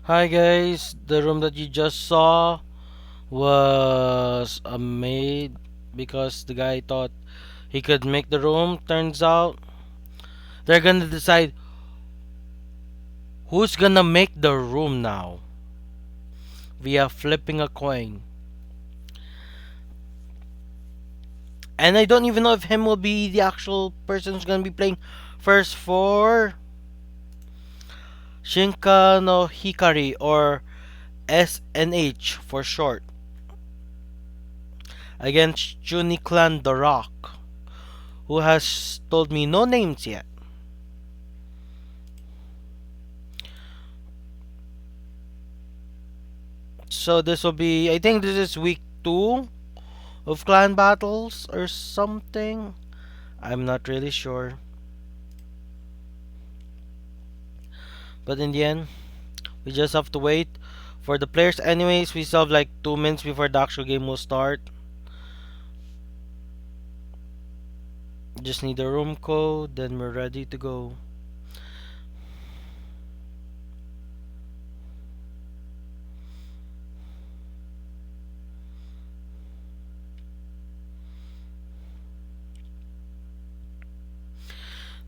Hi guys, the room that you just saw was made because the guy thought he could make the room. Turns out they're gonna decide who's gonna make the room now via flipping a coin. And I don't even know if him will be the actual person who's gonna be playing first for Shinka no Hikari or SNH for short against Chuuni Clan The Rock, who has told me no names yet. So this will be, I think this is week 2 of clan battles or something. I'm not really sure. But in the end, we just have to wait for the players. Anyways, we still have like 2 minutes before the actual game will start. Just need the room code, then we're ready to go.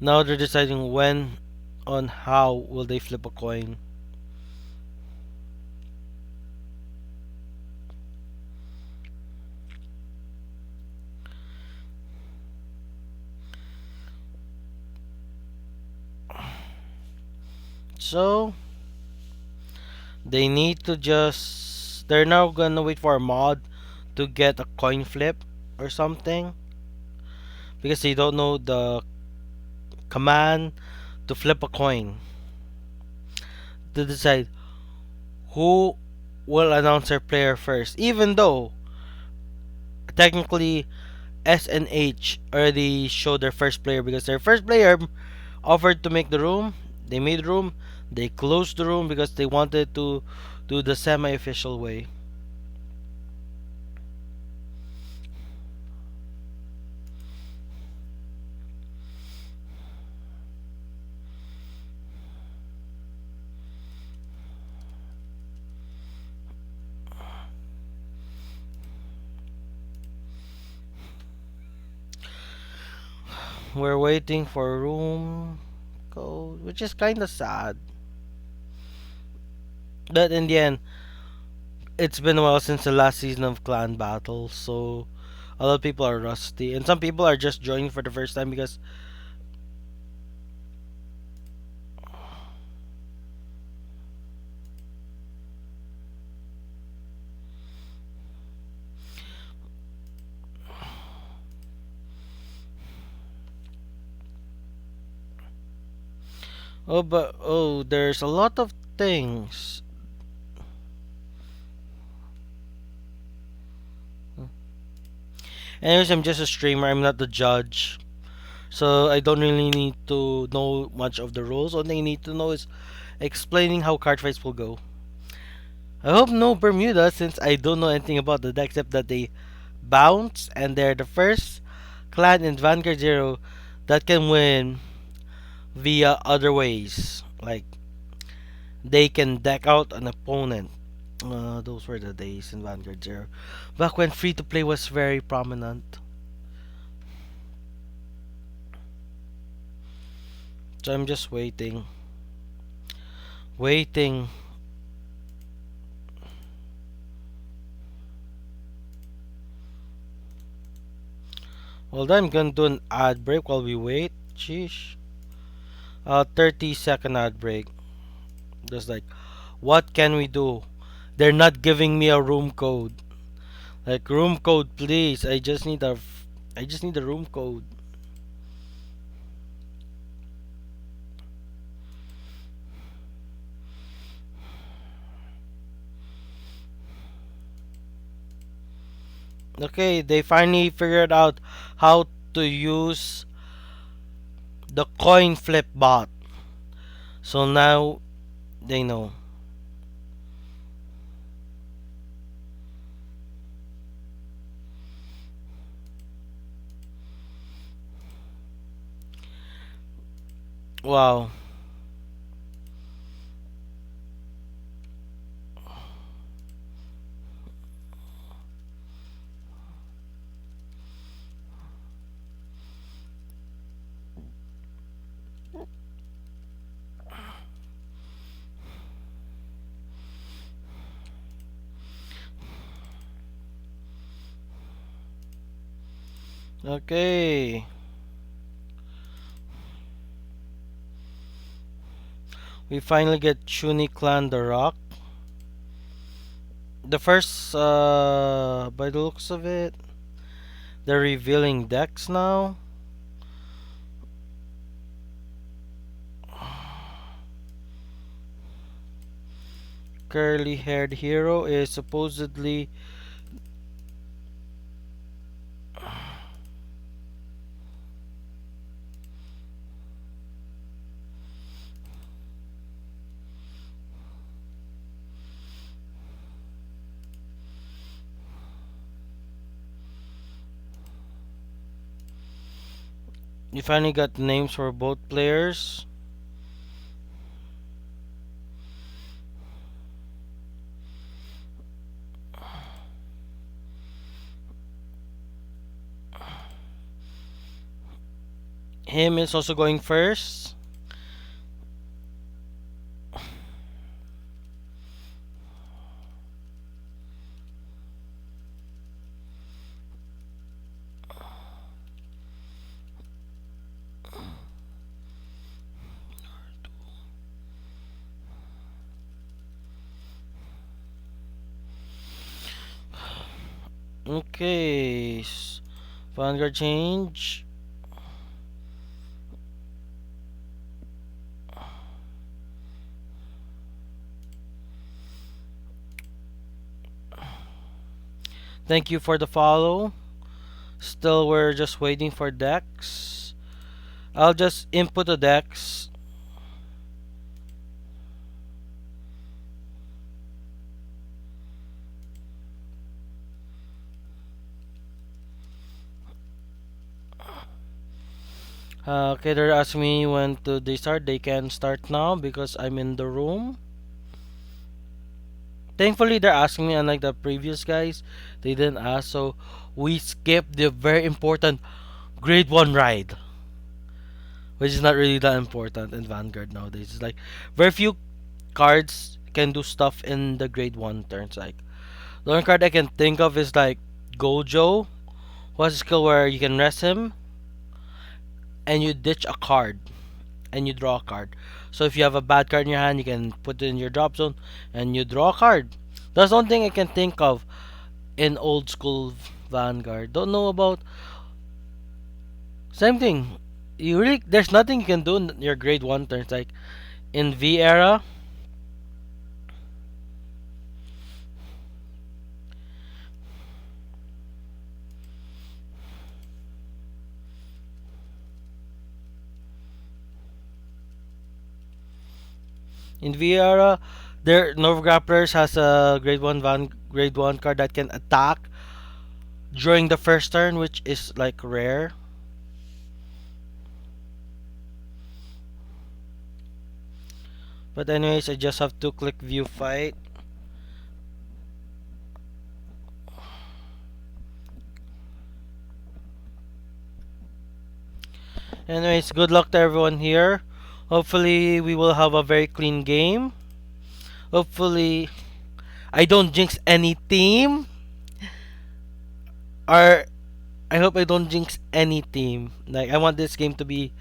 Now they're deciding when on how will they flip a coin. So they need to just, they're now gonna wait for a mod to get a coin flip or something because they don't know the command to flip a coin to decide who will announce their player first. Even though technically S and H already showed their first player because their first player offered to make the room. They made the room. They closed the room because they wanted to do the semi-official way. We're waiting for a room code, which is kind of sad. But in the end, it's been a while since the last season of Clan Battle, so a lot of people are rusty, and some people are just joining for the first time because. There's a lot of things. Anyways, I'm just a streamer. I'm not the judge, so I don't really need to know much of the rules. All I need to know is explaining how card fights will go. I hope no Bermuda, since I don't know anything about the deck except that they bounce and they're the first clan in Vanguard Zero that can win via other ways. Like they can deck out an opponent. Those were the days in Vanguard Zero, back when free to play was very prominent. So I'm just waiting, waiting. Well, then I'm gonna do an ad break while we wait. Sheesh. 30-second ad break. Just like, what can we do? They're not giving me a room code. Like room code, please. I just need a room code. Okay, they finally figured out how to use the coin flip bot. So now they know. Wow. Okay. We finally get Chuuni Clan the Rock. The first, by the looks of it, they're revealing decks now. Curly haired hero is supposedly. You finally got names for both players. Him is also going first. Okay. Vanguard change. Thank you for the follow. Still, we're just waiting for decks. I'll just input the decks. Okay, they're asking me when to they start. They can start now because I'm in the room. Thankfully, they're asking me, unlike the previous guys, they didn't ask. So we skipped the very important grade 1 ride, which is not really that important in Vanguard nowadays. It's like very few cards can do stuff in the grade 1 turns. Like the only card I can think of is like Gojo, who has a skill where you can rest him and you ditch a card and you draw a card. So if you have a bad card in your hand, you can put it in your drop zone and you draw a card. That's one thing I can think of in old school Vanguard. Don't know about same thing. You really there's nothing you can do in your grade 1 turns. Like in V era, in V era, there Nova Grapplers has a grade 1 card that can attack during the first turn, which is like rare. But anyways, I just have to click view fight. Anyways, good luck to everyone here. Hopefully, we will have a very clean game. Hopefully, I don't jinx any team. Or, I hope I don't jinx any team. Like, I want this game to be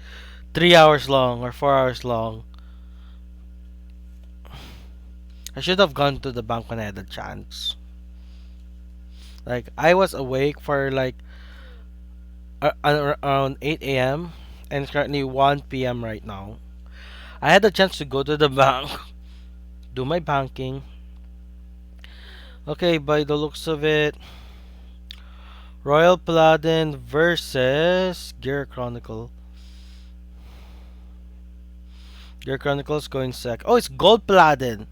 3 hours long or 4 hours long. I should have gone to the bank when I had the chance. Like, I was awake for like around 8 a.m. and it's currently 1 p.m. right now. I had the chance to go to the bank, do my banking. Okay, by the looks of it, Royal Paladin versus Gear Chronicle. Gear Chronicle is going sec. Oh, it's Gold Paladin.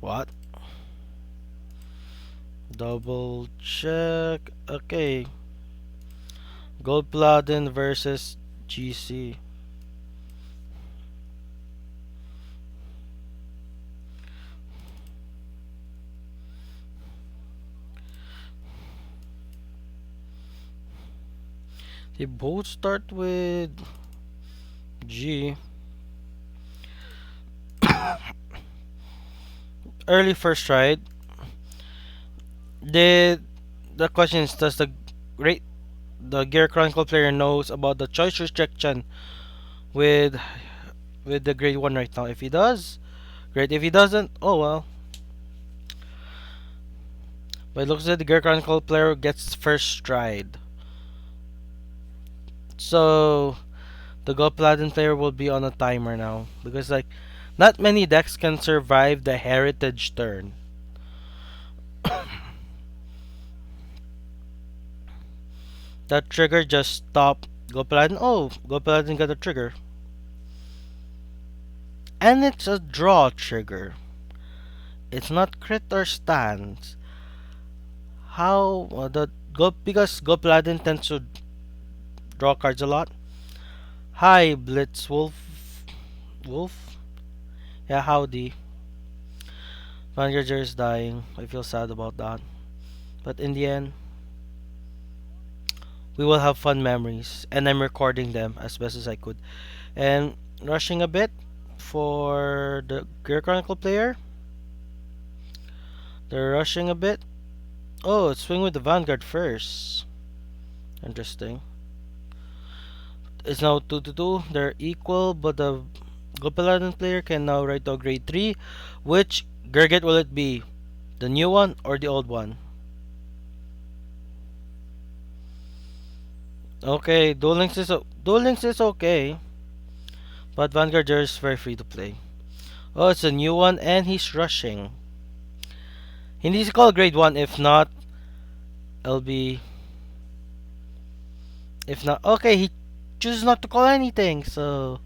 What? Double check. Okay. Gold Paladin versus GC. They both start with G. Early first ride. Did the question is does the great the Gear Chronicle player knows about the choice restriction with the grade 1 right now. If he does, great. If he doesn't, oh well. But it looks like the Gear Chronicle player gets first stride. So the Gold Platinum player will be on a timer now. Because like not many decks can survive the heritage turn. That trigger just stopped Gold Platinum. Oh, Gold Platinum got a trigger. And it's a draw trigger. It's not crit or stance. How the go because Go Paladin tends to draw cards a lot. Hi Blitz Wolf. Yeah, howdy. Vanguard is dying. I feel sad about that. But in the end, we will have fun memories, and I'm recording them as best as I could. And rushing a bit for the Gear Chronicle player. They're rushing a bit. Oh, it's swing with the Vanguard first. Interesting. It's now 2 to 2. They're equal, but the Gopaladin player can now write to grade 3. Which Gurgit will it be? The new one or the old one? Okay, Duel Links is okay. But Vanguard is very free to play. Oh, it's a new one and he's rushing. He needs to call grade 1. If not, it'll be. If not, okay, he chooses not to call anything. So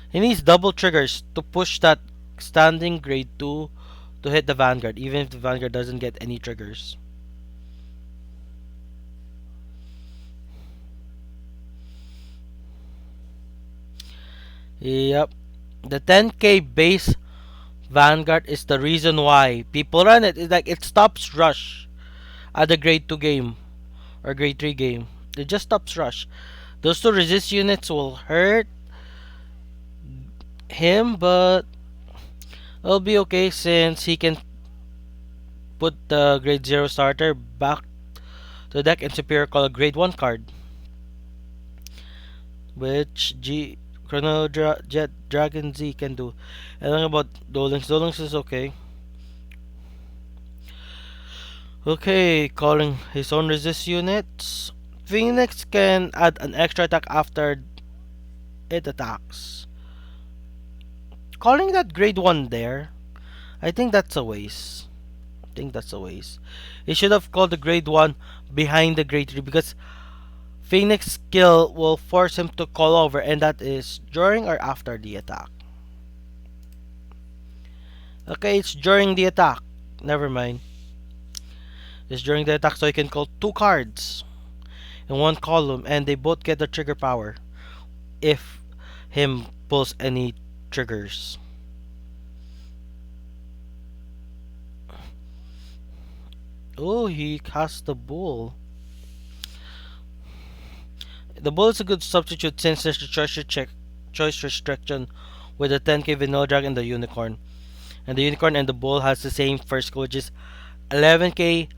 he needs double triggers to push that standing grade 2 to hit the Vanguard, even if the Vanguard doesn't get any triggers. Yep. The 10k base Vanguard is the reason why people run it. It's like it stops rush at the grade 2 game or grade 3 game. It just stops rush. Those two resist units will hurt him, but it'll be okay since he can put the grade 0 starter back to the deck and Superior call a grade 1 card. Which Jet Dragon Z can do. And then about Dolings. Dolings is okay. Okay, calling his own resist units. Phoenix can add an extra attack after it attacks. Calling that grade 1 there, I think that's a waste. He should have called the grade 1 behind the grade 3 because Phoenix skill will force him to call over, and that is during or after the attack. Okay, it's during the attack. Never mind. It's during the attack, so he can call 2 cards in one column, and they both get the trigger power if him pulls any triggers. Oh, he cast the bull. The bull is a good substitute since there's the choice restriction with the 10k vanilla drag and the unicorn. And the unicorn and the bull has the same first skill, which is 11k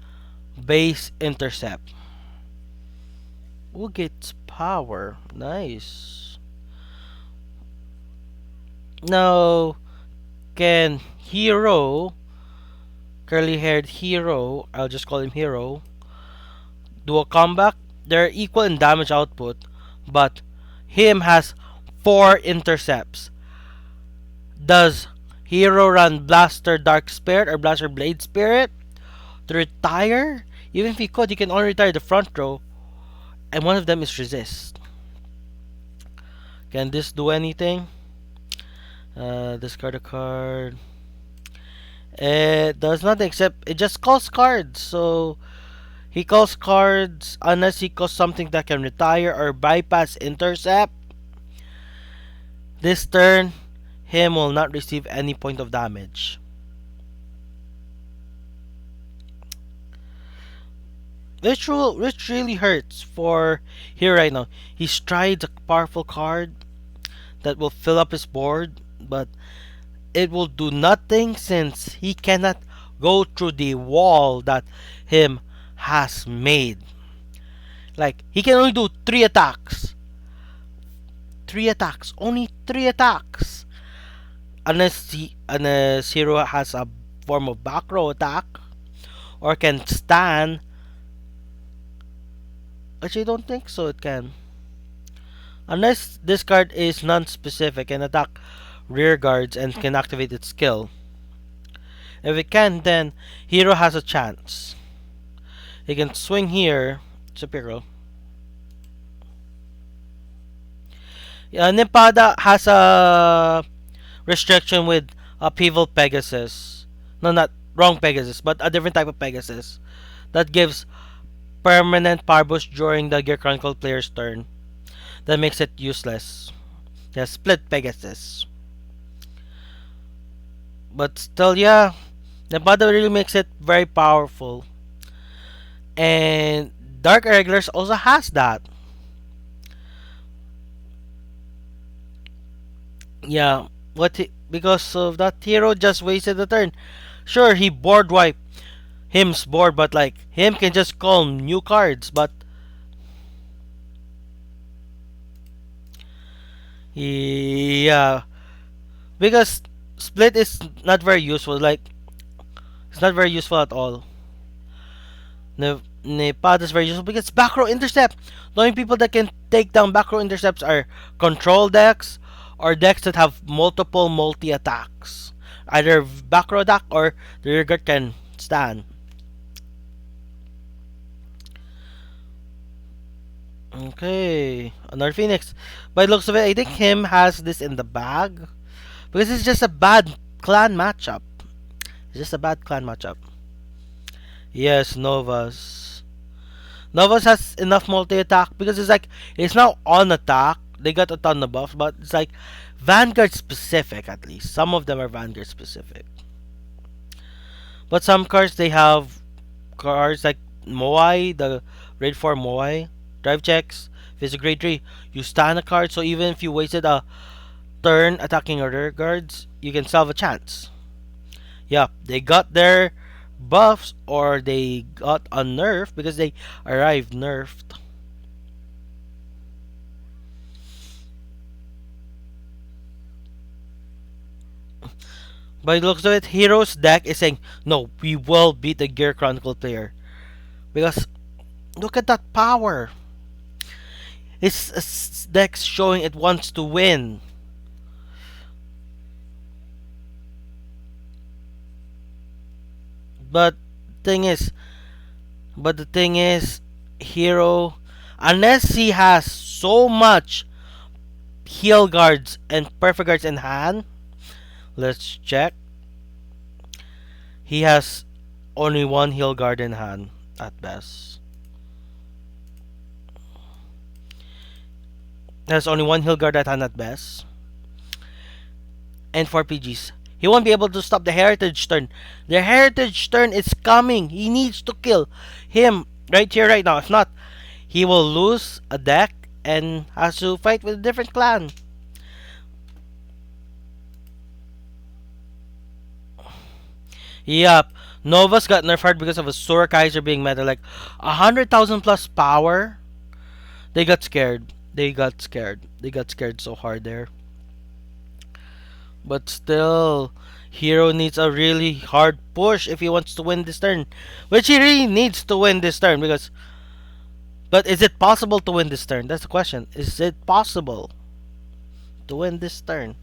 base intercept. Who gets power? Nice. Now, can Hero, curly haired Hero, I'll just call him Hero, do a comeback? They're equal in damage output, but him has 4 intercepts. Does Hero run Blaster Dark Spirit or Blaster Blade Spirit to retire? Even if he could, he can only retire the front row, and one of them is resist. Can this do anything? Discard a card. It does not except it just calls cards. So he calls cards unless he calls something that can retire or bypass intercept. This turn, him will not receive any point of damage. Which really hurts for here right now. He strides a powerful card that will fill up his board, but it will do nothing since he cannot go through the wall that him has made. Like he can only do three attacks. Three attacks. Only three attacks. Unless hero has a form of back row attack or can stand. Actually, I don't think so. It can. Unless this card is non-specific and attack rear guards and can activate its skill. If it can, then hero has a chance. He can swing here. Supero. Yeah, Nimpada has a restriction with upheaval Pegasus. No, not wrong Pegasus, but a different type of Pegasus that gives permanent power boost during the Gear Chronicle player's turn. That makes it useless. Yeah, split Pegasus. But still, yeah, Nimpada really makes it very powerful. And Dark Irregulars also has that. Yeah, because of that hero just wasted the turn. Sure, he board wipe him's board, but like him can just call new cards. But yeah, because split is not very useful. Like it's not very useful at all. Nepad is very useful because back row intercept. The only people that can take down back row intercepts are control decks or decks that have multiple multi attacks. Either back row attack or the rear guard can stand. Okay, another Phoenix. By the looks of it, I think him has this in the bag because it's just a bad clan matchup. It's just a bad clan matchup. Yes, Novas. Novas has enough multi attack because it's now on attack. They got a ton of buffs, but it's like Vanguard specific at least. Some of them are Vanguard specific. But some cards they have cards like Moai, the raid 4 Moai, drive checks. If it's a grade 3, you stand a card, so even if you wasted a turn attacking other guards, you can still have a chance. Yeah, they got their buffs or they got a nerf because they arrived nerfed. By the looks of it, Hero's deck is saying, no, we will beat the Gear Chronicle player. Because look at that power. Its deck's showing it wants to win. But thing is, but the thing is, Hero, unless he has so much heal guards and perfect guards in hand, let's check. He has only one heal guard in hand at best. There's only one heal guard at hand at best. And 4 PGs. He won't be able to stop the heritage turn. The heritage turn is coming. He needs to kill him right here, right now. If not, he will lose a deck and has to fight with a different clan. Yup. Novas got nerfed because of a Sora Kaiser being meta. Like 100,000 plus power. They got scared. They got scared. They got scared so hard there. But still, Hero needs a really hard push if he wants to win this turn. Which he really needs to win this turn because. But is it possible to win this turn? That's the question. Is it possible to win this turn?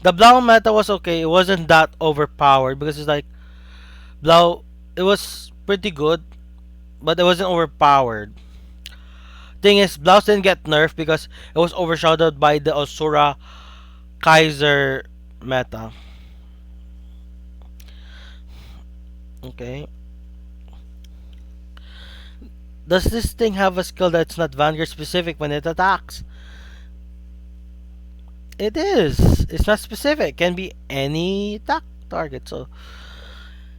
The Blau meta was okay. It wasn't that overpowered because it's like Blau. It was pretty good, but it wasn't overpowered. Thing is, Blaus didn't get nerfed because it was overshadowed by the Osura Kaiser meta. Okay. Does this thing have a skill that's not Vanguard specific when it attacks? It is. It's not specific. Can be any attack target. So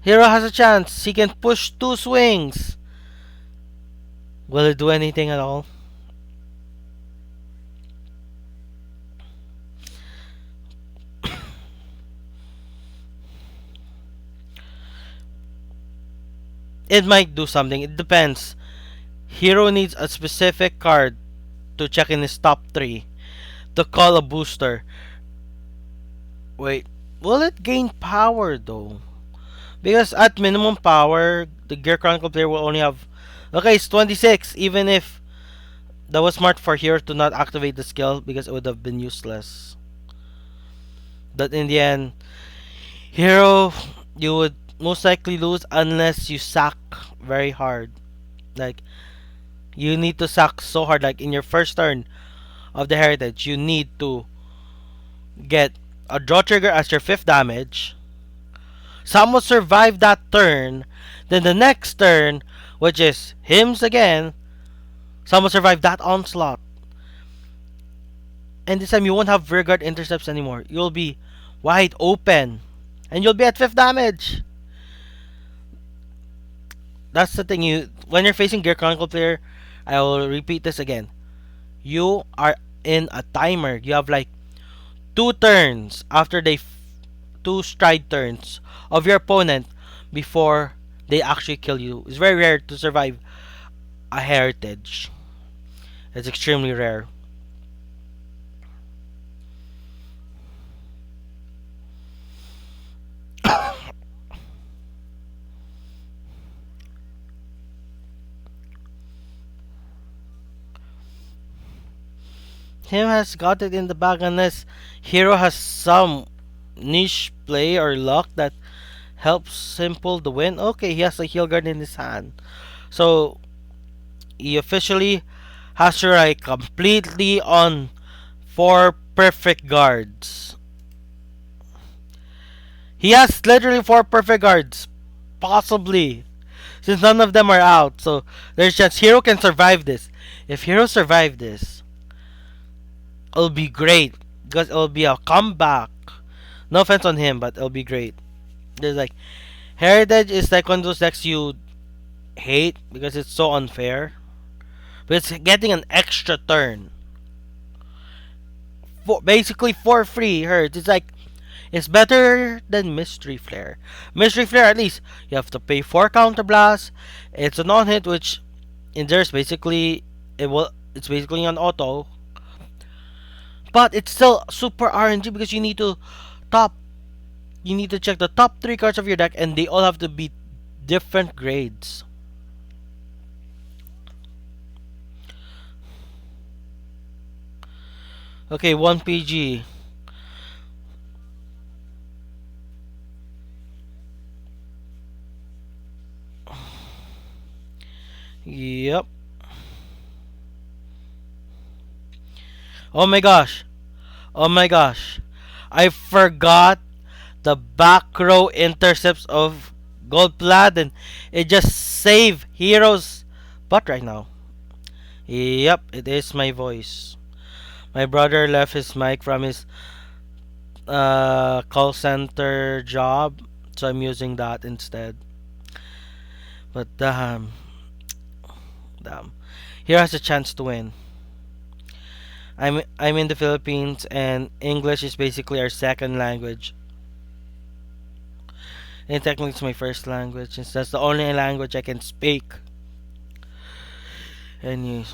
Hero has a chance. He can push 2 swings. Will it do anything at all? It might do something. It depends. Hero needs a specific card to check in his top 3 to call a booster. Wait, will it gain power though? Because at minimum power, the Gear Chronicle player will only have. Okay, it's 26, even if that was smart for Hero to not activate the skill because it would have been useless. But in the end, Hero, you would most likely lose unless you sack very hard. Like, you need to sack so hard. Like, in your first turn of the Heritage, you need to get a draw trigger as your 5th damage. Some will survive that turn. Then the next turn, which is hymns again, some will survive that onslaught. And this time you won't have rearguard intercepts anymore. You'll be wide open. And you'll be at 5th damage. That's the thing. You when you're facing Gear Chronicle player, I will repeat this again. You are in a timer. You have like 2 turns after 2 stride turns of your opponent before they actually kill you. It's very rare to survive a heritage. It's extremely rare. Him has got it in the bag unless Hero has some niche play or luck that helps him pull the win. Okay, he has a heal guard in his hand. So he officially has to rely completely on 4 perfect guards. He has literally 4 perfect guards. Possibly. Since none of them are out. So there's a chance Hero can survive this. If Hero survive this, it'll be great. Because it'll be a comeback. No offense on him, but it'll be great. There's like Heritage is like one of those decks you hate because it's so unfair. But it's getting an extra turn. Basically for free, hurts. It's like it's better than Mystery Flare. Mystery Flare, at least you have to pay 4 counterblast. It's a non-hit, which in there's basically it's basically an auto, but it's still super RNG because top you need to check the top 3 cards of your deck, and they all have to be different grades. Okay, 1 PG. Yep. Oh my gosh. Oh my gosh. I forgot the back row intercepts of Gold Platinum. It just saved Hero's butt right now. Yep, it is my voice. My brother left his mic from his call center job, so I'm using that instead. But damn. Hero has a chance to win. I'm in the Philippines, and English is basically our second language. And technically it's my first language, since that's the only language I can speak. And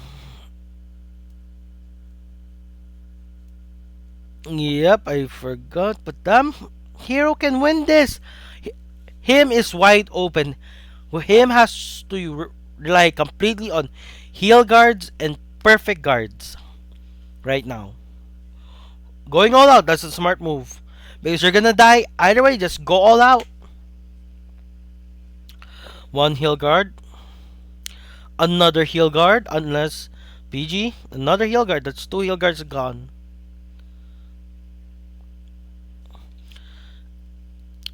yep, I forgot, but damn, Hero can win this. Him is wide open. Him has to rely completely on heal guards and perfect guards right now. Going all out, that's a smart move. Because you're gonna die either way, just go all out. 1 heal guard. Another heal guard, unless PG. Another heal guard, that's 2 heal guards gone.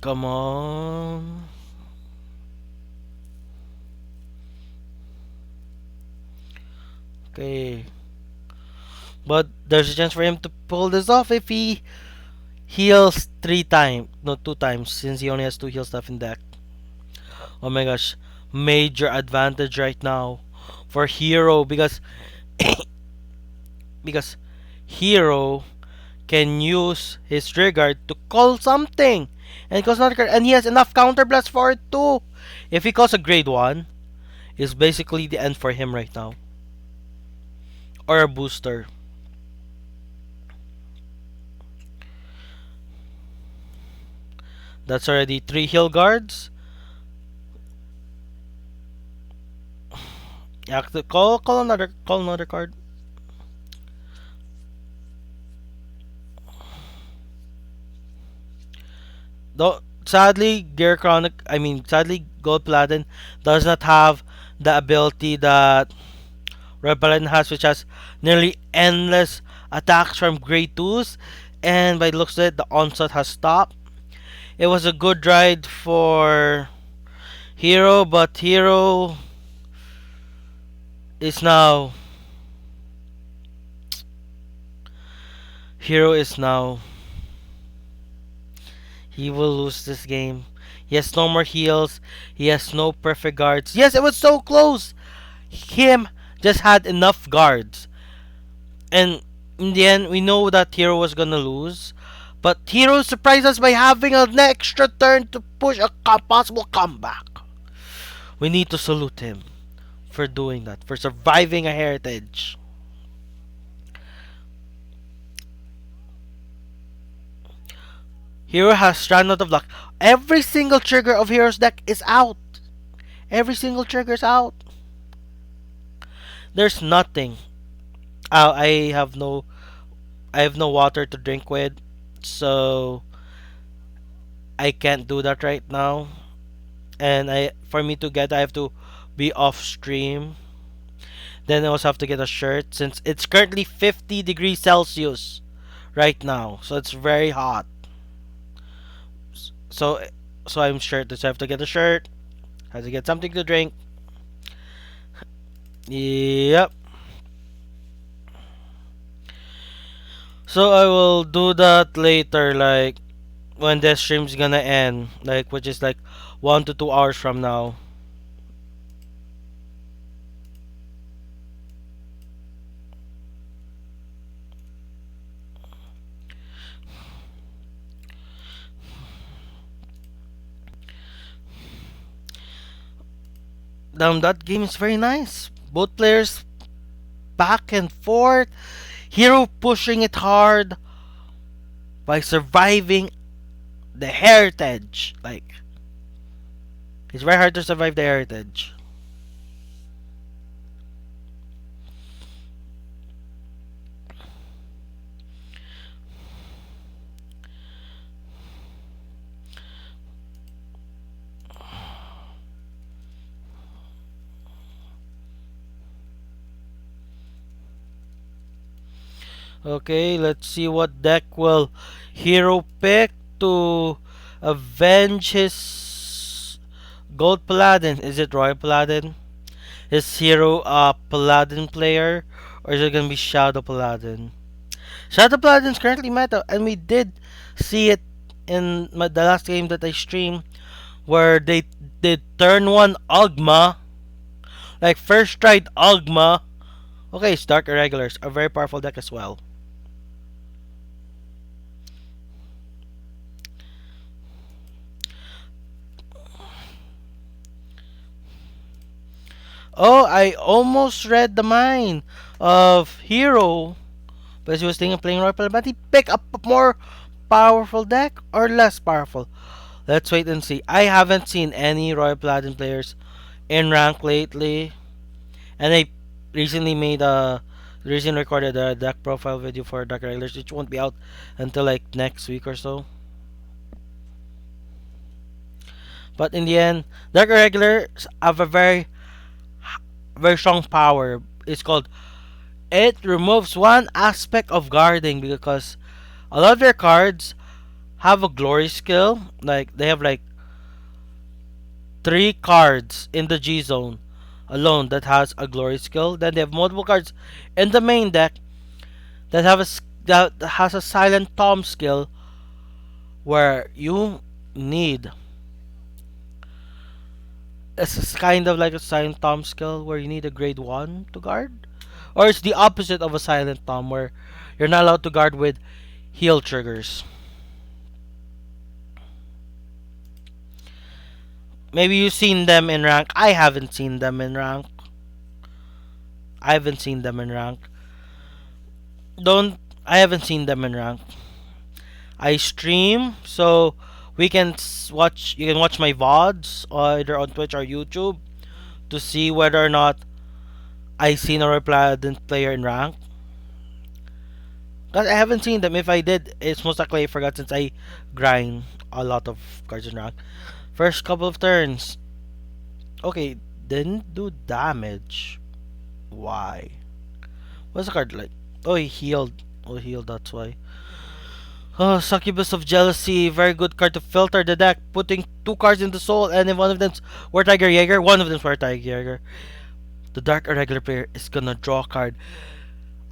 Come on. Okay. But there's a chance for him to pull this off if he heals 3 times. No, 2 times, since he only has 2 heal stuff in deck. Oh my gosh. Major advantage right now for Hero because because Hero can use his trigger to call something. And he calls another card. And he has enough counterblast for it too. If he calls a grade 1, is basically the end for him right now. Or a booster. That's already 3 heal guards. Call another card. Though sadly, sadly, Gold Paladin does not have the ability that Red Paladin has, which has nearly endless attacks from Grade 2s. And by the looks of it, the onslaught has stopped. It was a good ride for Hero, but is now Hero is now he will lose this game. He has no more heals. He has no perfect guards. Yes, it was so close. Him just had enough guards. And in the end, we know that Hero was gonna lose. But Hero surprised us by having an extra turn to push a possible comeback. We need to salute him for doing that, for surviving a heritage. Hero has Strand Out of Luck. Every single trigger of Hero's deck is out. Every single trigger is out. There's nothing. I have no water to drink with, so I can't do that right now. And for me to get, I have to be off stream. Then I also have to get a shirt since it's currently 50 degrees Celsius right now, so it's very hot. So so I'm shirtless. So I have to get a shirt. Have to get something to drink. Yep. So I will do that later, like when the stream's gonna end, like which is like 1 to 2 hours from now. That game is very nice. Both players back and forth. Hero pushing it hard by surviving the heritage. Like it's very hard to survive the heritage. Okay, let's see what deck will Hero pick to avenge his Gold Paladin. Is it Royal Paladin? Is Hero a Paladin player? Or is it gonna be Shadow Paladin? Shadow Paladin is currently meta, and we did see it in the last game that I streamed, where they did turn one Ogma, like first tried Ogma. Okay, Dark Irregulars, a very powerful deck as well. Oh, I almost read the mind of Hero, but he was thinking of playing Royal Paladin, but he picked up a more powerful deck or less powerful. Let's wait and see. I haven't seen any Royal Paladin players in rank lately, and I recently recorded a deck profile video for Dark Regulars, which won't be out until like next week or so. But in the end, Dark Regulars have a very strong power. It's called it removes one aspect of guarding because a lot of their cards have a glory skill. Like they have like 3 cards in the G zone alone that has a glory skill. Then they have multiple cards in the main deck that that has a silent tom skill where you need it's kind of like a silent tom skill where you need a grade 1 to guard, or it's the opposite of a silent tom where you're not allowed to guard with heal triggers. Maybe you've seen them in rank. I haven't seen them in rank. I haven't seen them in rank. Don't. I haven't seen them in rank. I stream, so we can watch. You can watch my VODs either on Twitch or YouTube to see whether or not I seen a Repladent player in rank. Cause I haven't seen them. If I did, it's most likely I forgot since I grind a lot of cards in rank. First couple of turns. Okay, didn't do damage. Why? What's the card like? Oh, he healed. Oh, he healed. That's why. Oh, Succubus of Jealousy. Very good card to filter the deck. Putting two cards into soul, and if one of them's War Tiger Jaeger, one of them's War Tiger Jaeger. The Dark Irregular player is gonna draw a card.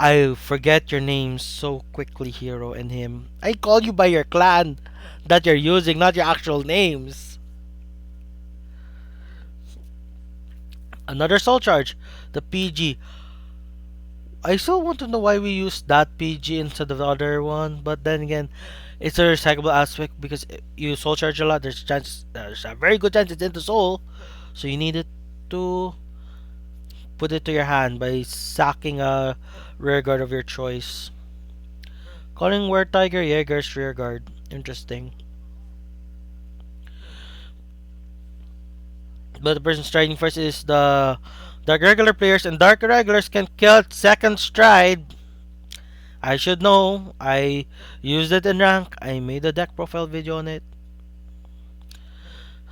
I forget your names so quickly, Hero and him. I call you by your clan that you're using, not your actual names. Another soul charge. The PG. I still want to know why we use that PG instead of the other one, but then again, it's a recyclable aspect because you soul charge a lot. There's a very good chance it's into soul, so you need it to put it to your hand by sacking a rear guard of your choice. Calling War Tiger Jaeger's rear guard. Interesting. But the person striding first is the Dark Regular players, and Dark Regulars can kill at second stride. I should know. I used it in rank. I made a deck profile video on it.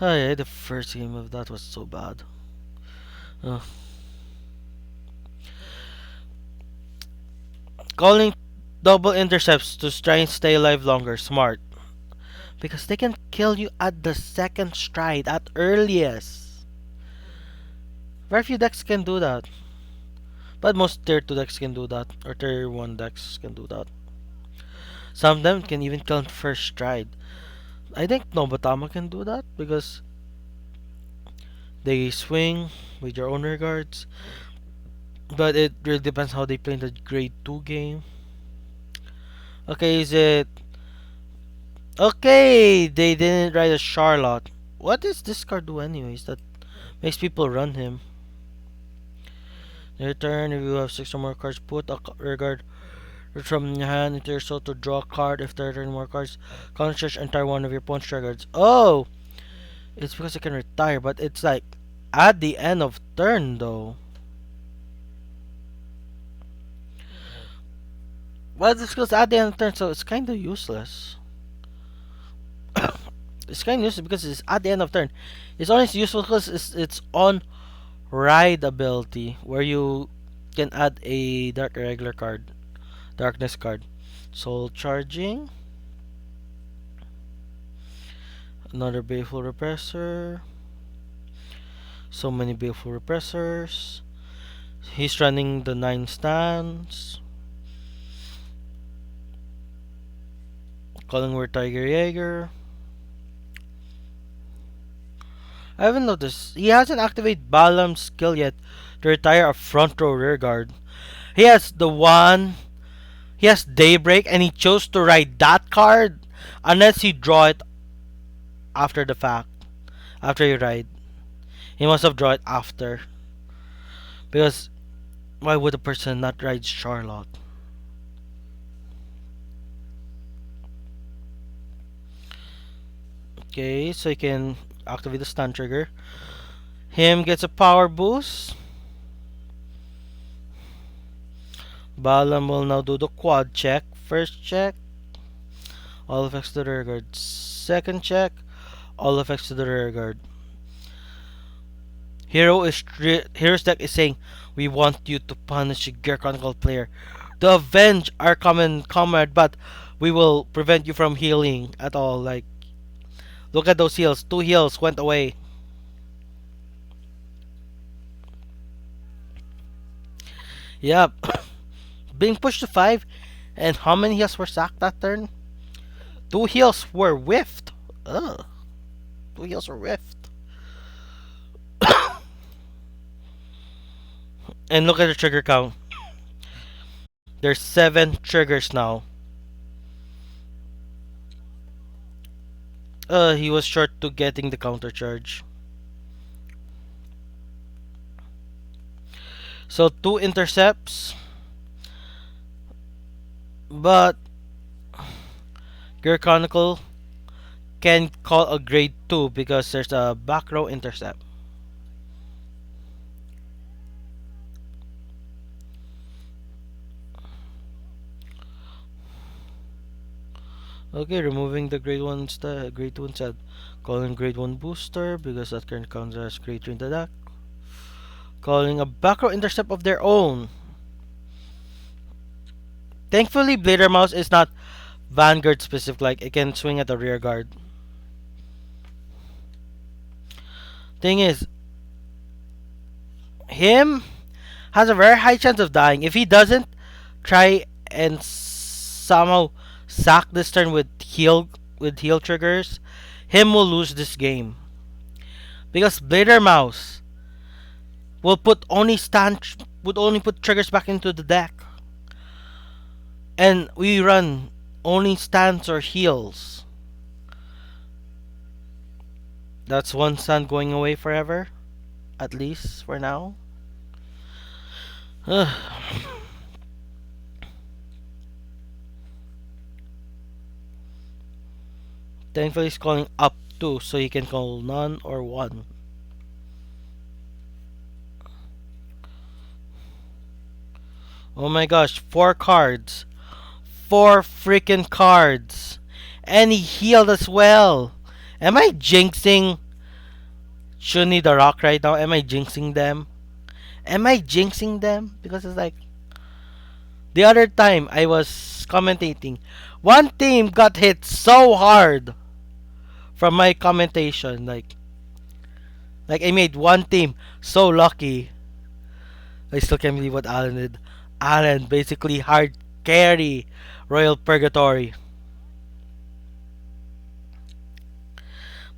Oh yeah, the first game of that was so bad. Ugh. Calling double intercepts to try and stay alive longer. Smart. Because they can kill you at the second stride, at earliest. Very few decks can do that. But most tier 2 decks can do that. Or tier 1 decks can do that. Some of them can even kill on first stride. I think Nobatama can do that because they swing with your own regards. But it really depends how they play in the grade 2 game. Okay, is it... Okay, they didn't write a Charlotte. What does this card do anyways that makes people run him? Your turn, if you have 6 or more cards, put a regard from your hand into your soul to draw a card. If there are more cards, counter entire one of your opponent's regards. Oh! It's because I can retire, but it's like at the end of turn though. Well, this goes at the end of turn, so it's kind of useless. It's kind of useless because it's at the end of turn. It's only useful because it's on ride ability where you can add a dark regular card, darkness card. Soul charging. Another baleful repressor. So many baleful repressors. He's running the 9 stands. Calling word Tiger Jaeger. I haven't noticed. He hasn't activated Balam's skill yet to retire a front row rear guard. He has the one. He has Daybreak and he chose to ride that card unless he draw it after the fact. After you ride. He must have drawn it after. Because why would a person not ride Charlotte? Okay, so you can activate the stun trigger. Him gets a power boost. Balam will now do the quad check. First check, all effects to the rear guard. Second check, all effects to the rear guard. Hero's deck is saying, we want you to punish a Gear Chronicle player to avenge our common comrade, but we will prevent you from healing at all. Like, look at those heals. 2 heals went away. Yep. Being pushed to 5. And how many heals were sacked that turn? 2 heals were whiffed. Ugh. 2 heals were whiffed. And look at the trigger count. There's 7 triggers now. He was short to getting the counter charge. So two intercepts, but Gear Chronicle can call a grade 2 because there's a back row intercept. Okay, removing the grade 1 instead, grade 2 instead. Calling grade 1 booster because that current counts as grade 3 in the deck. Calling a back row intercept of their own. Thankfully, Blader Mouse is not Vanguard specific, like it can swing at the rear guard. Thing is, him has a very high chance of dying. If he doesn't try and somehow sack this turn with heal triggers, him will lose this game. Because Blader Mouse will put only stand would only put triggers back into the deck. And we run only stands or heals. That's one stand going away forever. At least for now. Thankfully he's calling up 2 so he can call none or 1. Oh my gosh, 4 cards. 4 freaking cards. And he healed as well. Am I jinxing Chuuni the Rock right now? Am I jinxing them? Am I jinxing them? Because it's like the other time I was commentating, one team got hit so hard from my commentation. Like I made one team so lucky. I still can't believe what Alan did. Alan basically hard carry Royal Purgatory.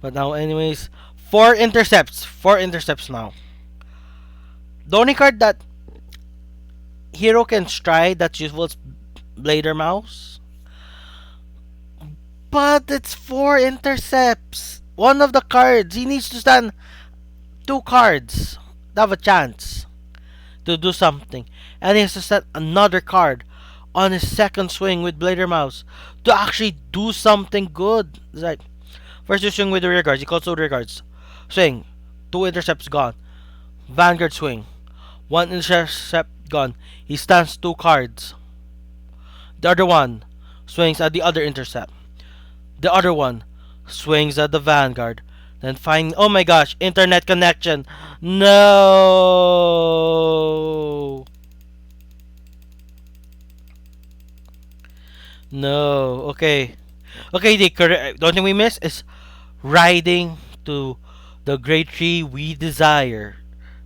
But now anyways, 4 intercepts. 4 intercepts now. The only card that Hero can stride that's useful is Blader Mouse. But it's 4 intercepts. One of the cards, he needs to stand 2 cards to have a chance to do something. And he has to set another card on his second swing with Blader Mouse to actually do something good. It's like, first you swing with the rear guards, he calls two rear guards. Swing, 2 intercepts gone. Vanguard swing, 1 intercept gone. He stands 2 cards. The other one swings at the other intercept. The other one swings at the Vanguard. Then find, oh my gosh, internet connection. No. No. Okay. Okay, the only thing we miss is riding to the great tree we desire.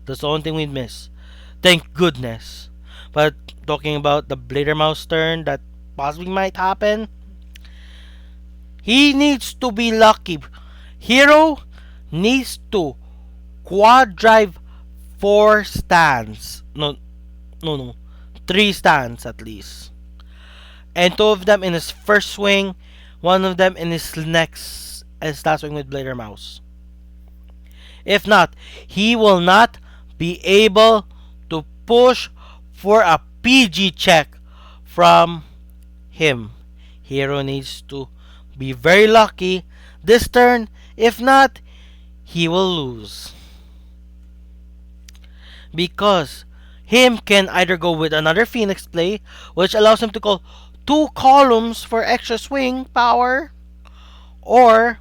That's the only thing we miss. Thank goodness. But talking about the Blader Mouse turn that possibly might happen, he needs to be lucky. Hero needs to quad drive 4 stands. No. 3 stands at least. And 2 of them in his first swing, 1 of them in his next last swing with Blader Mouse. If not, he will not be able to push for a PG check from him. Hero needs to be very lucky this turn. If not, he will lose. Because him can either go with another Phoenix play, which allows him to call 2 columns for extra swing power, or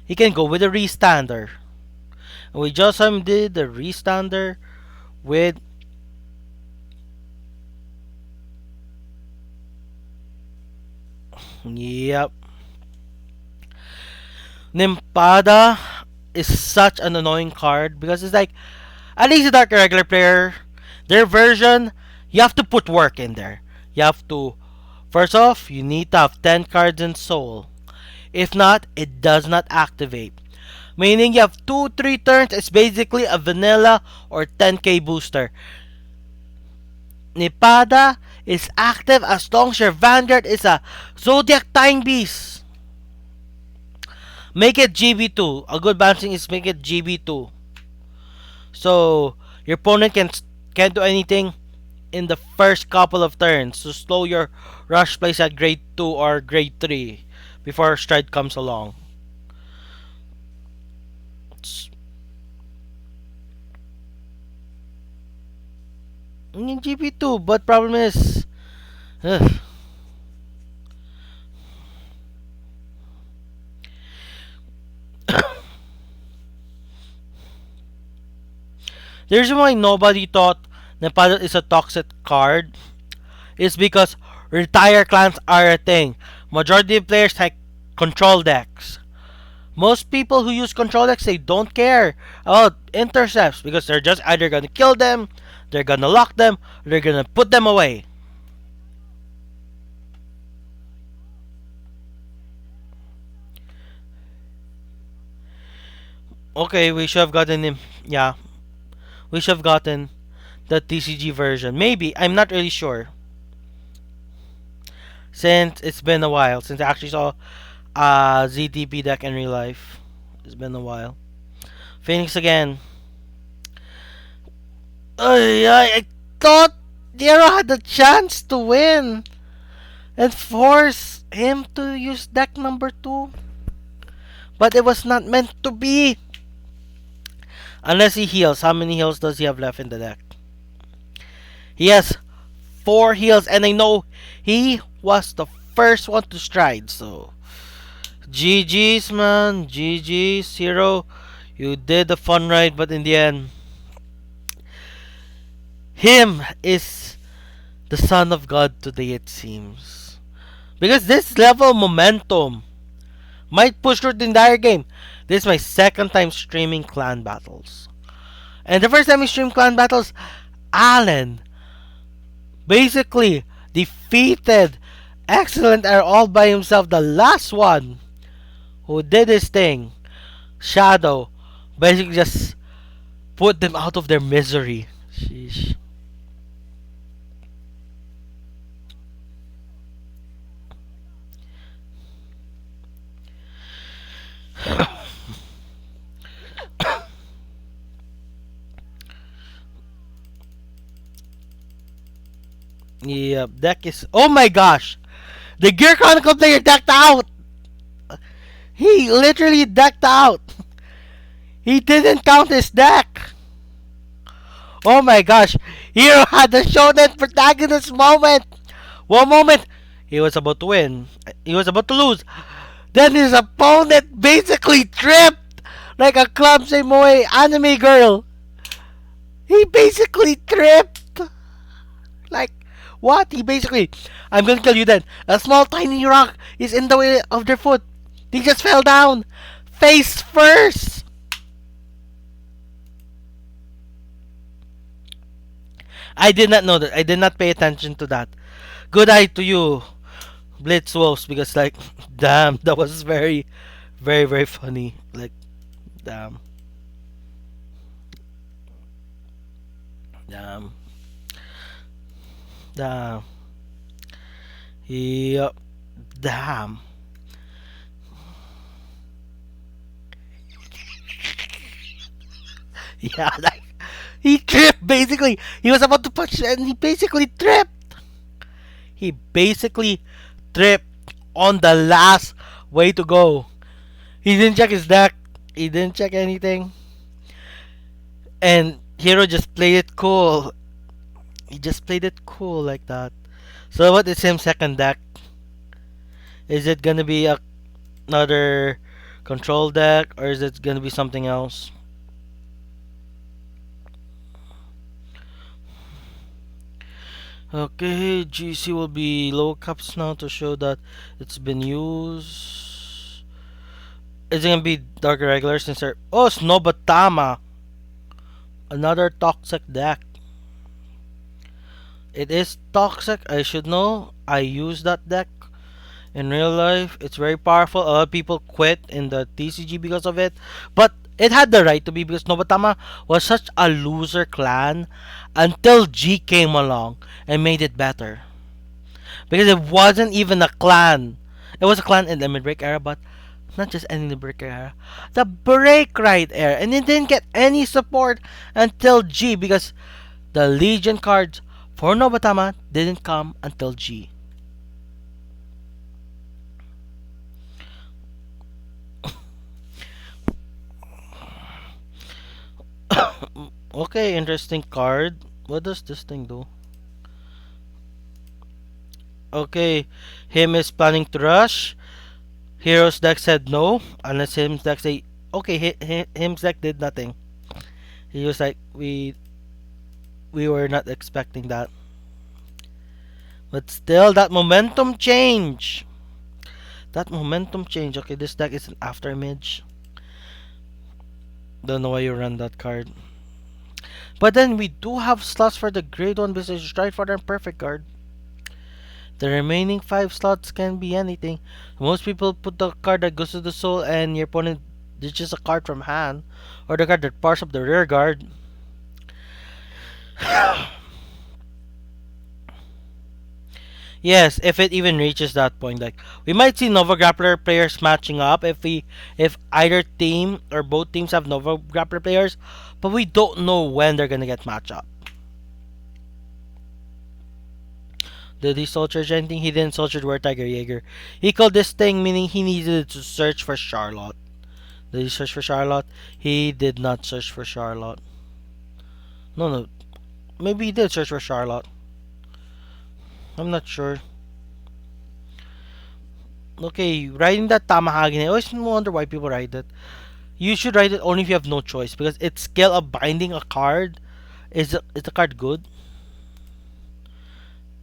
he can go with a restander. And we just did the restander with yep. Nimpada is such an annoying card because it's like, at least a Dark regular player, their version, you have to put work in there. You have to, first off, you need to have 10 cards in Soul. If not, it does not activate. Meaning you have 2-3 turns, it's basically a vanilla or 10k booster. Nipada is active as long as your Vanguard is a Zodiac Time Beast. Make it GB2. A good balancing is make it GB2. So your opponent can't do anything in the first couple of turns. So slow your rush plays at grade 2 or grade 3 before stride comes along. It's in GP2, but problem is, ugh. The reason why nobody thought Nepal is a toxic card is because retire clans are a thing. Majority of players have control decks. Most people who use control decks, they don't care about intercepts because they're just either gonna kill them, they're gonna lock them, they're gonna put them away. Okay, we should have gotten him. Yeah, we should have gotten the TCG version. Maybe, I'm not really sure. Since it's been a while since I actually saw ZTP deck in real life. It's been a while. Phoenix again. I thought Nero had the chance to win and force him to use deck number 2. But it was not meant to be. Unless he heals. How many heals does he have left in the deck? He has 4 heals, and I know he was the first one to stride. So, GG's, man. GG's, Hero. You did a fun ride, but in the end, him is the son of God today, it seems. Because this level of momentum might push through the entire game. This is my second time streaming clan battles. And the first time I streamed clan battles, Alan basically defeated Excellent Air all by himself. The last one who did his thing, Shadow, basically just put them out of their misery. Sheesh. Yeah, deck is. Oh my gosh! The Gear Chronicle player decked out! He literally decked out! He didn't count his deck! Oh my gosh! Hero had the shonen protagonist moment! One moment, he was about to win. He was about to lose. Then his opponent basically tripped like a clumsy moe anime girl. He basically tripped. Like, what? He basically, I'm gonna kill you then. A small tiny rock is in the way of their foot. They just fell down. Face first. I did not know that. I did not pay attention to that. Good eye to you, Blitz Wolves, because like, damn, that was very, very, very funny. Like, damn, damn, damn. Yep, damn. Yeah, like he tripped basically. He was about to punch and he basically tripped. He basically tripped on the last way to go. He didn't check his deck. He didn't check anything. And Hero just played it cool. He just played it cool like that. So what is him second deck? Is it gonna be another control deck or is it gonna be something else? Okay, GC will be low caps now to show that it's been used. Is it gonna be dark regular since they're Snobatama? Another toxic deck. It is toxic, I should know. I use that deck in real life. It's very powerful. A lot of people quit in the TCG because of it. But it had the right to be because Nobatama was such a loser clan until G came along and made it better. Because it wasn't even a clan. It was a clan in the mid-break era, but not just any break era. The break right era. And it didn't get any support until G because The Legion cards for Nobatama didn't come until G. Okay, interesting card. What does this thing do? Okay, him is planning to rush. Hero's deck said no, unless him's deck say okay. Him's deck did nothing. He was like we were not expecting that, but still that momentum change. That momentum change. Okay, this deck is an after image. Don't know why you run that card. But then we do have slots for the grade 1 business strike for the perfect card. The remaining 5 slots can be anything. Most people put the card that goes to the soul and your opponent ditches a card from hand. Or the card that parts up the rear guard. Yes, if it even reaches that point. Like we might see Nova Grappler players matching up if either team or both teams have Nova Grappler players, but we don't know when they're gonna get matched up. Did he soul charge anything? He didn't soul charge War Tiger Jaeger. He called this thing meaning he needed to search for Charlotte. Did he search for Charlotte? He did not search for Charlotte. No. Maybe he did search for Charlotte. I'm not sure. Okay, riding that Tamahagin. I always wonder why people ride it. You should ride it only if you have no choice because its skill of binding a card is the card good?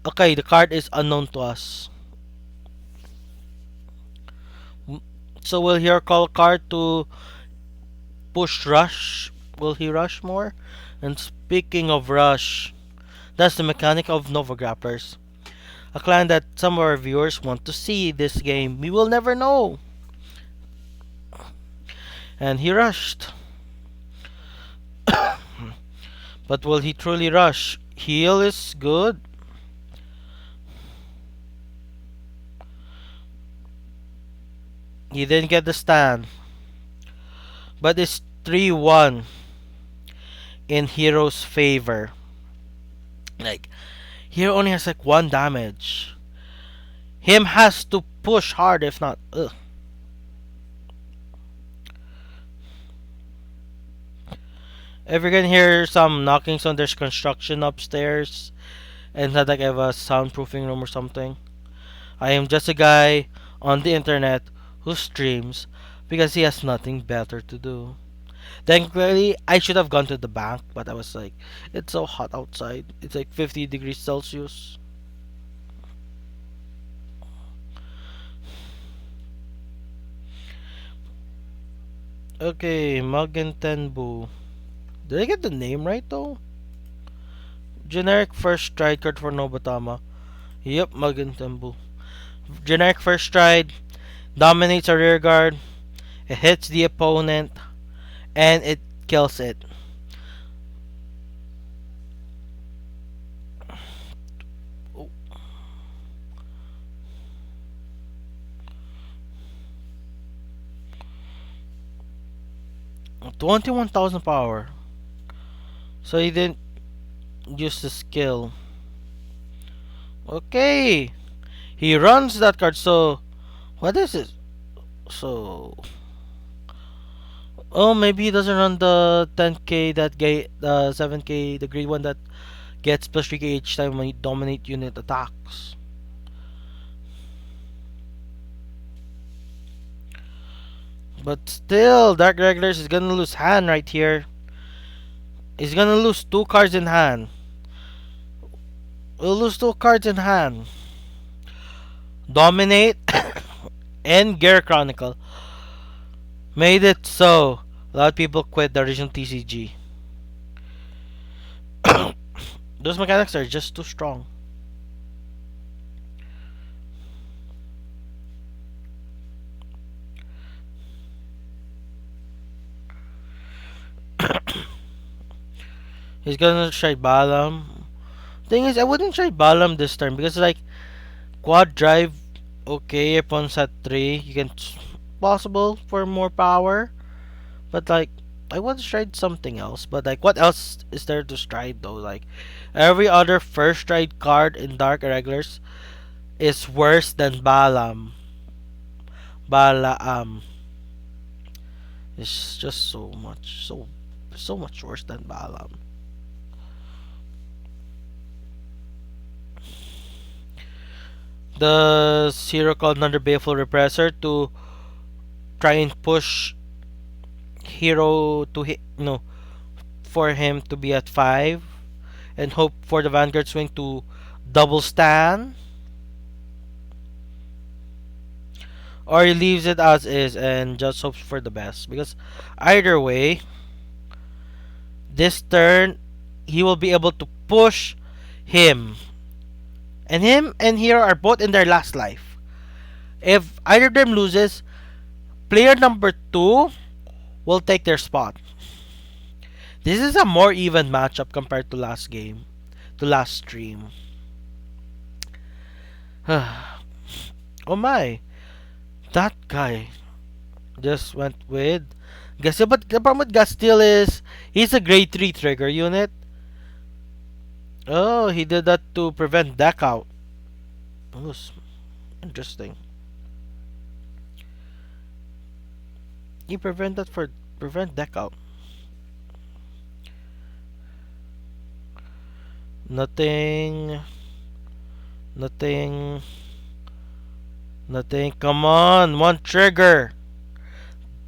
Okay, the card is unknown to us. So will he call card to push rush? Will he rush more? And speaking of rush, that's the mechanic of Nova Grapplers. A clan that some of our viewers want to see this game. We will never know. And he rushed. But will he truly rush? Heal is good. He didn't get the stand. But it's 3-1 in Hero's favor. Like, Hero only has like 1 damage. Him has to push hard if not. Ugh. If you're gonna hear some knockings on there's construction upstairs and not like I have a soundproofing room or something. I am just a guy on the internet who streams because he has nothing better to do. Thankfully, I should have gone to the bank, but I was like, it's so hot outside. It's like 50 degrees Celsius. Okay, Mugen Tenbu. Did I get the name right though? Generic first stride card for Nobatama. Yep, Mugen Tenbu. Generic first stride dominates a rear guard. It hits the opponent and it kills it. Oh. 21,000 power. So he didn't use the skill. Okay. He runs that card, so what is it? So oh, maybe he doesn't run the 10k that the 7k, the grade one that gets plus 3k each time when you dominate unit attacks. But still, Dark Regulars is gonna lose hand right here. He's gonna lose 2 cards in hand. We'll lose 2 cards in hand. Dominate and Gear Chronicle. Made it so a lot of people quit the original TCG. Those mechanics are just too strong. He's gonna try Balam. Thing is, I wouldn't try Balam this turn because like quad drive, okay, upon set 3, you can possible for more power, but like I want to try something else, but like, what else is there to stride though? Like, every other first stride card in Dark Irregulars is worse than Balaam. It's just so much worse than Balaam. The Zero called another Baleful Repressor to try and push Hero to hit no for him to be at 5 and hope for the Vanguard swing to double stand, or he leaves it as is and just hopes for the best, because either way this turn he will be able to push him, and him and Hero are both in their last life. If either of them loses, player number 2 will take their spot. This is a more even matchup compared to last game, to last stream. Oh my, that guy just went with Gastil, but the problem with Gastil is he's a grade 3 trigger unit. Oh, he did that to prevent deck out. Oh, interesting. He prevent deck out. Nothing, nothing, nothing. Come on, one trigger.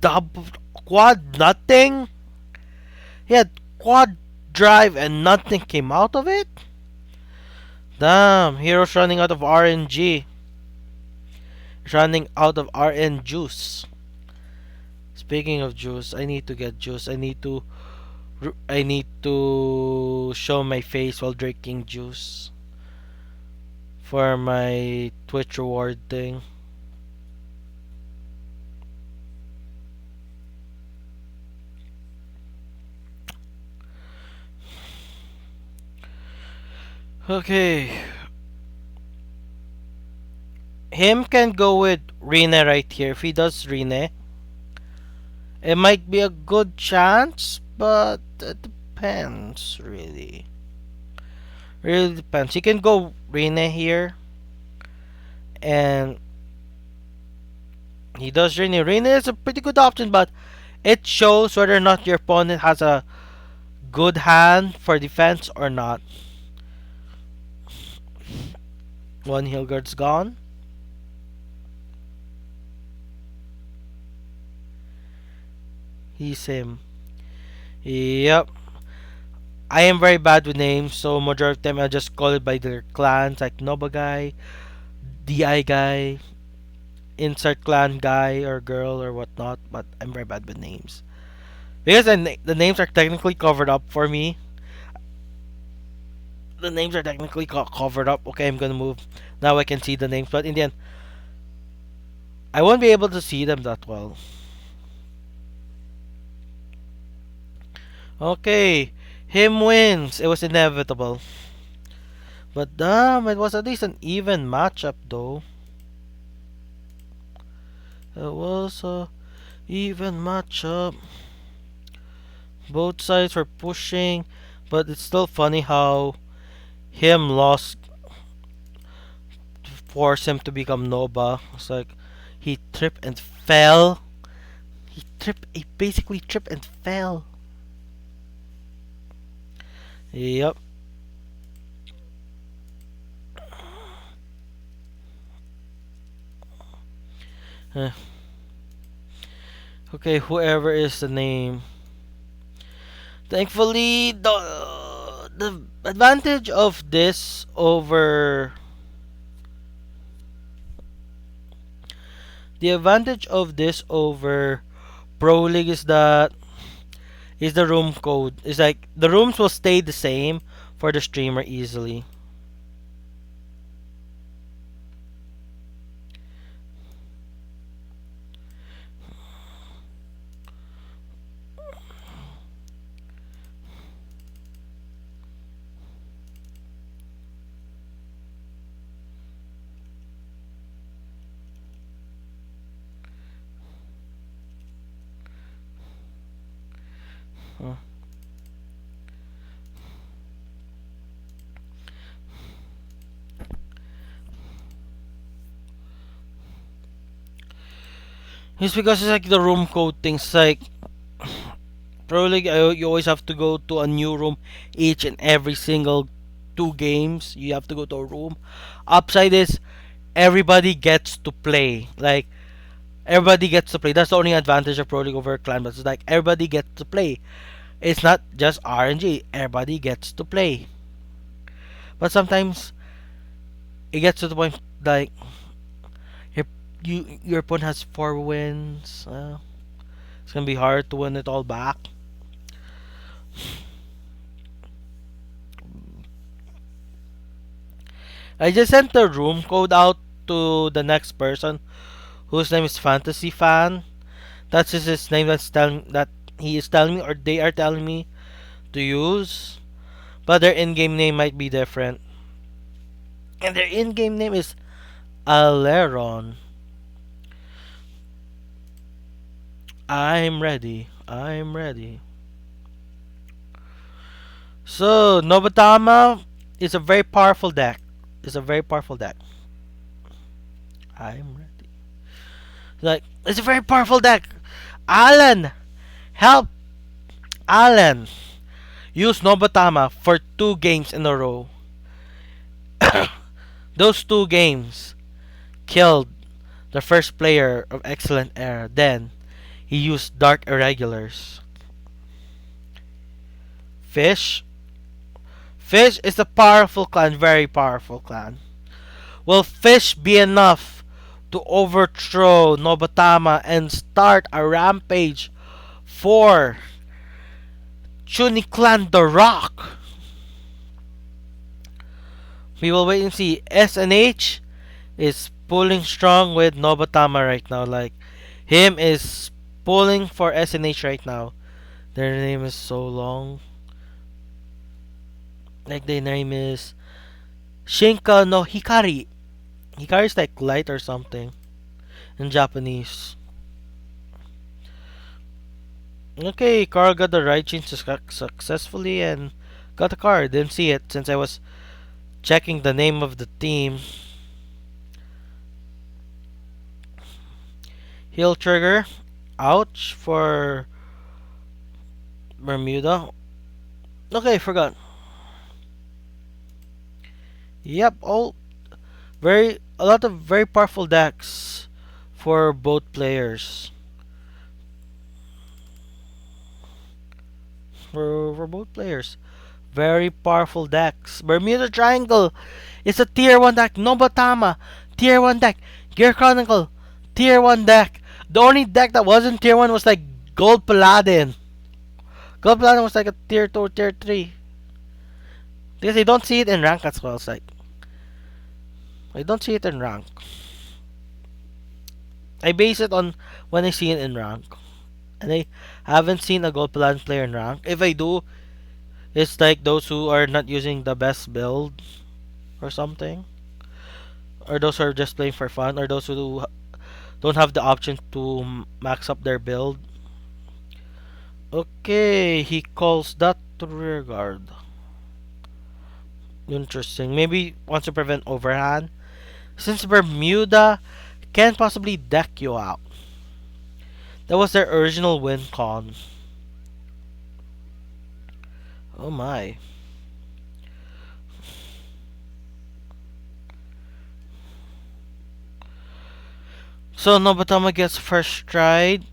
Double quad, nothing. He had quad drive and nothing came out of it. Damn, Hero's running out of RNG. Running out of RN juice. Speaking of juice, I need to get juice. I need to show my face while drinking juice for my Twitch reward thing. Okay. Him can go with Rene right here. If he does Rene, it might be a good chance, but it depends really. Really depends. He can go Rene here, and he does Rene. Rene is a pretty good option, but it shows whether or not your opponent has a good hand for defense or not. One Hilgard's gone. He's him. Yep. I am very bad with names, so majority of the time I just call it by their clans, like Noba guy, DI guy, insert clan guy or girl or whatnot. But I'm very bad with names because the names are technically covered up for me. The names are technically covered up. Okay, I'm gonna move. Now I can see the names, but in the end, I won't be able to see them that well. Okay, him wins. It was inevitable. But damn, it was at least an even matchup though. It was a even matchup. Both sides were pushing, but it's still funny how him lost forced him to become Nova. It's like he tripped and fell. He basically tripped and fell. Yep. Uh, okay, whoever is the name. Thankfully, the advantage of this over Pro League is that is the room code. It's like the rooms will stay the same for the streamer easily. It's because it's like the room code things. Like Pro League, you always have to go to a new room each and every single 2 games. You have to go to a room. Upside is everybody gets to play. Like everybody gets to play. That's the only advantage of Pro League over Clan. But it's like everybody gets to play. It's not just RNG. Everybody gets to play. But sometimes it gets to the point like your your opponent has 4 wins. It's gonna be hard to win it all back. I just sent the room code out to the next person whose name is Fantasy Fan. That's just his name that he is telling me or they are telling me to use. But their in-game name might be different. And their in-game name is Aleron. I'm ready. I'm ready. So Nobatama is a very powerful deck. It's a very powerful deck. I'm ready. Like it's a very powerful deck. Alan, help! Alan, use Nobatama for 2 games in a row. Those 2 games killed the first player of Excellent Era. Then he used Dark Irregulars. Fish. Fish is a powerful clan, very powerful clan. Will Fish be enough to overthrow Nobatama and start a rampage for Chuuni Clan The Rock? We will wait and see. SNH is pulling strong with Nobatama right now. Like him is pulling for SNH right now. Their name is so long. Like their name is Shinka no Hikari. Hikari is like light or something in Japanese. Okay, Carl got the right chain successfully and got the card. Didn't see it since I was checking the name of the team. Heal trigger. Ouch for Bermuda. Okay, forgot. Yep, all a lot of very powerful decks for both players. For both players. Very powerful decks. Bermuda Triangle is a tier 1 deck. Nobatama, tier 1 deck. Gear Chronicle, tier 1 deck. The only deck that wasn't tier 1 was like Gold Paladin. Gold Paladin was like a tier 2 or tier 3. Because I don't see it in rank as well. It's like, I don't see it in rank. I base it on when I see it in rank. And I haven't seen a Gold Paladin player in rank. If I do, it's like those who are not using the best build or something. Or those who are just playing for fun. Or those who don't have the option to max up their build. Okay, he calls that to rear guard. Interesting. Maybe wants to prevent overhand. Since Bermuda can't possibly deck you out. That was their original win con. Oh my. So Nobatama gets first stride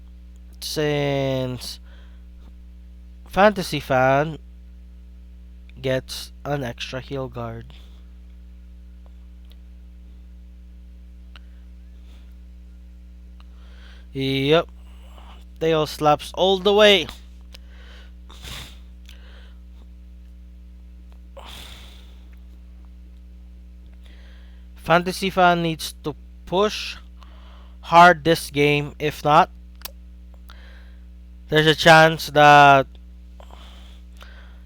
since Fantasy Fan gets an extra heal guard. Yep. Tail slaps all the way. Fantasy Fan needs to push hard this game. If not, there's a chance that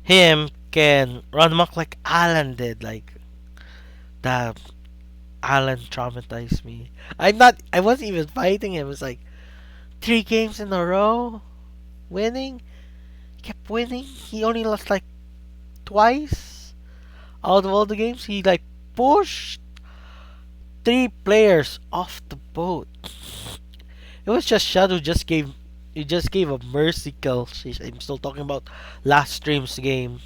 him can run amok like Alan did. Like that Alan traumatized me. I wasn't even fighting him. It was like 3 games in a row winning. Kept winning. He only lost like twice out of all the games. He like pushed 3 players off the boat. It was just Shadow just gave he just gave a mercy kill. Sheesh, I'm still talking about last stream's game,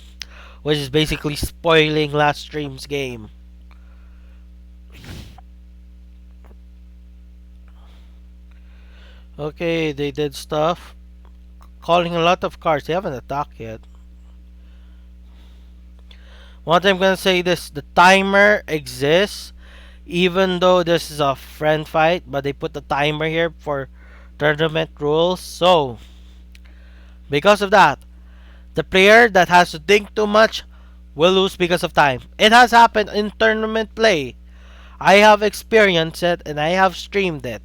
which is basically spoiling last stream's game. Okay, they did stuff. Calling a lot of cards. They haven't attacked yet. One thing I'm gonna say this: the timer exists, even though this is a friend fight. But they put the timer here for tournament rules. So because of that, the player that has to think too much will lose because of time. It has happened in tournament play. I have experienced it and I have streamed it.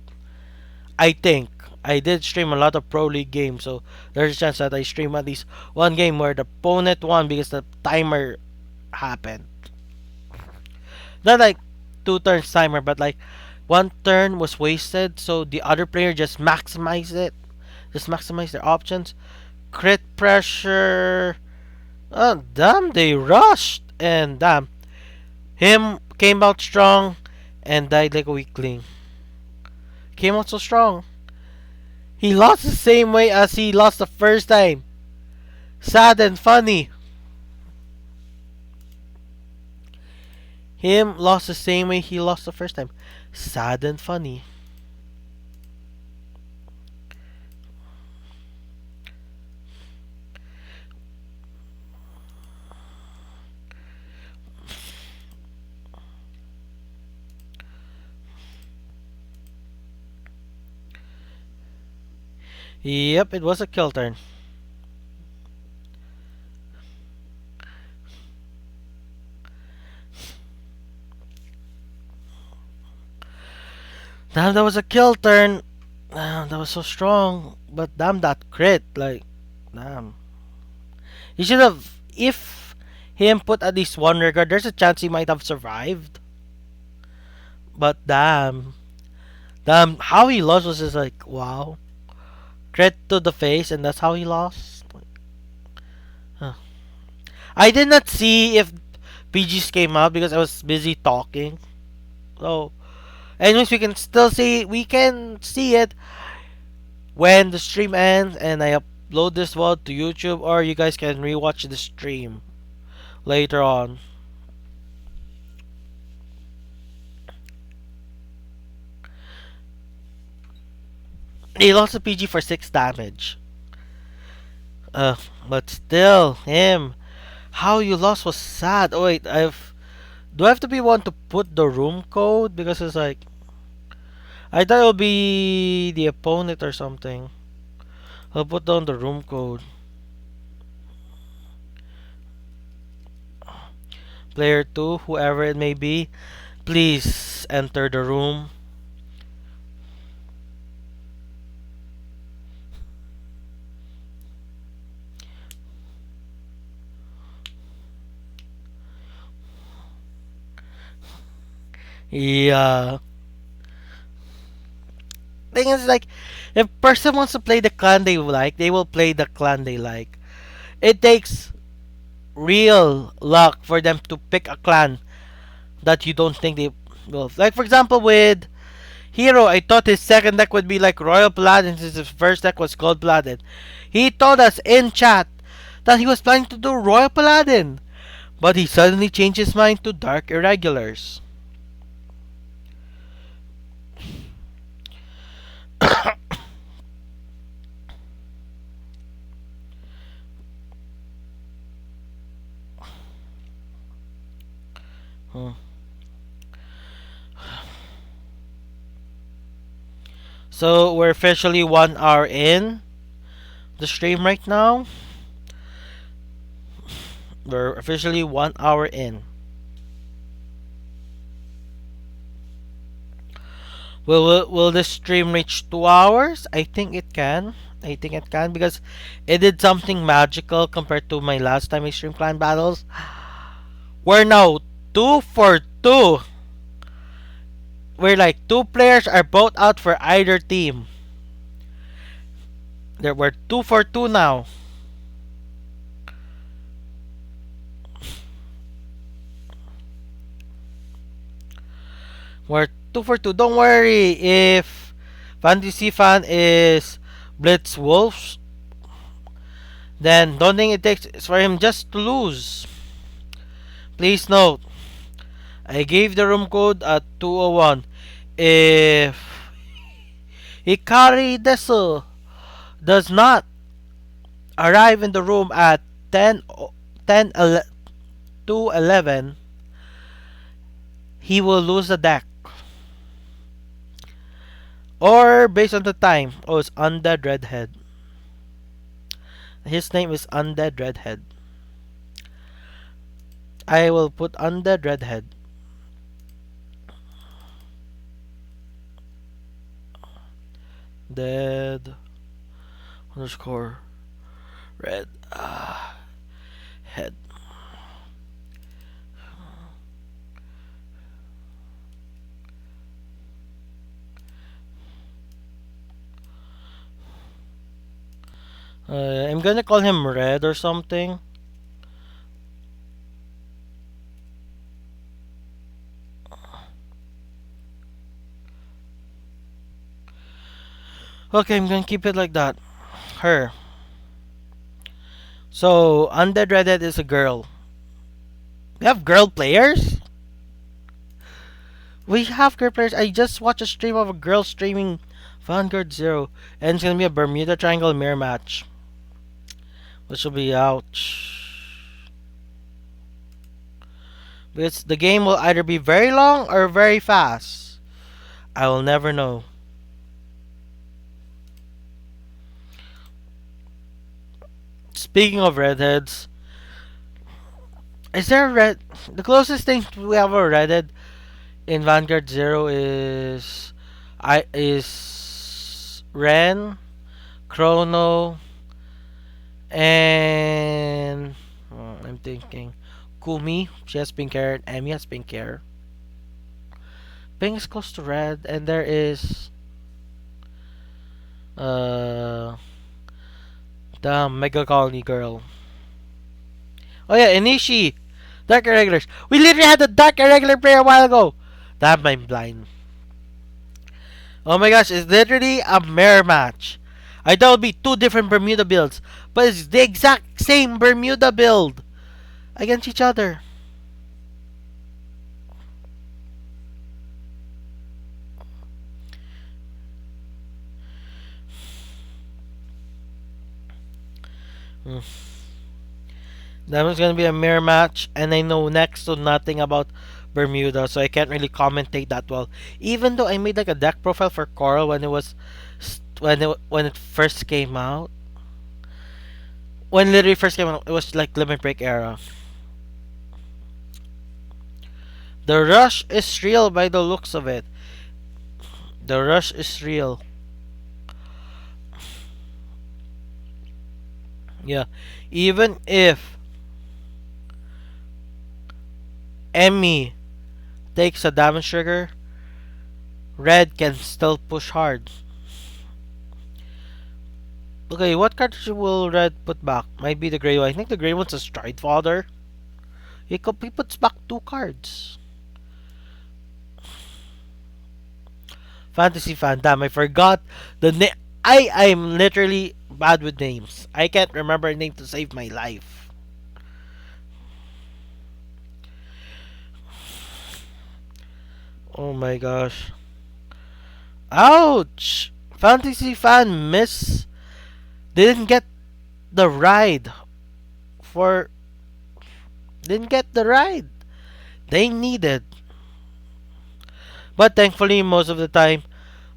I think. I did stream a lot of Pro League games, so there's a chance that I stream at least one game where the opponent won because the timer happened. Not like two turns timer, but like one turn was wasted, so the other player just maximized it. Just maximize their options. Crit pressure. Oh, damn, they rushed. And damn, him came out strong and died like a weakling. Came out so strong. He lost the same way as he lost the first time. Sad and funny. Him lost the same way he lost the first time. Sad and funny. Yep, it was a kill turn. Damn, that was a kill turn. Damn, that was so strong. But damn, that crit. Like, damn. He should have. If him put at least one regard, there's a chance he might have survived. But damn. Damn, how he lost was just like, wow. Crit to the face, and that's how he lost. Huh. I did not see if PGs came out because I was busy talking. So, anyways, we can see it when the stream ends and I upload this VOD to YouTube, or you guys can rewatch the stream later on. He lost a PG for 6 damage. Uh, but still, him. How you lost was sad. Oh wait, do I have to be one to put the room code? Because it's like, I thought it would be the opponent or something. I'll put down the room code. Player 2, whoever it may be, please enter the room. Yeah. Thing is like, if person wants to play the clan they like, they will play the clan they like. It takes real luck for them to pick a clan that you don't think they will. Like for example with Hero, I thought his second deck would be like Royal Paladin since his first deck was Gold Paladin. He told us in chat that he was planning to do Royal Paladin, but he suddenly changed his mind to Dark Irregulars. Hmm. So we're officially 1 hour in the stream right now. We're officially 1 hour in. Will this stream reach 2 hours? I think it can. I think it can because it did something magical compared to my last time I streamed clan battles. We're now 2 for 2. We're like two players are both out for either team. There were 2 for 2 now. We're 2 for 2. Don't worry if Fantasy fan is Blitz Wolves. Then don't think it takes for him just to lose. Please note, I gave the room code at 201. If Hikari Desu does not arrive in the room at 10 to 11, he will lose the deck. Or based on the time, oh, it's Undead Redhead. His name is Undead Redhead. I will put Undead Redhead. Dead underscore red head. I'm gonna call him Red or something. Okay, I'm gonna keep it like that. Her. So, Undead Redhead is a girl. We have girl players? We have girl players. I just watched a stream of a girl streaming Vanguard Zero. And it's gonna be a Bermuda Triangle mirror match. Which will be ouch. Because the game will either be very long or very fast. I will never know. Speaking of redheads, is there a red? The closest thing we have a redhead in Vanguard Zero is Ren, Chrono, and I'm thinking Kumi. She has pink hair, and Emmy has pink hair. Pink is close to red, and there is uh the Mega Colony girl. Oh yeah, Inishi, Dark Irregulars. We literally had the Dark Irregular player a while ago. Damn, I'm blind. Oh my gosh, it's literally a mirror match. I thought it would be two different Bermuda builds, but it's the exact same Bermuda build against each other. Hmm. That was gonna be a mirror match, and I know next to nothing about Bermuda, so I can't really commentate that well. Even though I made like a deck profile for Coral when it was when it first came out, when it literally first came out, it was like Limit Break era. The rush is real by the looks of it. The rush is real. Yeah, even if Emmy takes a damage trigger, Red can still push hard. Okay, what card will Red put back? Might be the gray one. I think the gray one's a Stride Father. He puts back two cards. Fantasy fan, damn, I forgot the name. I'm literally bad with names. I can't remember a name to save my life. Oh my gosh. Ouch! Fantasy fan didn't get the ride for didn't get the ride they needed. But thankfully, most of the time,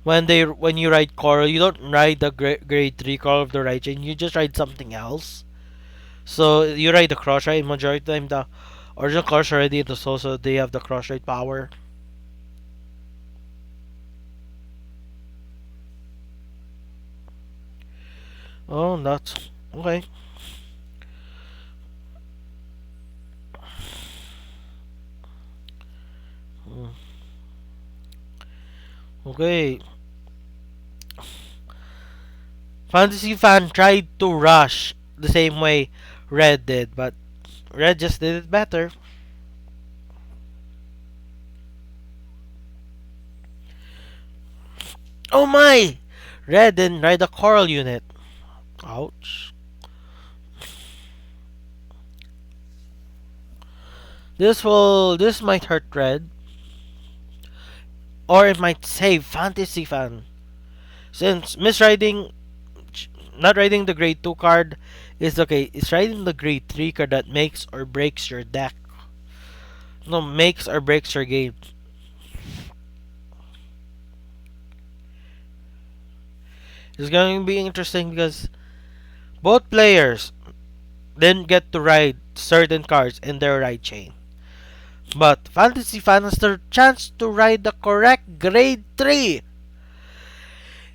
when you ride Coral, you don't ride the grade 3 Coral of the Right Chain. You just ride something else. So you ride the cross ride. Majority of the time, the original cars already in the soul, so they have the cross ride power. Oh, that's okay. Mm. Okay. Fantasy fan tried to rush the same way Red did, but Red just did it better. Oh my! Red didn't ride the coral unit. Ouch. This might hurt Red. Or it might save Fantasy Fan. Since misriding not riding the grade 2 card is okay. It's riding the grade 3 card that makes or breaks your deck. No, makes or breaks your game. It's going to be interesting because both players didn't get to ride certain cards in their ride chain. But Fantasy Fan has the chance to ride the correct grade 3.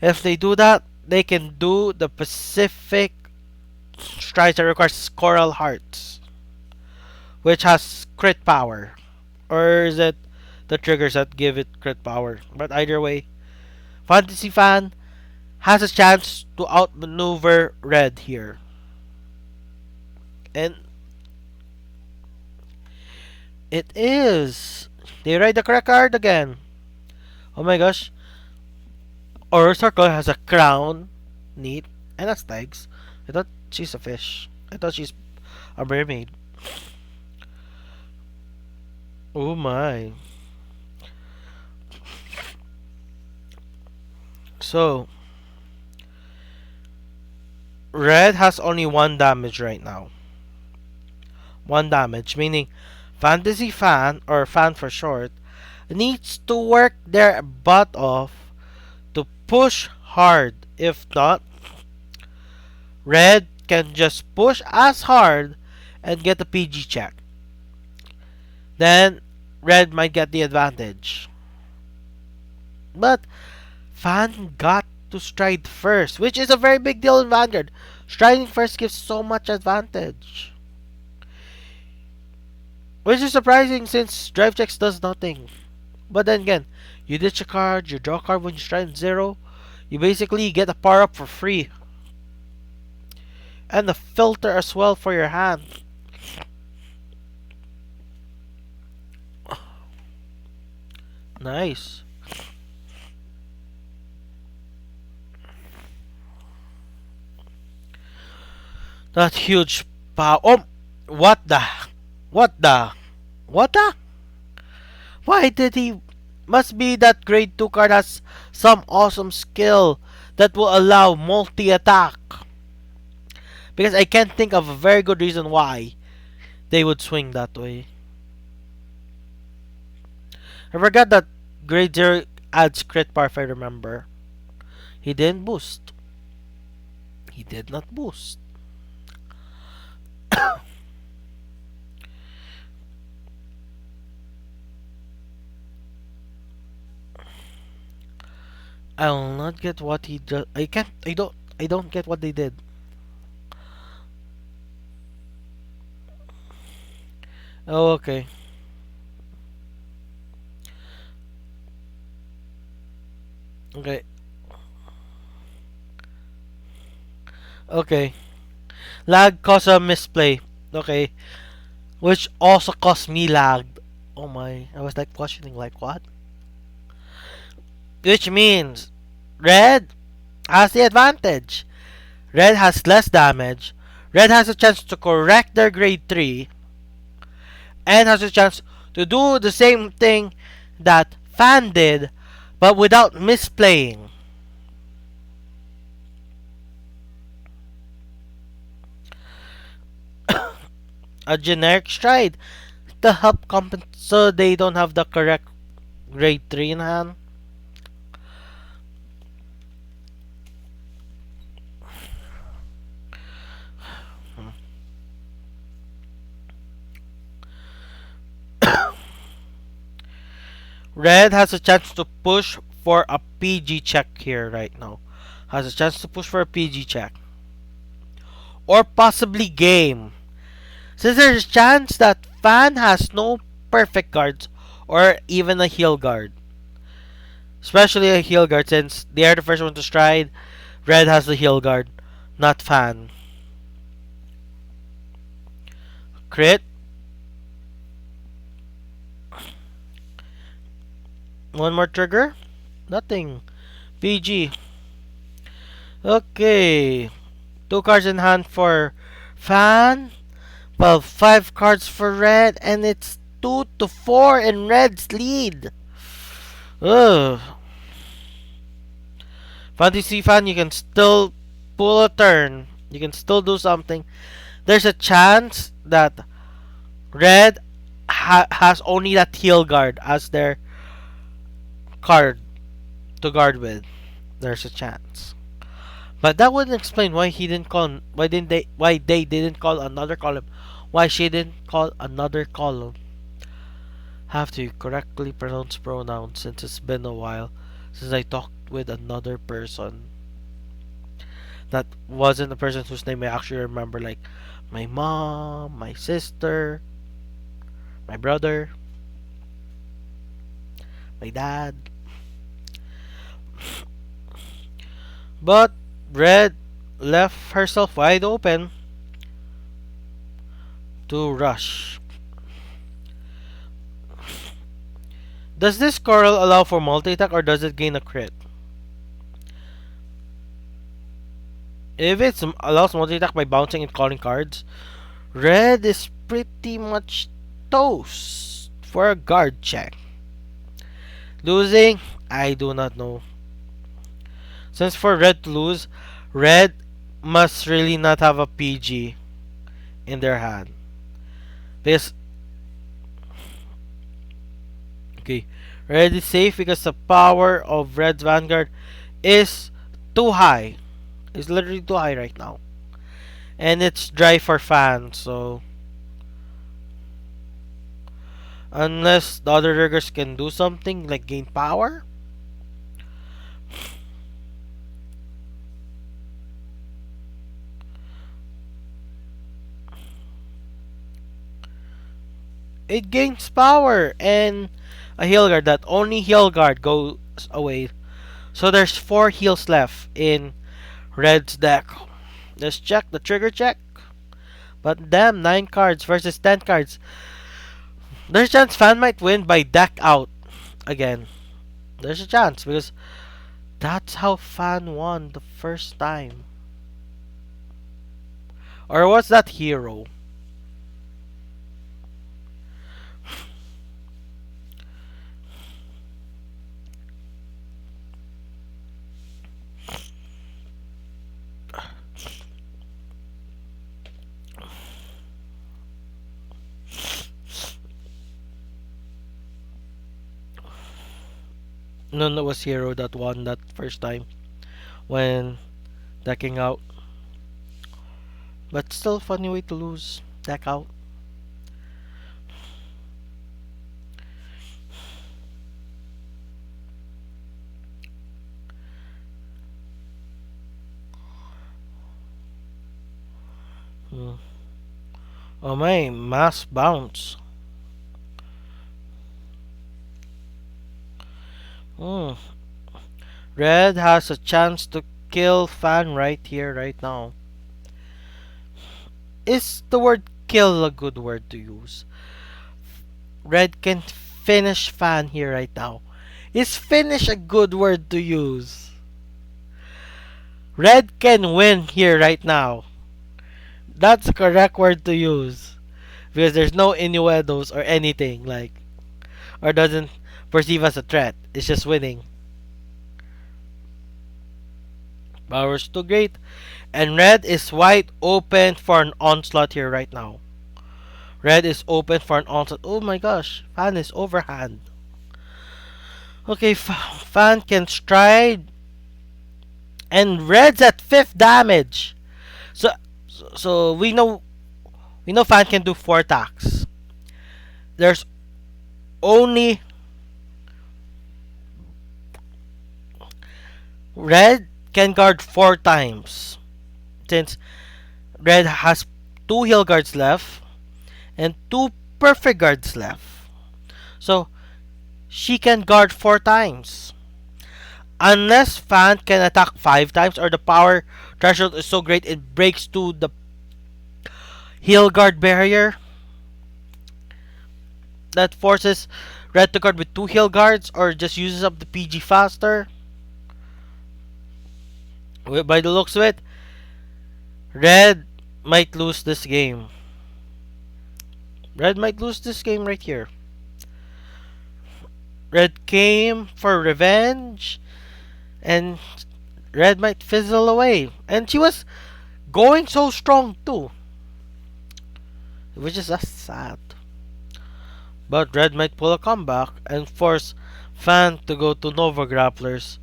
If they do that, they can do the Pacific strides that requires Coral Hearts, which has crit power. Or is it the triggers that give it crit power? But either way, Fantasy Fan has a chance to outmaneuver Red here. And it is. They ride the correct card again. Oh my gosh. Or Circle has a crown. Neat. And a legs. I thought she's a fish. I thought she's a mermaid. Oh my. So, Red has only one damage right now. One damage, meaning Fantasy Fan, or Fan for short, needs to work their butt off to push hard. If not, Red can just push as hard and get a PG check. Then Red might get the advantage. But Fan got to stride first, which is a very big deal in Vanguard. Striding first gives so much advantage. Which is surprising since drive checks does nothing. But then again, you ditch a card, you draw a card when you stride 0, you basically get a power up for free. And the filter as well for your hand. Nice. That huge power. Oh, what the? What the? What the? Why did he? Must be that grade 2 card has some awesome skill that will allow multi-attack. Because I can't think of a very good reason why they would swing that way. I forgot that grade 0 adds crit bar if I remember. He didn't boost. He did not boost. I'll not get what he does. I can't. I don't get what they did. Oh, okay. Okay. Okay. Lag caused a misplay. Okay. Which also caused me lag. Oh my. I was like questioning like what? Which means Red has the advantage. Red has less damage. Red has a chance to correct their grade 3. And has a chance to do the same thing that Fan did, but without misplaying. A generic stride to help compensate so they don't have the correct grade 3 in hand. Red has a chance to push for a PG check here right now. Has a chance to push for a PG check. Or possibly game. Since there's a chance that Fan has no perfect guards or even a heal guard. Especially a heal guard since they are the first one to stride. Red has the heal guard, not Fan. Crit. One more trigger. Nothing. PG. Okay. Two cards in hand for Fan. Well, five cards for red, and it's 2-4 in red's lead. Ugh. Fantasy Fan, you can still pull a turn. You can still do something. There's a chance that red has only that heal guard as their card to guard with. There's a chance. But that wouldn't explain why he didn't call. Why they didn't call another column. Why she didn't call another column. Have to correctly pronounce pronouns since it's been a while since I talked with another person. That wasn't the person whose name I actually remember, like my mom, my sister, my brother, my dad. But Red left herself wide open to rush. Does this coral allow for multi-attack or does it gain a crit? If it allows multi-attack by bouncing and calling cards, red is pretty much toast for a guard check. Losing? I do not know. Since for red to lose, red must really not have a PG in their hand. Because, okay, red is safe because the power of red's vanguard is too high. It's literally too high right now. And it's dry for fans, so unless the other riggers can do something like gain power. It gains power and a heal guard that only heal guard goes away. So there's 4 heals left in red's deck. Let's check the trigger check. But damn, 9 cards versus 10 cards. There's a chance fan might win by deck out again. There's a chance because that's how fan won the first time. Or what's that hero? None was hero that won that first time when decking out. But still funny way to lose. Deck out. Hmm. Oh my, mass bounce. Hmm. Red has a chance to kill fan right here, right now. Is the word kill a good word to use? Red can finish fan here right now. Is finish a good word to use? Red can win here right now. That's the correct word to use. Because there's no innuendos or anything like, or doesn't perceive as a threat. It's just winning. Power's too great. And red is wide open for an onslaught here right now. Red is open for an onslaught. Oh my gosh. Fan is overhand. Okay, Fan can stride. And red's at 5th damage. So we know Fan can do 4 attacks. There's only red can guard 4 times. Since red has 2 heal guards left and 2 perfect guards left. So she can guard 4 times. Unless Fan can attack 5 times or the power threshold is so great it breaks to the heal guard barrier that forces red to guard with 2 heal guards or just uses up the PG faster. By the looks of it, Red might lose this game. Red might lose this game right here. Red came for revenge, and Red might fizzle away. And she was going so strong too, which is sad. But Red might pull a comeback and force Fan to go to Nova Grapplers.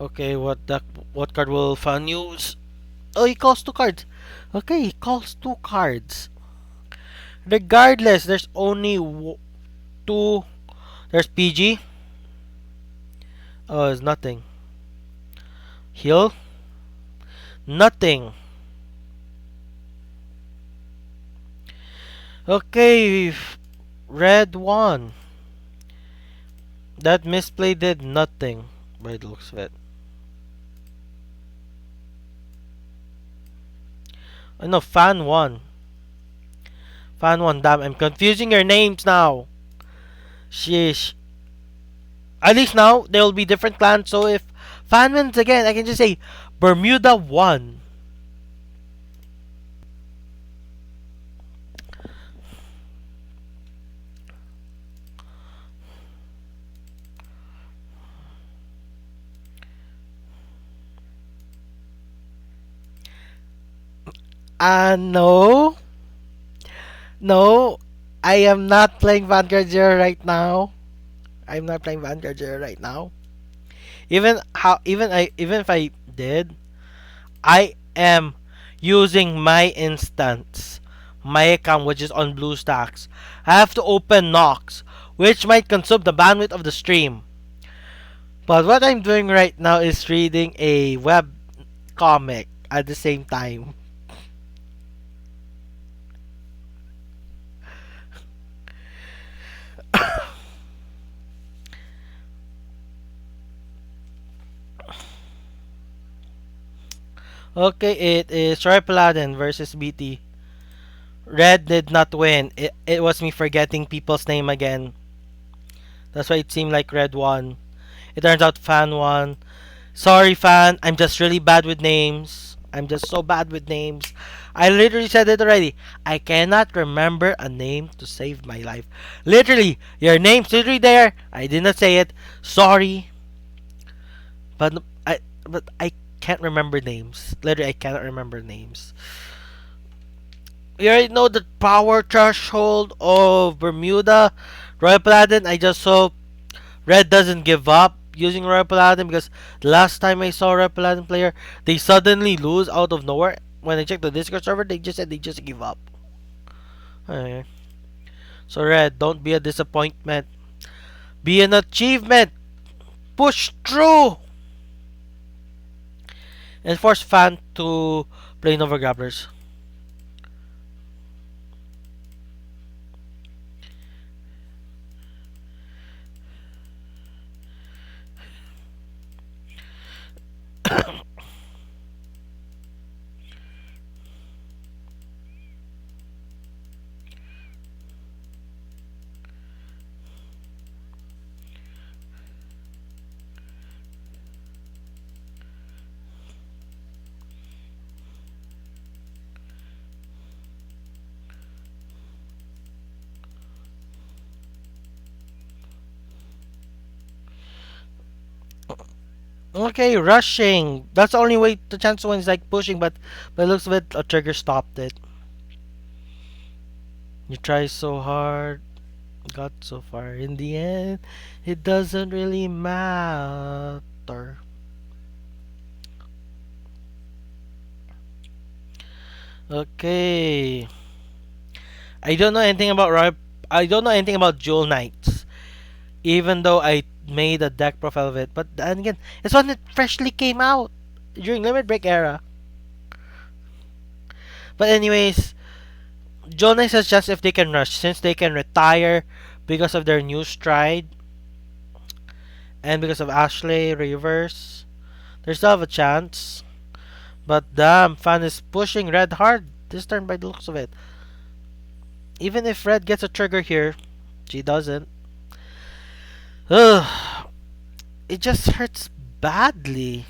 Okay, what card will Fan use? Oh, he calls two cards. Okay, he calls two cards. Regardless, there's only two. There's PG. Oh, it's nothing. Heal. Nothing. Okay, Red won. That misplay did nothing by the looks of it. Oh no, Fan won. Fan won. Damn, I'm confusing your names now. Sheesh. At least now there will be different clans. So if Fan wins again, I can just say Bermuda won. No. No. I am not playing Vanguard Zero right now. I'm not playing Vanguard Zero right now. Even if I did, I am using my instance, my account which is on BlueStacks. I have to open Nox, which might consume the bandwidth of the stream. But what I'm doing right now is reading a web comic at the same time. Okay, it is Troy Paladin versus BT. Red did not win. It was me forgetting people's name again. That's why it seemed like Red won. It turns out Fan won. Sorry, Fan. I'm just really bad with names. I'm just so bad with names. I literally said it already. I cannot remember a name to save my life. Literally, your name's literally there. I did not say it. Sorry. But I can't remember names. Literally, I cannot remember names. We already know the power threshold of Bermuda. Royal Paladin, I just hope Red doesn't give up using Royal Paladin because the last time I saw a Royal Paladin player, they suddenly lose out of nowhere. When I checked the Discord server, they just said they just give up. Okay. So Red, don't be a disappointment. Be an achievement. Push through. And force Fan to play Nova Grapplers. Okay, rushing. That's the only way the chance to win is like pushing, but by the looks of it, a trigger stopped it. You try so hard, got so far. In the end, it doesn't really matter. Okay. I don't know anything about I don't know anything about Jewel Knights, even though I made a deck profile of it. But then again, it's one that freshly came out during Limit Break era. But anyways, Jewel Knights has just if they can rush, since they can retire because of their new stride and because of Ashley Reverse. They still have a chance. But damn, Fan is pushing red hard this turn by the looks of it. Even if red gets a trigger here, she doesn't. Ugh, it just hurts badly.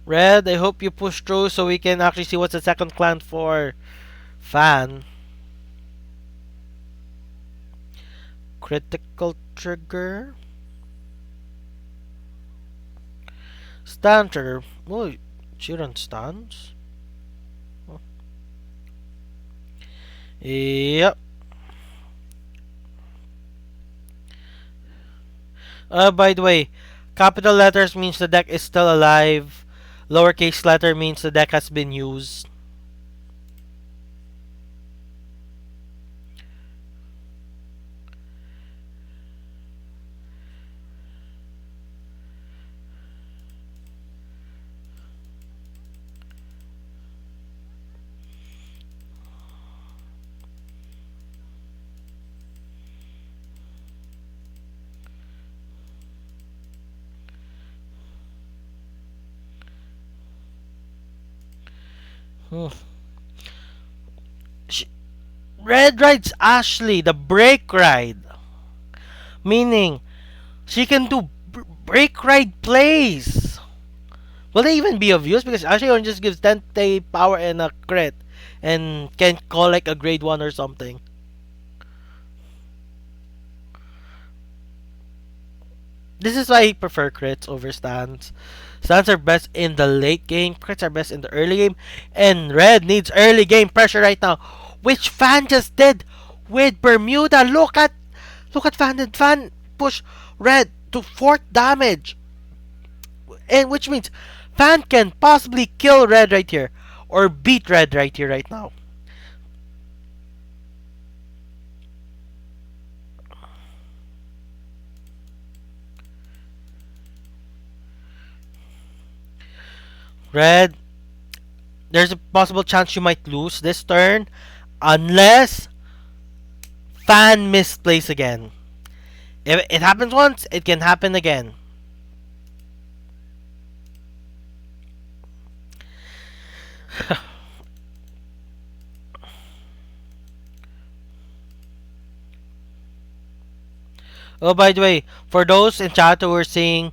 Red, I hope you push through so we can actually see what's the second clan for Fan. Critical trigger. Stun trigger. Oh, she runs stuns. Oh. Yep. By the way, capital letters means the deck is still alive. Lowercase letter means the deck has been used. Hmm. Sh- Red rides Ashley, the break ride. Meaning, she can do break ride plays. Will they even be of use? Because Ashley only just gives 10 power and a crit. And can call like a grade 1 or something. This is why I prefer crits over stands. Stands are best in the late game. Crits are best in the early game. And red needs early game pressure right now. Which Fan just did with Bermuda. Look at Fan. Did Fan push red to 4th damage? And which means Fan can possibly kill red right here. Or beat red right here right now. Red, there's a possible chance you might lose this turn. Unless Fan misplays again. If it happens once, it can happen again. Oh, by the way, for those in chat who are seeing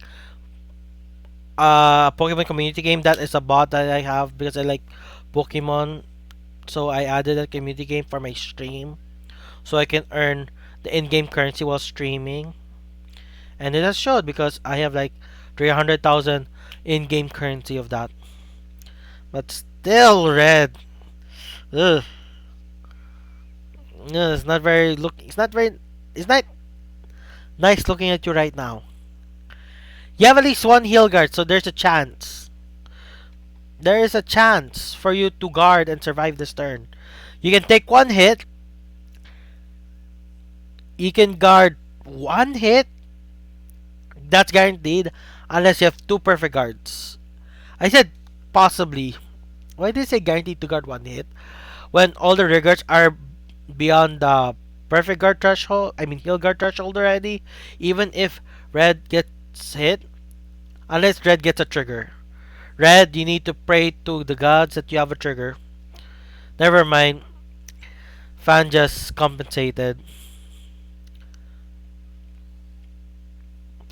Pokemon community game, that is a bot that I have because I like Pokemon. So I added a community game for my stream, so I can earn the in-game currency while streaming. And it has showed because I have like 300,000 in-game currency of that. But still red. Ugh. No, it's not very look. It's not very. It's not nice looking at you right now. You have at least one heal guard, so there's a chance. There is a chance for you to guard and survive this turn. You can take one hit. You can guard one hit. That's guaranteed, unless you have two perfect guards. I said possibly. Why did I say guaranteed to guard one hit? When all the regards are beyond the perfect guard threshold, I mean heal guard threshold already, even if red gets hit, unless red gets a trigger. Red, you need to pray to the gods that you have a trigger. Never mind. Fan just compensated.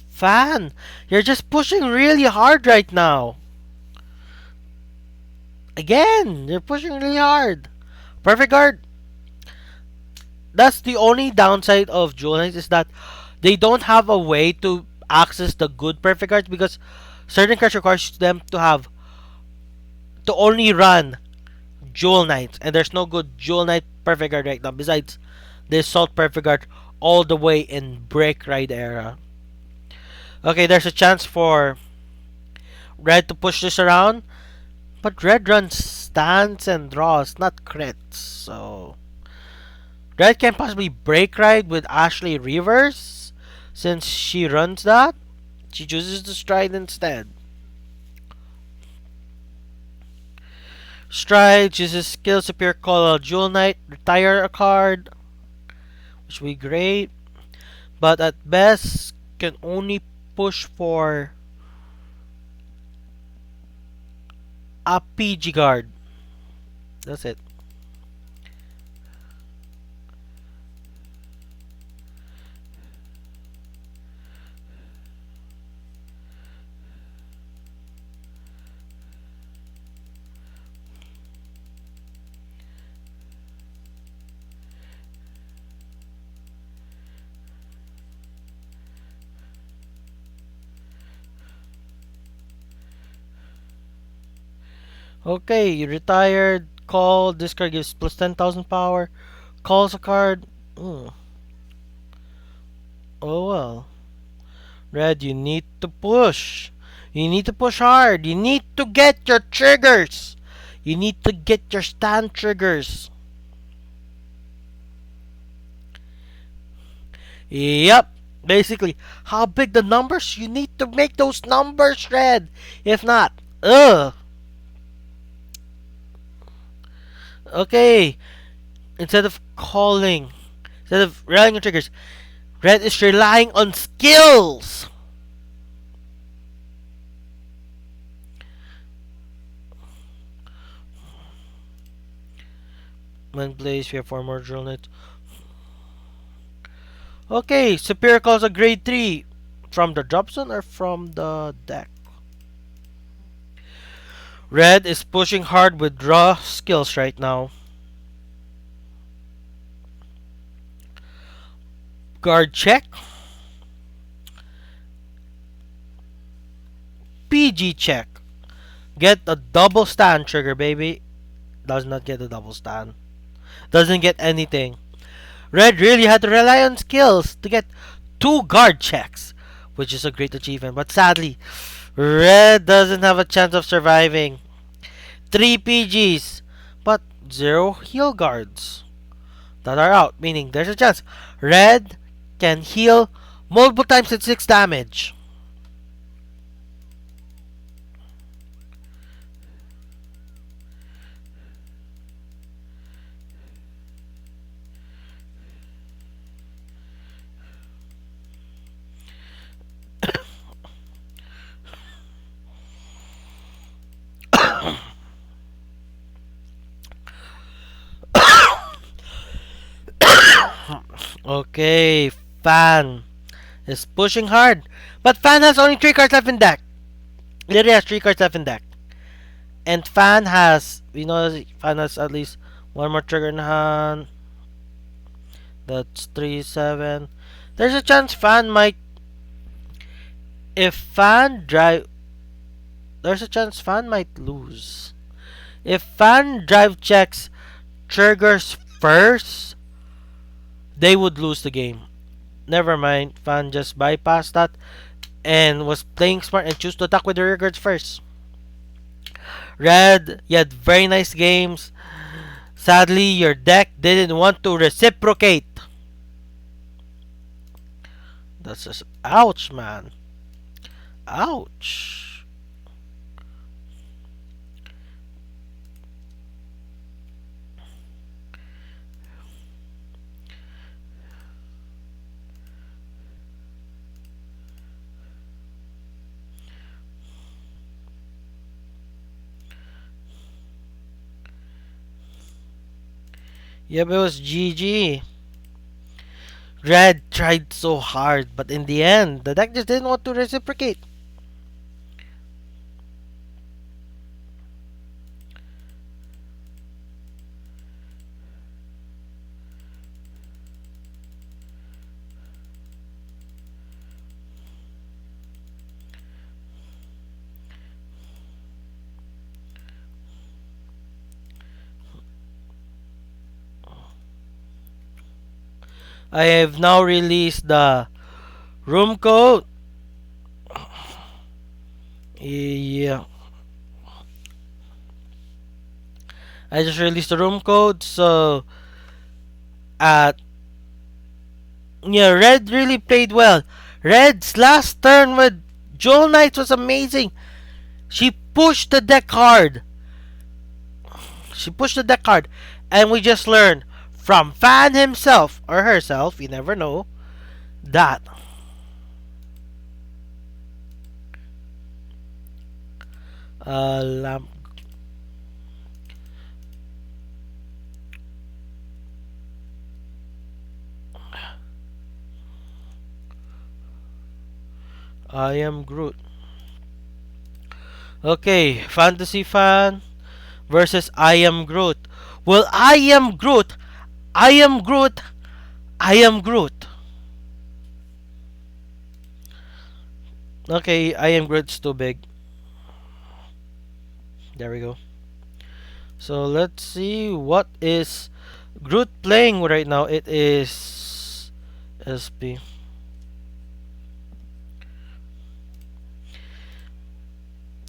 Fan, you're just pushing really hard right now. Again, you're pushing really hard. Perfect guard. That's the only downside of Jewel Knights is that they don't have a way to access the good perfect guards because certain cards requires them to only run Jewel Knights, and there's no good Jewel Knight perfect guard right now besides the Assault perfect guard all the way in Break Ride era. Okay, there's a chance for red to push this around, but red runs stance and draws, not crits, so red can possibly break ride with Ashley Reverse since she runs that. She chooses to stride instead. Stride chooses skill superior call a Jewel Knight, retire a card, which would be great, but at best can only push for a PG guard. That's it. Okay, you retired. Call. This card gives plus 10,000 power. Calls a card. Mm. Oh well. Red, you need to push. You need to push hard. You need to get your triggers. You need to get your stand triggers. Yep. Basically, how big the numbers? You need to make those numbers red. If not, ugh. Okay. Instead of calling, instead of relying on triggers, red is relying on skills. When plays, we have 4 more drill nets. Okay, Superior calls a grade 3 from the drop zone or from the deck. Red is pushing hard with raw skills right now. Guard check. PG check. Get a double stand trigger, baby. Does not get a double stand. Doesn't get anything. Red really had to rely on skills to get 2 guard checks, which is a great achievement. But sadly, Red doesn't have a chance of surviving. 3 PGs, but 0 heal guards that are out, meaning there's a chance Red can heal multiple times at 6 damage. Okay, Fan is pushing hard, but Fan has only 3 cards left in deck. Literally has 3 cards left in deck. And Fan has, we know that Fan has at least 1 more trigger in hand. That's 3, 7. There's a chance Fan might, if Fan drive, there's a chance Fan might lose. If Fan drive checks triggers first, they would lose the game. Never mind, Fan just bypassed that and was playing smart and choose to attack with the rear guards first. Red, you had very nice games. Sadly, your deck didn't want to reciprocate. That's just ouch, man. Ouch. Yep, it was GG. Red tried so hard, but in the end, the deck just didn't want to reciprocate. I have now released the room code. Yeah. I just released the room code, so uh yeah, Red really played well. Red's last turn with Jewel Knights was amazing. She pushed the deck hard. She pushed the deck hard. And we just learned from Fan himself or herself, you never know, that lamp I am Groot. Okay, fantasy fan versus I am Groot. Well, I am Groot. I am Groot. I am Groot. Okay, I am Groot's too big. There we go. So let's see what is Groot playing right now. It is SP.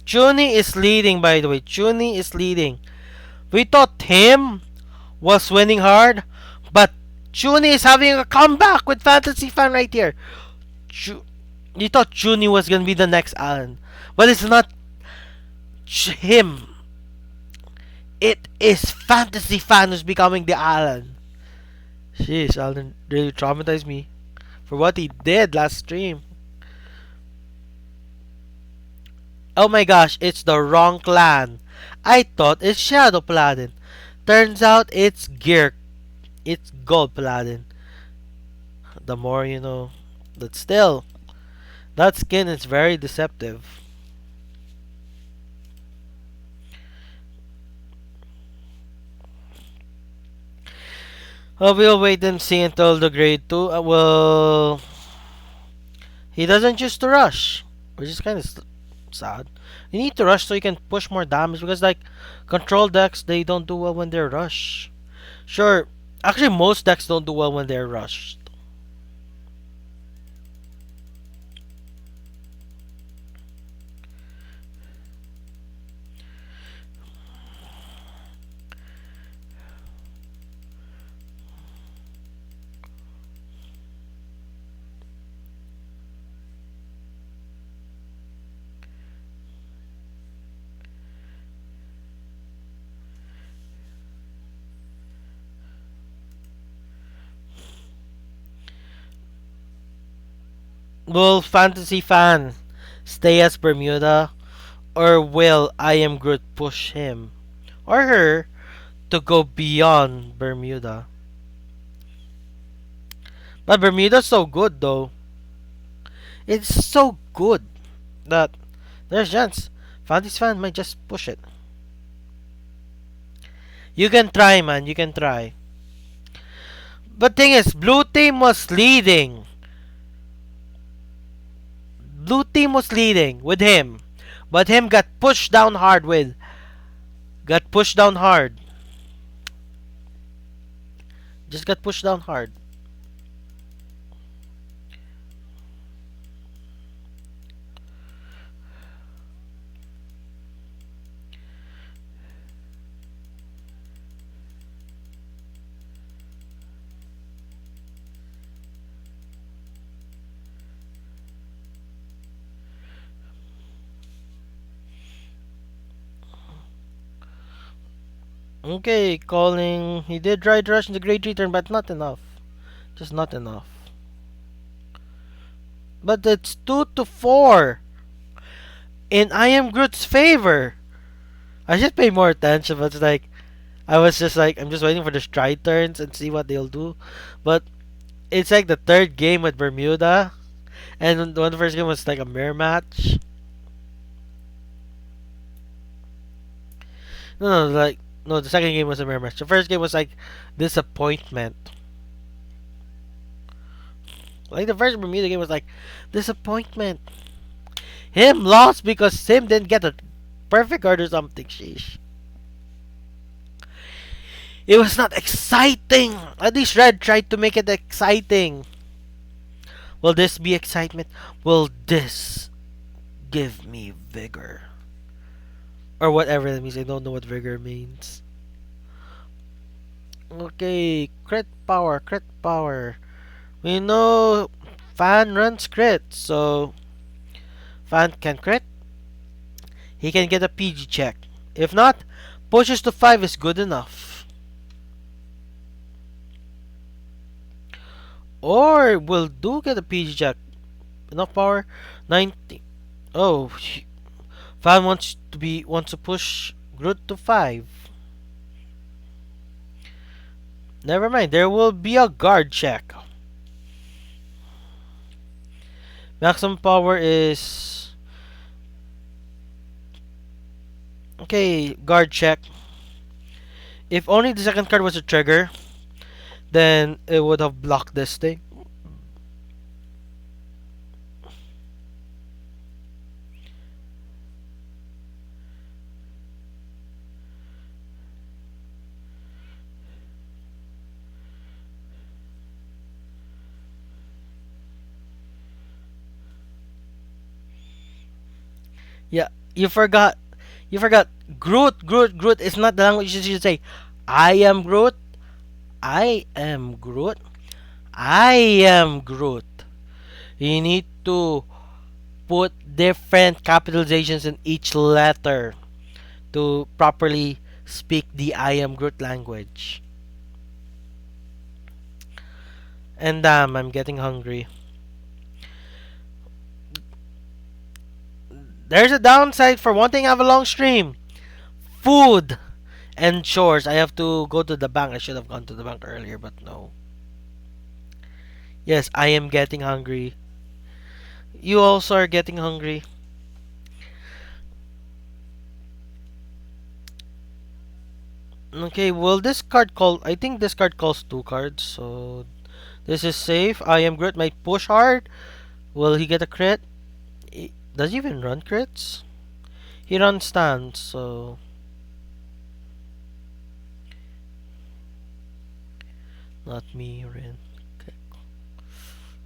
Chuuni is leading, by the way. Chuuni is leading. We thought him was winning hard, but Chuuni is having a comeback with Fantasy Fan right here. Chu- you thought Chuuni was gonna be the next Alan, but it's not him. It is Fantasy Fan who's becoming the Alan. Sheesh, Alan really traumatized me for what he did last stream. Oh my gosh, it's the wrong clan. I thought it's Shadow Paladin. Turns out it's Gear. It's Gold Paladin. The more you know. But still, that skin is very deceptive. We'll wait and see until the grade 2. Well, he doesn't choose to rush, which is kind of sad. You need to rush so you can push more damage because, like, control decks, they don't do well when they're rushed. Sure, actually, most decks don't do well when they're rushed. Will Fantasy Fan stay as Bermuda, or will I Am Groot push him or her to go beyond Bermuda? But Bermuda's so good though. It's so good that there's a chance Fantasy Fan might just push it. You can try, man. You can try. But thing is, blue team was leading. Blue team was leading with him, but him got pushed down hard with. Got pushed down hard. Just got pushed down hard. Okay, calling. He did try to rush in the grade 3 turn, but not enough. Just not enough. But it's 2 to 4 in I Am Groot's favor. I should pay more attention, but it's like, I was just like, I'm just waiting for the stride turns and see what they'll do. But it's like the third game with Bermuda, and the first game was like a mirror match. No, the second game was a mirror match. The first game was like disappointment. Like the first Bermuda game was like disappointment. Him lost because him didn't get a perfect card or something. Sheesh. It was not exciting. At least Red tried to make it exciting. Will this be excitement? Will this give me vigor? Or whatever that means. I don't know what vigor means. Okay, crit power, crit power. We know Fan runs crit, so Fan can crit. He can get a PG check. If not, pushes to 5 is good enough. Or will do get a PG check. Enough power. 90. Oh, Fan wants to push Groot to 5. Never mind. There will be a guard check. Maximum power is okay. Guard check. If only the second card was a trigger, then it would have blocked this thing. Yeah, you forgot. You forgot. Groot, Groot, Groot is not the language you should say. I am Groot. I am Groot. I am Groot. You need to put different capitalizations in each letter to properly speak the I am Groot language. And damn, I'm getting hungry. There's a downside for wanting to have a long stream. Food and chores. I have to go to the bank. I should have gone to the bank earlier, but no. Yes, I am getting hungry. You also are getting hungry. Okay, well this card call I think this card calls two cards, so this is safe. I am Groot might push hard. Will he get a crit? Does he even run crits? He runs stands, so not me, Rin. Okay.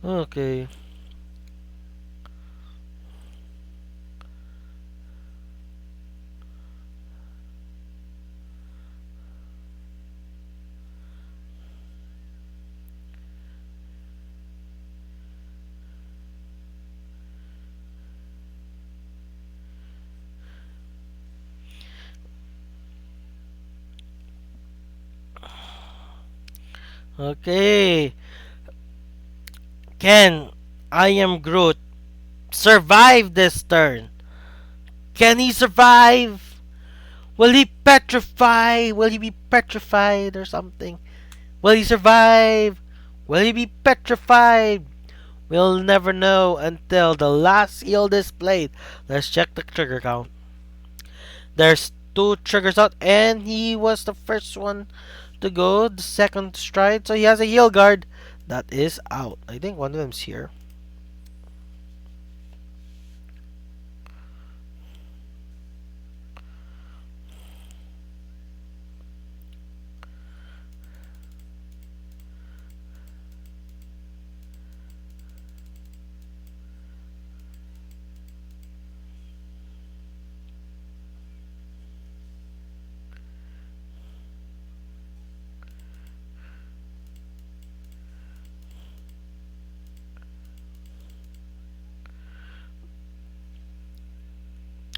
Okay. Okay. Can I am Groot survive this turn? Can he survive? Will he petrify? Will he be petrified or something? Will he survive? Will he be petrified? We'll never know until the last heal displayed. Let's check the trigger count. There's two triggers out, and he was the first one to go, the second stride. So he has a heal guard that is out. I think one of them's here.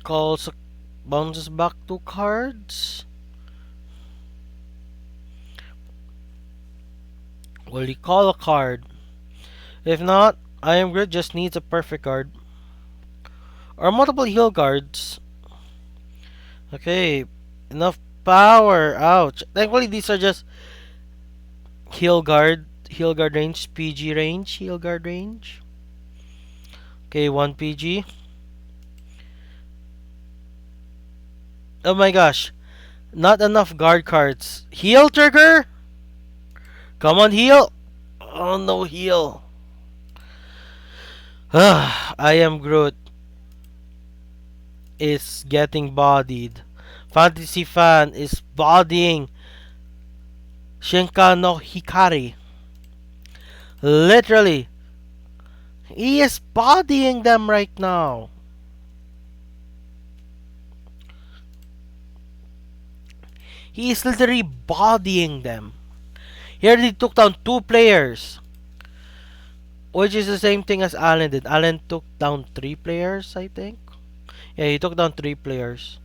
Calls bounces back two cards. Will he call a card? If not, I am Grid just needs a perfect guard. Or multiple heal guards. Okay, enough power. Ouch. Thankfully, these are just heal guard range, PG range, heal guard range. Okay, 1 PG. Oh my gosh, not enough guard cards. Heal trigger? Come on, heal. Oh, no heal. I am Groot is getting bodied. Fantasy Fan is bodying Shinka no Hikari. Literally, he is bodying them right now. He is literally bodying them. Here they took down two players, which is the same thing as Allen did. Allen took down three players, I think. Yeah, he took down three players.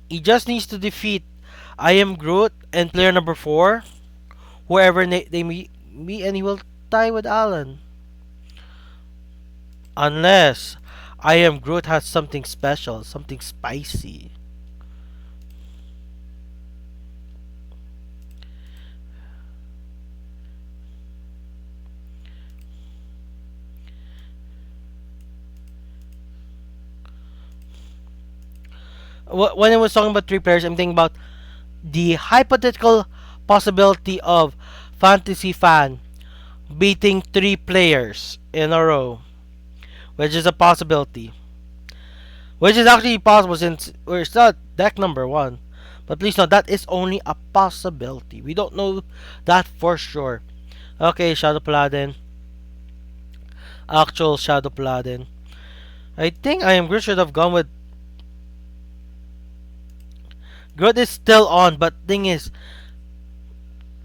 He just needs to defeat I am Groot and player number four, whoever they meet, and he will tie with Allen. Unless I am Groot has something special, something spicy. When I was talking about three players, I'm thinking about the hypothetical possibility of Fantasy Fan beating three players in a row, which is a possibility. Which is actually possible since we're still at deck number one. But please note, that is only a possibility. We don't know that for sure. Okay, Shadow Paladin. Actual Shadow Paladin. I think I am Groot should have gone with. Groot is still on, but thing is,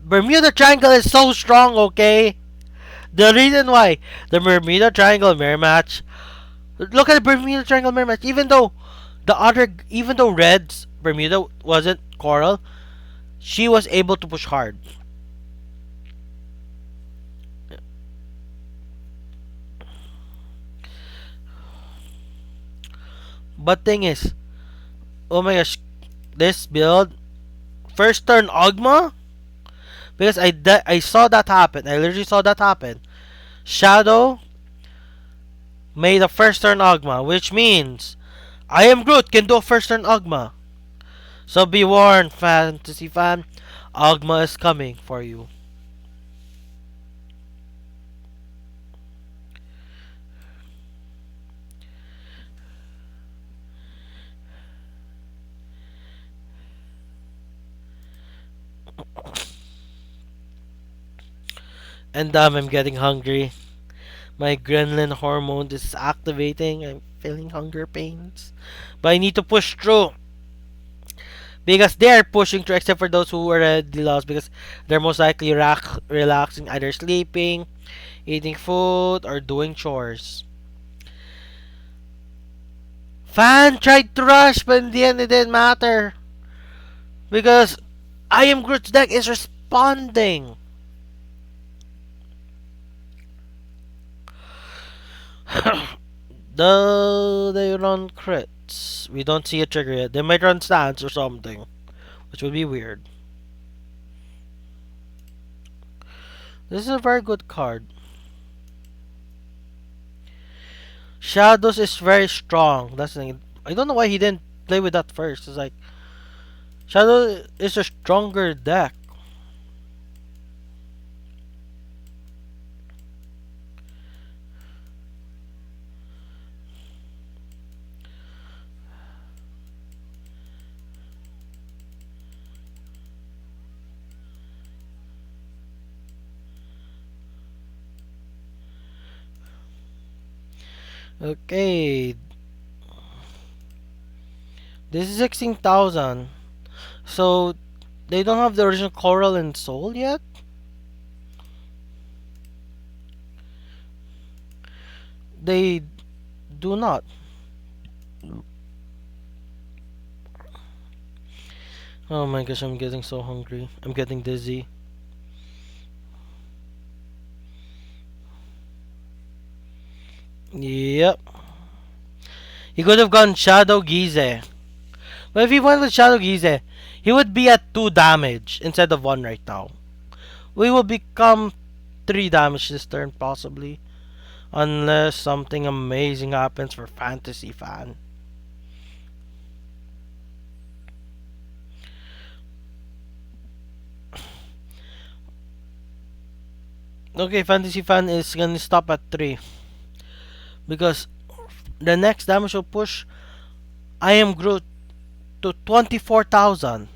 Bermuda Triangle is so strong, okay? The reason why the Bermuda Triangle mirror match. Look at the Bermuda Triangle mirror match. Even though Red's Bermuda wasn't Coral, she was able to push hard. But thing is, oh my gosh, this build first turn Ogma, because I saw that happen. I literally saw that happen. Shadow made a first turn Ogma, which means I am Groot can do a first turn Ogma. So be warned, fantasy fan. Ogma is coming for you. And I'm getting hungry. My gremlin hormone is activating. I'm feeling hunger pains. But I need to push through. Because they're pushing through, except for those who already lost. Because they're most likely relaxing, either sleeping, eating food, or doing chores. Fan tried to rush, but in the end, it didn't matter. Because I Am Groot's deck is responding. Though they run crits. We don't see a trigger yet. They might run stance or something, which would be weird. This is a very good card. Shadows is very strong. That's the thing. I don't know why he didn't play with that first. It's like Shadow is a stronger deck. Okay, this is 16,000. So they don't have the original Coral and Soul yet. They do not. Oh my gosh, I'm getting so hungry. I'm getting dizzy. Yep. He could have gone Shadow Gize. But if he went with Shadow Gize, he would be at 2 damage instead of 1 right now. We will become 3 damage this turn, possibly. Unless something amazing happens for Fantasy Fan. Okay, Fantasy Fan is gonna stop at 3. Because the next damage will push I Am Groot to 24,000.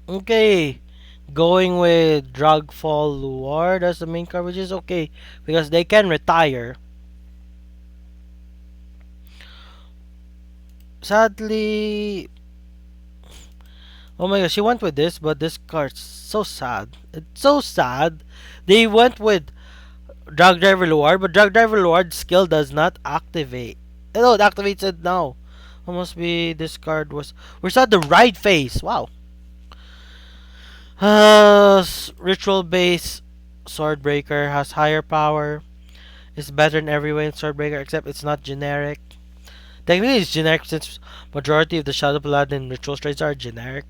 Okay, going with Dragfall Luar, that's the main card, which is okay because they can retire. Sadly, Oh my gosh, she went with this, but this card's so sad. It's so sad. They went with Drug Driver Luard, but Drug Driver Luard's skill does not activate. No, it activates it now. It must be this card was. We saw the right face. Wow. Ritual base Swordbreaker has higher power. It's better in every way in Swordbreaker, except it's not generic. Technically, it's generic since majority of the Shadow Paladin ritual traits are generic.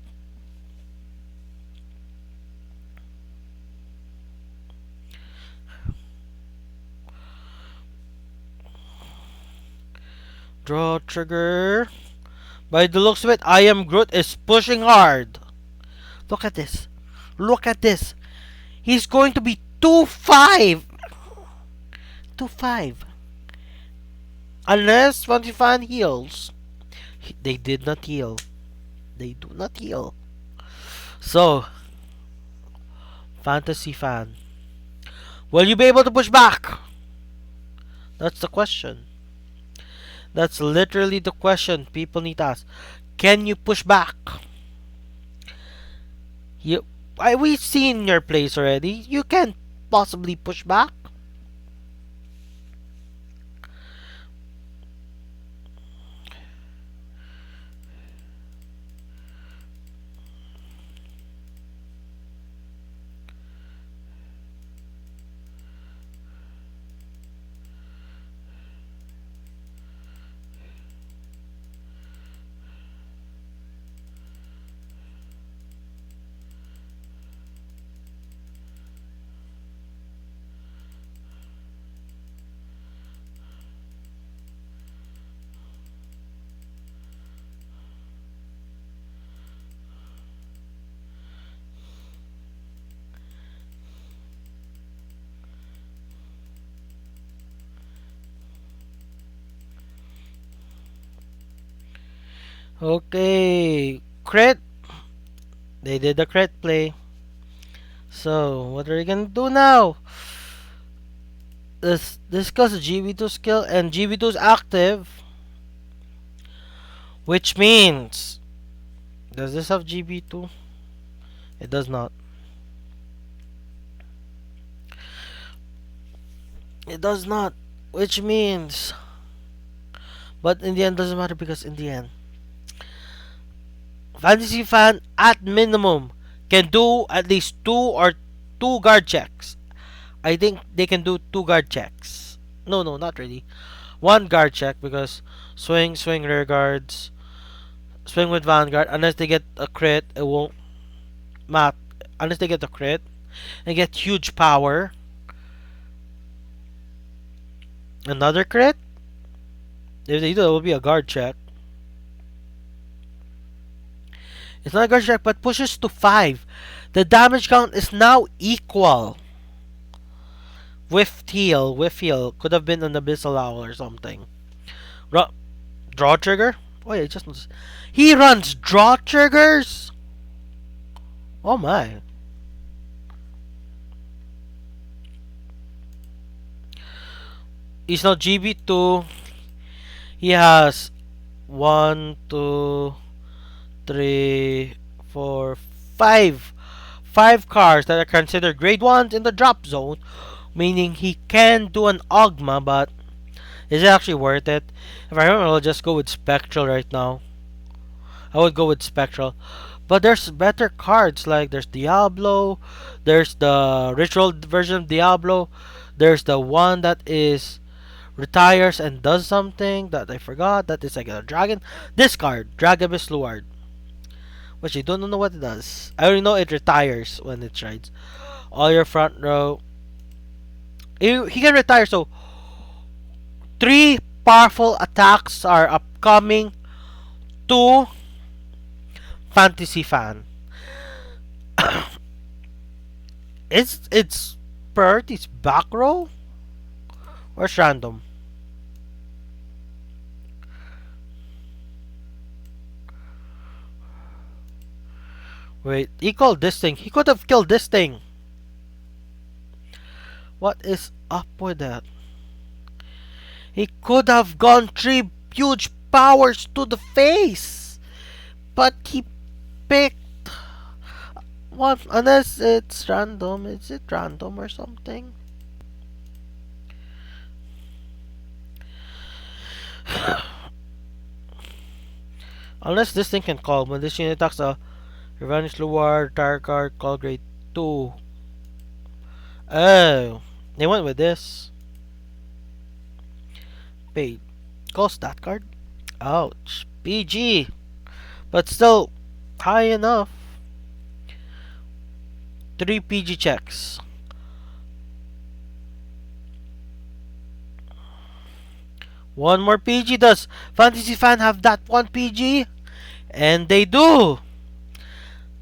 Draw trigger. By the looks of it, I Am Groot is pushing hard. Look at this. Look at this. He's going to be 2-5. 2-5. Unless Fantasy Fan heals. They did not heal. They do not heal. So, Fantasy Fan. Will you be able to push back? That's the question. That's literally the question people need to ask. Can you push back? We've seen your plays already. You can possibly push back. Okay. Crit. They did the crit play. So, what are we gonna do now? This goes to GB2 skill, and GB2 is active. Which means... Does this have GB2? It does not. It does not. Which means... But in the end, doesn't matter because in the end... Fantasy Fan, at minimum, can do at least two guard checks. I think they can do 2 guard checks. No, not really. 1 guard check because swing rear guards, swing with Vanguard. Unless they get a crit, it won't map. Unless they get a crit and get huge power. Another crit. If they do, it will be a guard check. It's not a guard check, but pushes to 5. The damage count is now equal. Whiff heal. Could have been an Abyssal Owl or something. Draw trigger? Oh yeah, just noticed. He runs draw triggers? Oh my. He's now GB2. He has 1, 2, 3, 4, 5. 5 cards that are considered grade 1s in the drop zone. Meaning he can do an Ogma, but is it actually worth it? If I remember, I'll just go with Spectral right now. I would go with Spectral. But there's better cards, like there's Diablo, there's the ritual version of Diablo, there's the one that is retires and does something that I forgot, that is like a dragon. This card, Dragabus Luard. Which I don't know what it does. I only know it retires when it rides. All your front row. He can retire, so 3 powerful attacks are upcoming to Fantasy Fan. It's priorities back row or it's random. Wait, he called this thing. He could have killed this thing. What is up with that? He could have gone 3 huge powers to the face. But he picked one unless it's random. Is it random or something? Unless this thing can call. When this unit attacks a Revenge Luar, Tire Card, call grade 2. Oh, they went with this. Paid. Call stat card. Ouch. PG. But still, high enough. 3 PG checks. One more PG. Does Fantasy Fan have that one PG? And they do.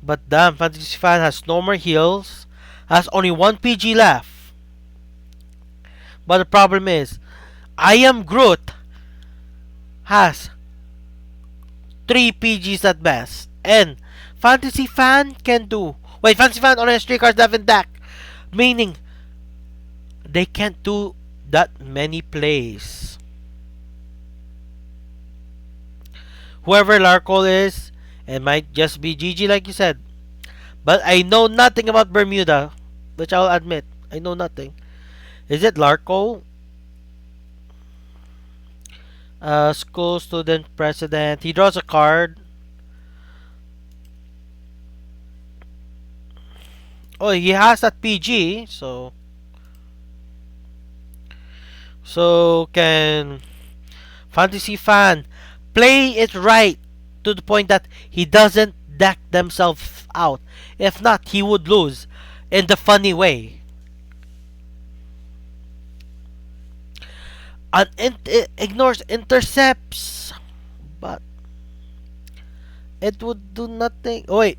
But damn, Fantasy Fan has no more heals. Has only one PG left. But the problem is, I Am Groot has 3 PGs at best. And Fantasy Fan can do. Wait, Fantasy Fan only has 3 cards left in deck. Meaning, they can't do that many plays. Whoever Larkol is, it might just be GG like you said. But I know nothing about Bermuda, which I'll admit. I know nothing. Is it Larko? School student president. He draws a card. Oh, he has that PG, so can Fantasy Fan play it right to the point that he doesn't deck themselves out. If not, he would lose in the funny way. Ignores intercepts, but it would do nothing. Oh,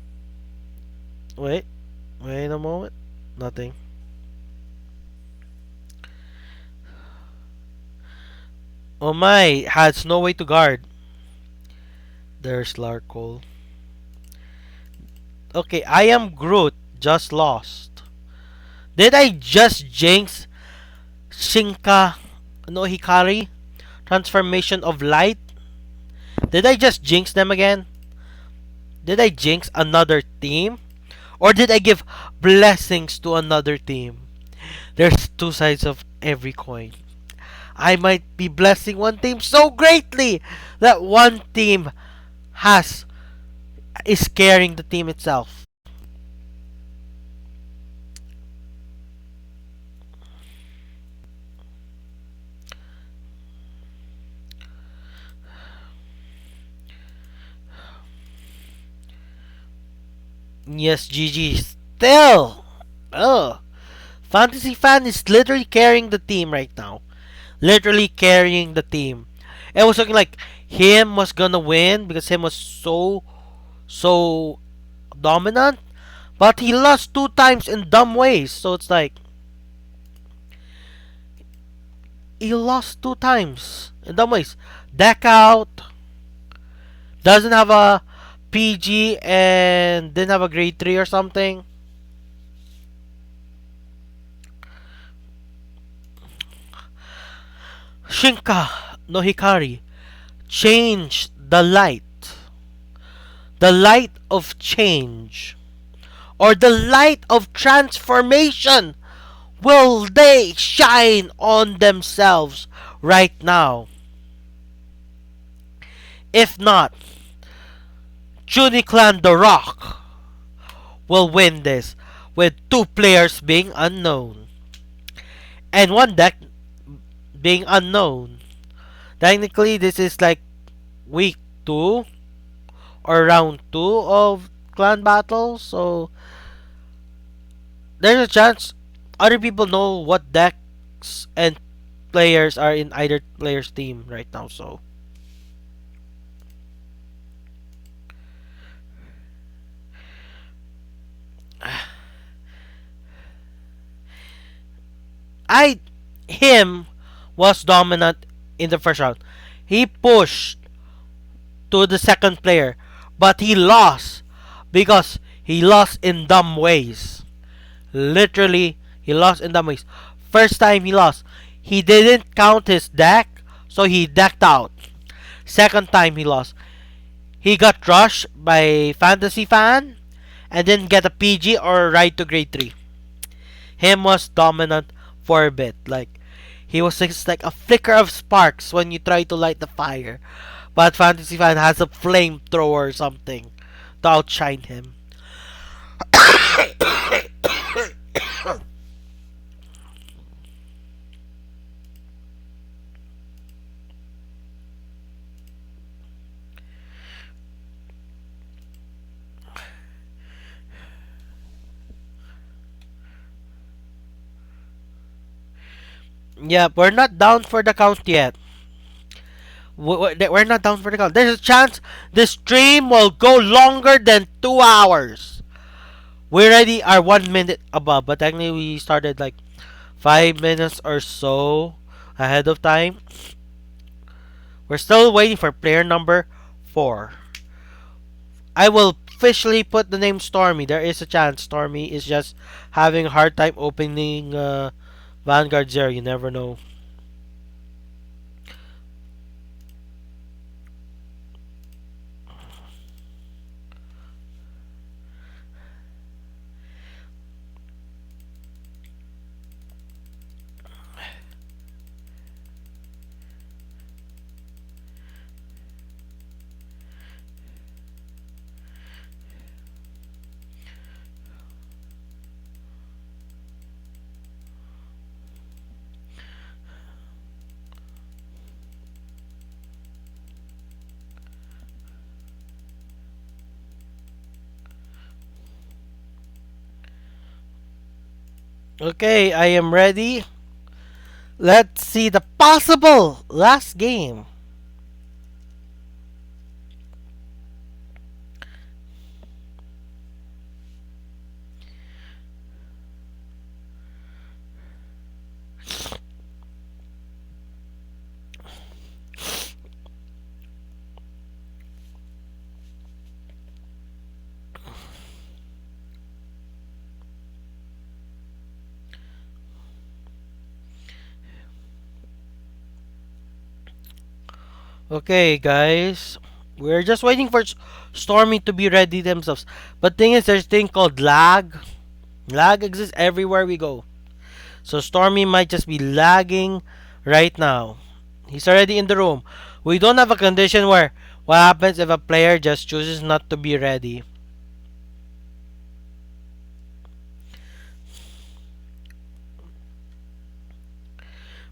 wait a moment. Nothing. Oh my, has no way to guard. There's Larkol. Okay, I Am Groot just lost. Did I just jinx Shinka no Hikari? Transformation of Light? Did I just jinx them again? Did I jinx another team? Or did I give blessings to another team? There's two sides of every coin. I might be blessing one team so greatly that one team is scaring the team itself. Yes, GG. Still! Ugh. Fantasy Fan is literally carrying the team right now. Literally carrying the team. It was looking like him was gonna win because him was so dominant. But he lost 2 times in dumb ways. So it's like he lost 2 times in dumb ways. Deck out. Doesn't have a PG and didn't have a grade 3 or something. Shinka no Hikari changed the light. The light of change. Or the light of transformation. Will they shine on themselves right now? If not, Chuuni Clan The Rock will win this with 2 players being unknown. And 1 deck being unknown. Technically, this is like week 2 or round 2 of clan battles. So, there's a chance other people know what decks and players are in either player's team right now. So, him was dominant in the first round. He pushed to the second player, but he lost because he lost in dumb ways. Literally, he lost in dumb ways. First time he lost, he didn't count his deck, so he decked out. Second time he lost, he got rushed by Fantasy Fan, and then get a PG or ride to grade 3. Him was dominant for a bit. Like, he was just like a flicker of sparks when you try to light the fire. But Fantasy Fan has a flamethrower or something to outshine him. Yep, we're not down for the count yet. We're not down for the count. There's a chance this stream will go longer than 2 hours. We already are 1 minute above, but technically we started like 5 minutes or so ahead of time. We're still waiting for player number 4. I will officially put the name Stormy. There is a chance Stormy is just having a hard time opening Vanguard Zero. You never know. Okay, I am ready. Let's see the possible last game. Okay, guys. We're just waiting for Stormy to be ready themselves. But thing is, there's a thing called lag. Lag exists everywhere we go. So Stormy might just be lagging right now. He's already in the room. We don't have a condition where what happens if a player just chooses not to be ready.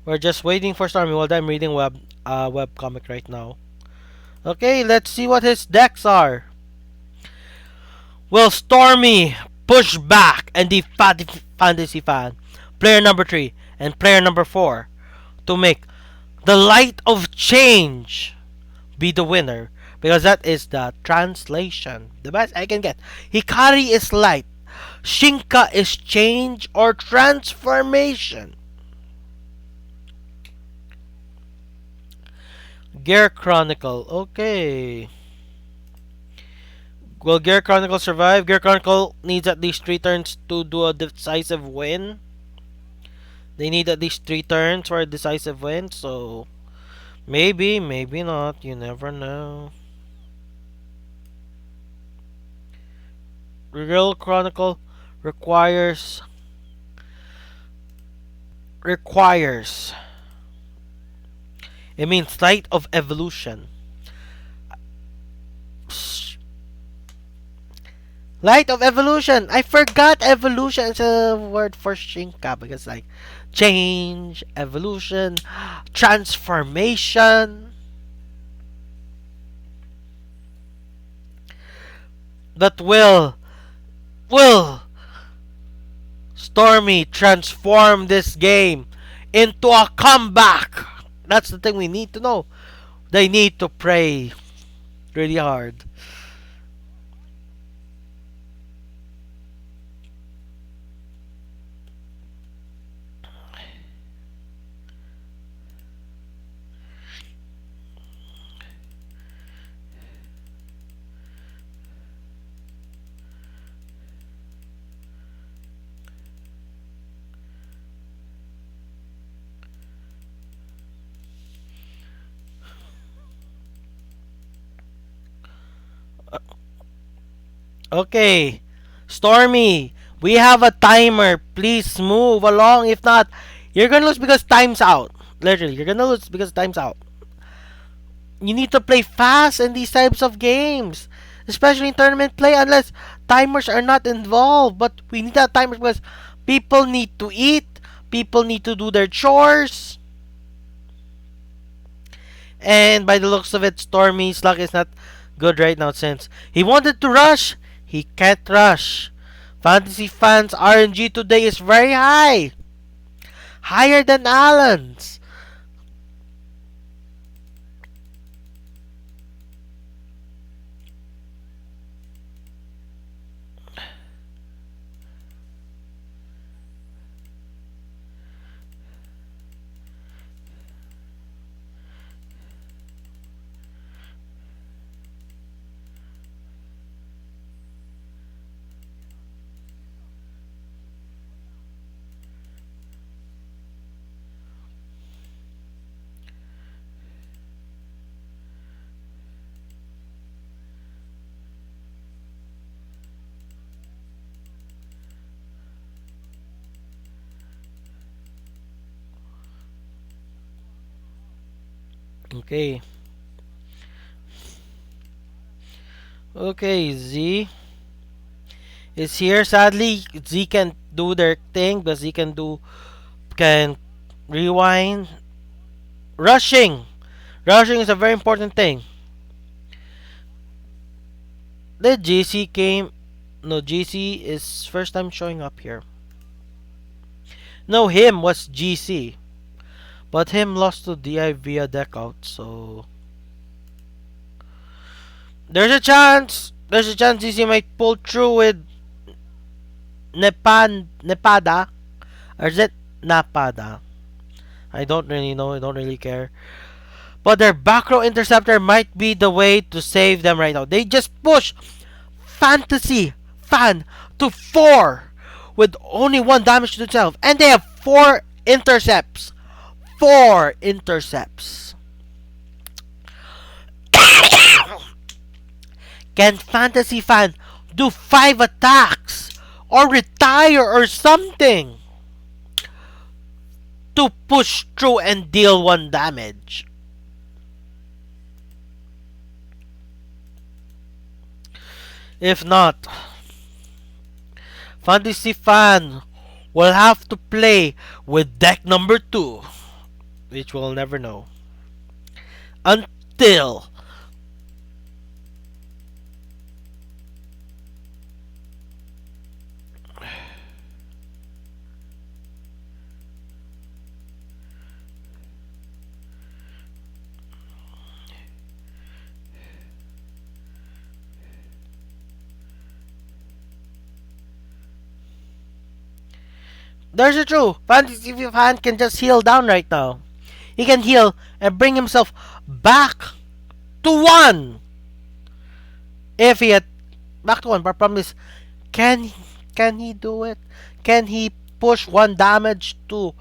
We're just waiting for Stormy while I'm reading web comic right now. Okay, let's see what his decks are. Will Stormy push back and defeat Fantasy Fan, player number 3 and player number 4, to make the light of change be the winner? Because that is the translation. The best I can get. Hikari is light. Shinka is change or transformation. Gear Chronicle. Okay. Will Gear Chronicle survive? Gear Chronicle needs at least 3 turns to do a decisive win. They need at least 3 turns for a decisive win, so maybe, maybe not. You never know. Real Chronicle requires requires. It means light of evolution. Light of evolution. I forgot evolution is a word for Shinka because like change, evolution, transformation. That will Stormy transform this game into a comeback. That's the thing we need to know. They need to pray really hard. Okay. Stormy, we have a timer. Please move along. If not, you're gonna lose because time's out. Literally, you're gonna lose because time's out. You need to play fast in these types of games, especially in tournament play, unless timers are not involved. But we need that timers because people need to eat, people need to do their chores. And by the looks of it, Stormy's luck is not good right now since he wanted to rush. He can't rush. Fantasy fans' RNG today is very high. Higher than Alan's. Okay. Okay, Z is here. Sadly, Z can't do their thing, but Z can rewind. Rushing. Rushing is a very important thing. The GC came. No, GC is first time showing up here. No, him was GC. But him lost to DI via deck out, so there's a chance GC might pull through with Nepada. Or is it Napada? I don't really know, I don't really care. But their back row interceptor might be the way to save them right now. They just push Fantasy Fan to 4 with only 1 damage to itself. And they have 4 intercepts. 4 intercepts. Can Fantasy Fan do 5 attacks? Or retire or something? To push through and deal 1 damage. If not, Fantasy Fan will have to play with deck number 2, which we'll never know. Until there's a true Fantasy Fan can just heal down right now. He can heal and bring himself back to 1. If he had back to 1, but problem is, can can he do it? Can he push 1 damage to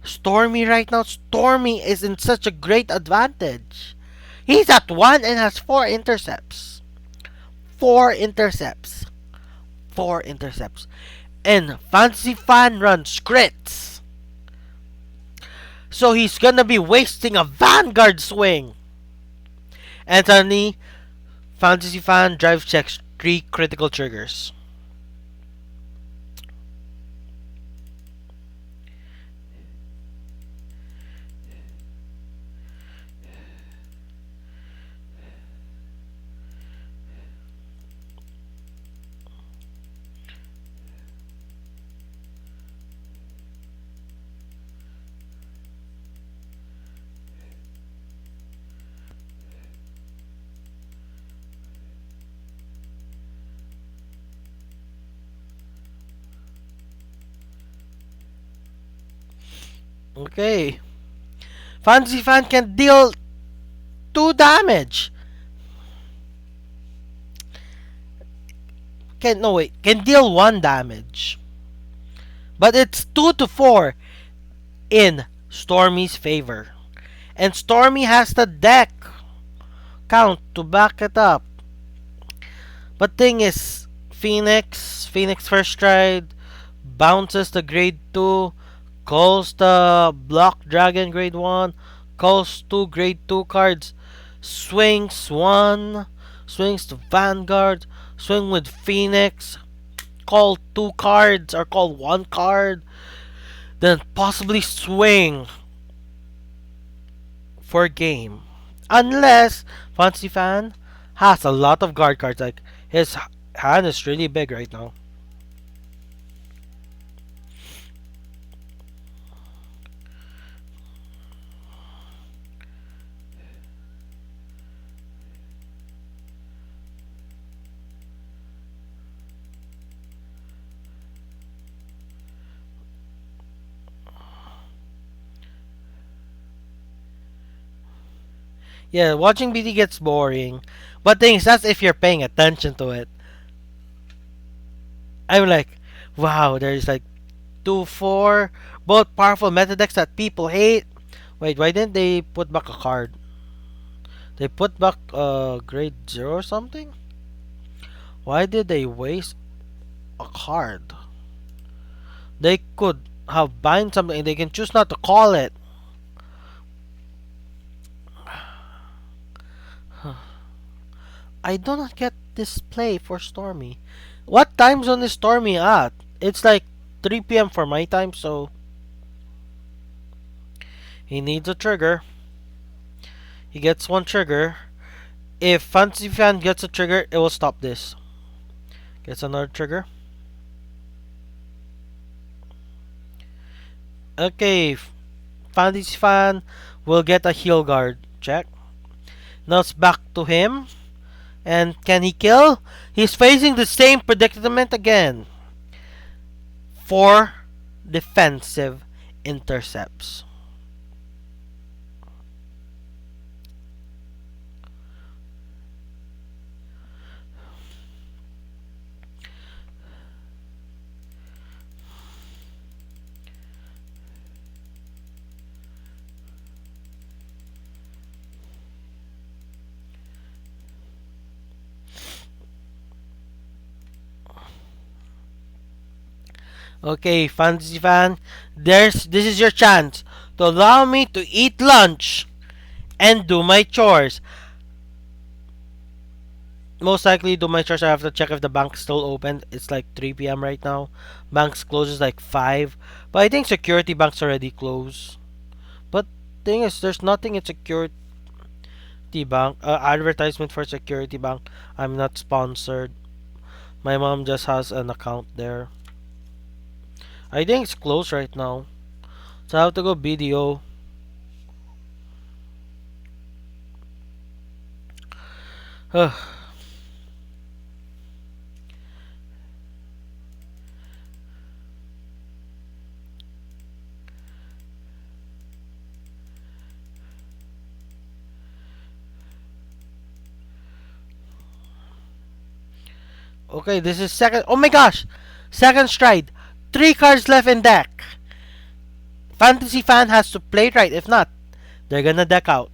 Stormy right now? Stormy is in such a great advantage. He's at 1 and has 4 intercepts. 4 intercepts. 4 intercepts. And Fantasy Fan runs crits. So he's gonna be wasting a Vanguard swing. And suddenly, Fantasy Fan drive checks 3 critical triggers. Okay. Fantasy Fan can deal 2 damage. Can deal 1 damage. But it's 2 to 4 in Stormy's favor. And Stormy has the deck count to back it up. But thing is, Phoenix Phoenix first stride, bounces the grade 2, calls the Block Dragon grade 1, calls 2 grade 2 cards, swings 1, swings to Vanguard, swing with Phoenix, call 2 cards or call 1 card, then possibly swing for game. Unless Fancy Fan has a lot of guard cards, like his hand is really big right now. Yeah, watching BT gets boring. But things that's if you're paying attention to it. I'm like, wow, there's like 2, 4, both powerful meta decks that people hate. Wait, why didn't they put back a card? They put back grade 0 or something? Why did they waste a card? They could have bind something and they can choose not to call it. I do not get this play for Stormy. What time zone is Stormy at? It's like 3 p.m. for my time, so he needs a trigger. He gets one trigger. If Fancy Fan gets a trigger, it will stop this. Gets another trigger. Okay, Fantasy Fan will get a heal guard. Check. Now it's back to him. And can he kill? He's facing the same predicament again. 4 defensive intercepts. Okay, Fantasy Fan, this is your chance to allow me to eat lunch and do my chores. Most likely do my chores. I have to check if the bank's still open. It's like 3 p.m. right now. Banks closes like 5. But I think security banks already closed. But thing is, there's nothing in security bank. Advertisement for security bank. I'm not sponsored. My mom just has an account there. I think it's closed right now. So I have to go BDO. Okay, this is second. Oh my gosh! Second stride. 3 cards left in deck. Fantasy Fan has to play it right. If not, they're gonna deck out.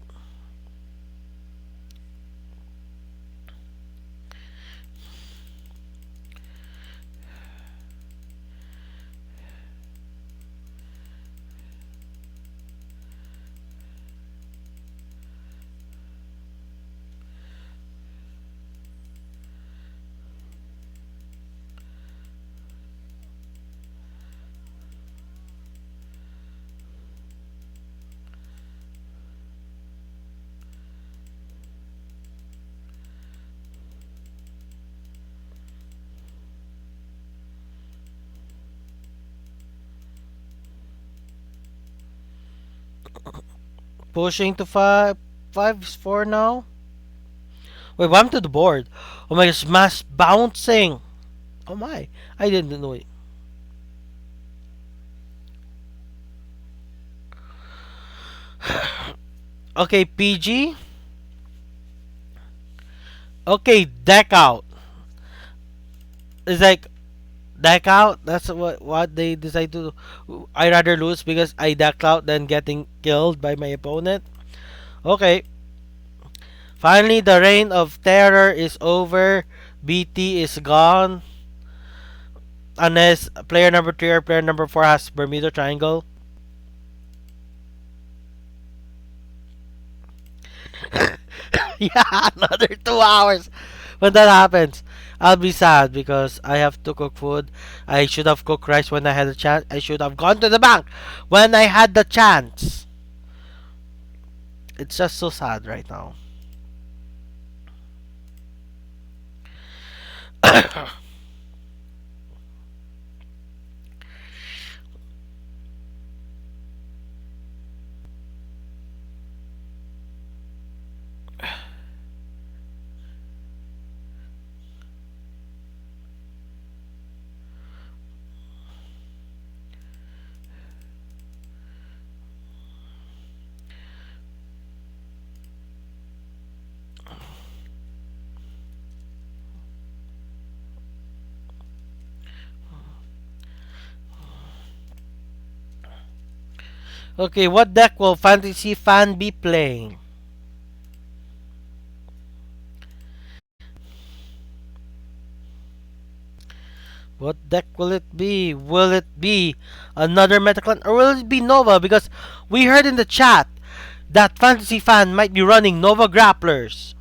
Pushing to 5. 5 is 4 now. Wait, I'm to the board. Oh my gosh, mass bouncing. Oh my. I didn't know it. Okay, PG. Okay, deck out. It's like deck out. That's what they decide to do. I rather lose because I deck out than getting killed by my opponent. Okay. Finally, the reign of terror is over. BT is gone. Unless player number 3 or player number 4 has Bermuda Triangle. Yeah, another 2 hours. When that happens, I'll be sad because I have to cook food. I should have cooked rice when I had a chance. I should have gone to the bank when I had the chance. It's just so sad right now. Okay, what deck will Fantasy Fan be playing? What deck will it be? Will it be another Metaclan or will it be Nova? Because we heard in the chat that Fantasy Fan might be running Nova Grapplers.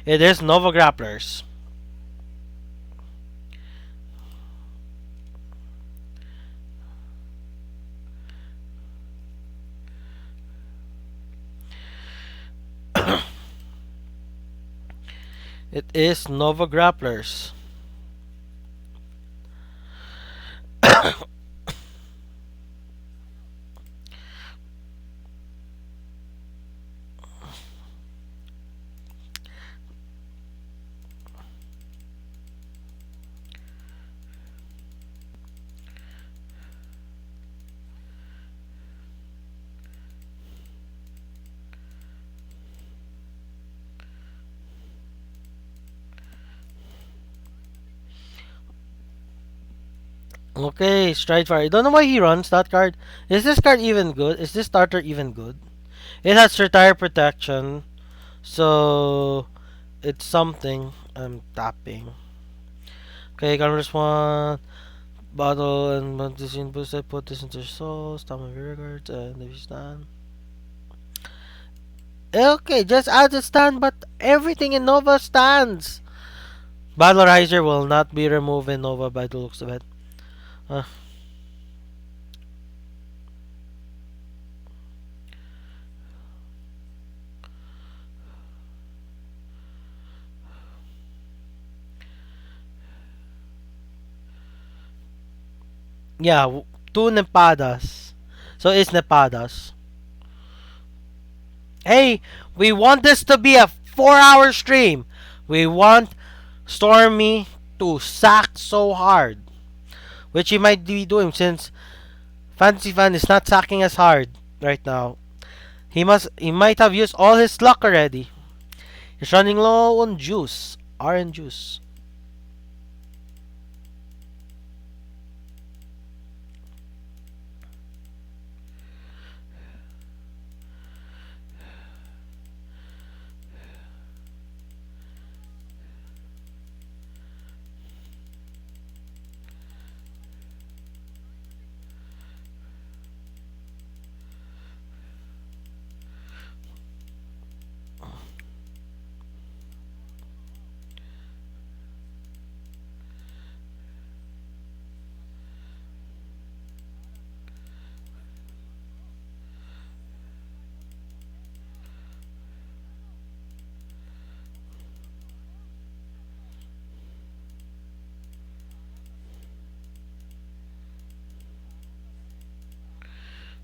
It is Nova Grapplers. It is Nova Grapplers. Okay, Stride Fire. I don't know why he runs that card. Is this card even good? Is this starter even good? It has retire protection. So it's something. I'm tapping. Okay, Converse one. Bottle and medicine boosted. Put this into your soul. Stop my regards. And if you stand. Okay, just add a stand, but everything in Nova stands. Battle Riser will not be removed in Nova by the looks of it. Uh, yeah, two Nepadas. So it's Nepadas. Hey, we want this to be a 4 hour stream. We want Stormy to sack so hard. Which he might be doing since Fantasy Fan is not sacking as hard right now. He might have used all his luck already. He's running low on juice. Orange juice.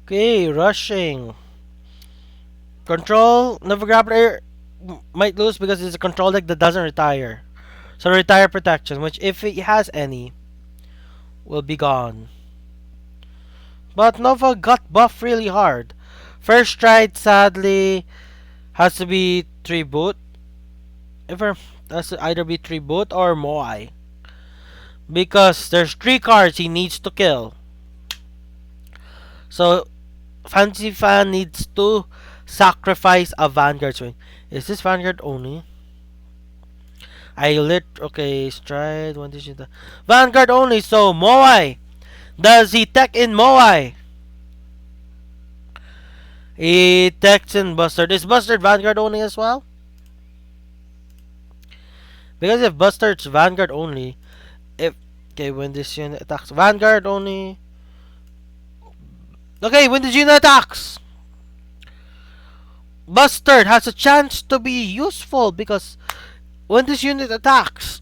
Okay, rushing. Control, Nova Grappler might lose because it's a control deck that doesn't retire. So retire protection, which if it has any, will be gone. But Nova got buffed really hard. First stride sadly has to be tribute. Ever has to either be tribute or Moai. Because there's 3 cards he needs to kill. So Fantasy Fan needs to sacrifice a Vanguard swing. Is this Vanguard only? I lit. Okay, stride. When did you? Vanguard only. So Moai. Does he tech in Moai? He techs in Bustard. Is Bustard Vanguard only as well? Because if Bustard's Vanguard only, if okay, when this unit attacks Vanguard only. Okay, when this unit attacks, Bustard has a chance to be useful because when this unit attacks,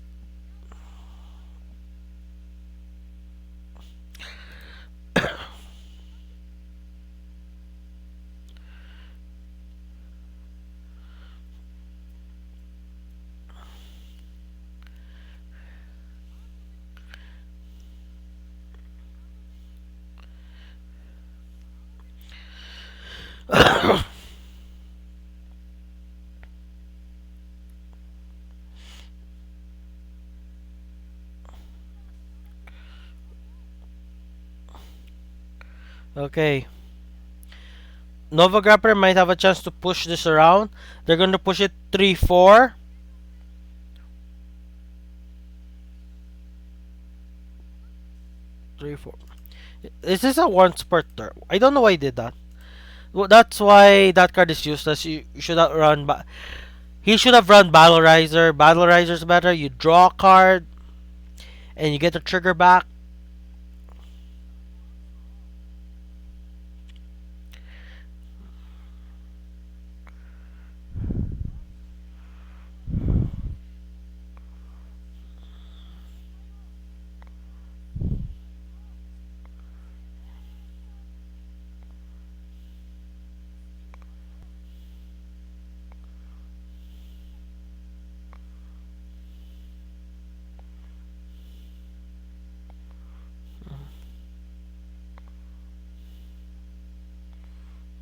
okay, Nova Grapper might have a chance to push this around. They're going to push it 3-4. 3-4. Is this a one spurt turn? I don't know why I did that. Well, that's why that card is useless. You should have run. He should have run Battle Riser. Battle Riser's better. You draw a card and you get the trigger back.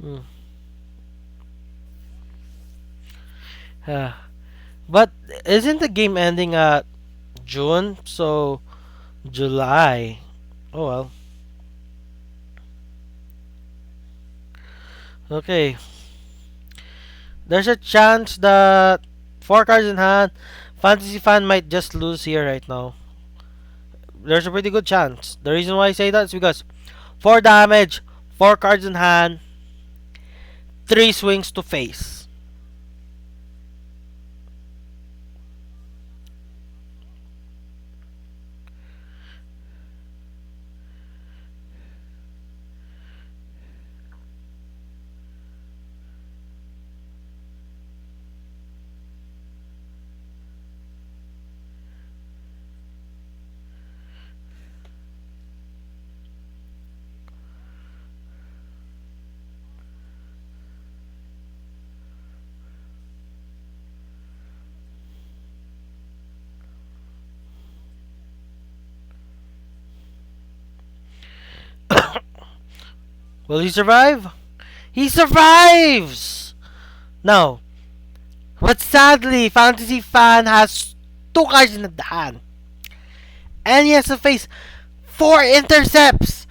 Hmm. But isn't the game ending at June? So July. Oh well. Okay. There's a chance that four cards in hand, Fantasy Fan might just lose here right now. There's a pretty good chance. The reason why I say that is because 4 damage, 4 cards in hand, 3 swings to face. Will he survive? He survives! No. But sadly, Fantasy Fan has 2 cards in the hand. And he has to face 4 intercepts!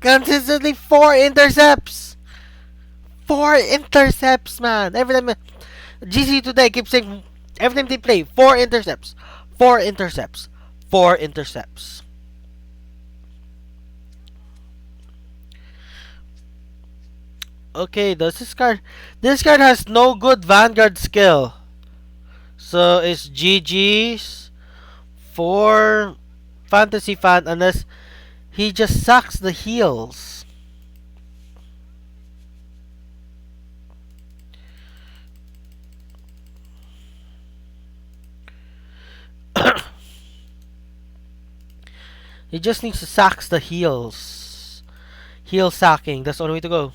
Consistently 4 intercepts! 4 intercepts, man! Every time GC today keeps saying, every time they play, 4 intercepts. 4 intercepts. 4 intercepts. Okay, does this card... This card has no good Vanguard skill. So it's GG's for Fantasy Fan unless he just sucks the heals. He just needs to sack the heals. Heal sacking, that's the only way to go.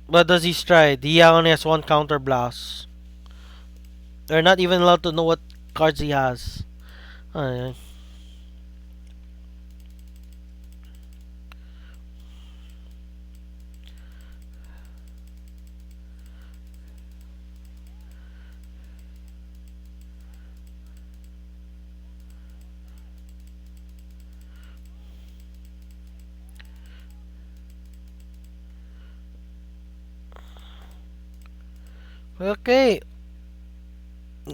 But does he stride? He only has 1 counter blast. They're not even allowed to know what cards he has. Alright. Okay.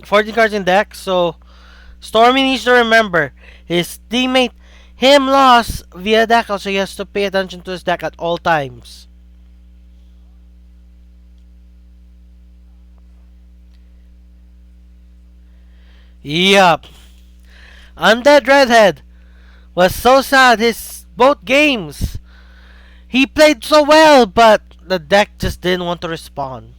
14 cards in deck, so Stormy needs to remember his teammate him lost via deck, so he has to pay attention to his deck at all times. Yup. Undead Redhead was so sad his both games. He played so well, but the deck just didn't want to respond.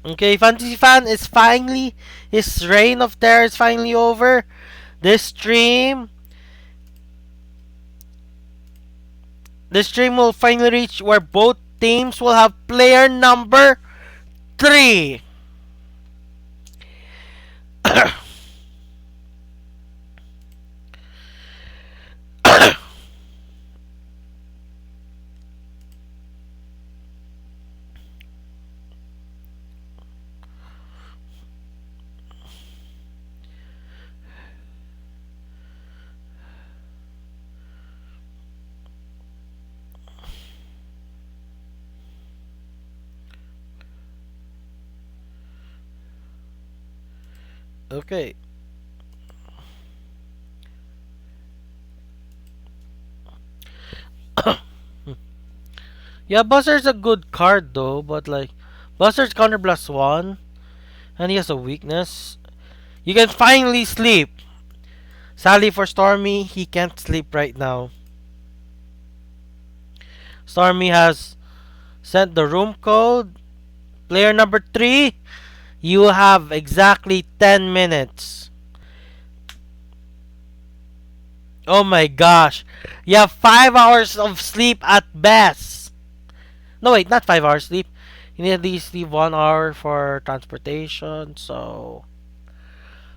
Okay, Fantasy Fan is finally his reign of terror is finally over. This stream this stream will finally reach where both teams will have player number 3. Okay. Yeah, Buster's a good card though, but like Buster's counter plus 1 and he has a weakness. You can finally sleep. Sadly for Stormy, he can't sleep right now. Stormy has sent the room code. Player number 3, you have exactly 10 minutes. Oh my gosh. You have 5 hours of sleep at best. No, wait, not 5 hours sleep. You need at least leave 1 hour for transportation. So,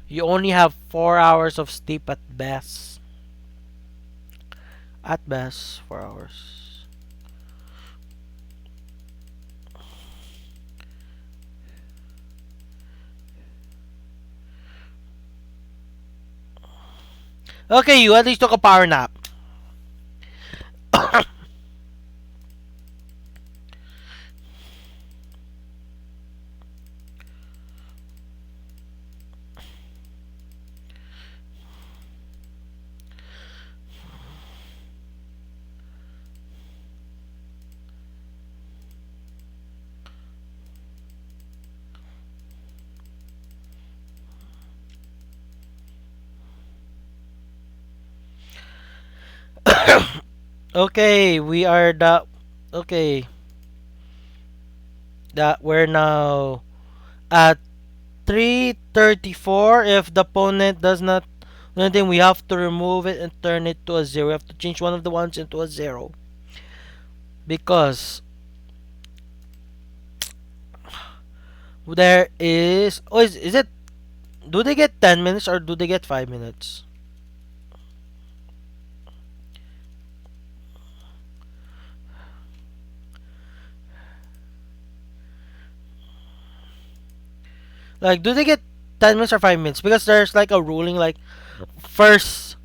you only have 4 hours of sleep at best. At best, 4 hours. Okay, you at least took a power nap. Okay, we are the okay. That we're now at 334. If the opponent does not do anything, we have to remove it and turn it to a 0. We have to change one of the ones into a 0. Because there is oh is it do they get 10 minutes or do they get 5 minutes? Like do they get 10 minutes or 5 minutes? Because there's like a ruling like first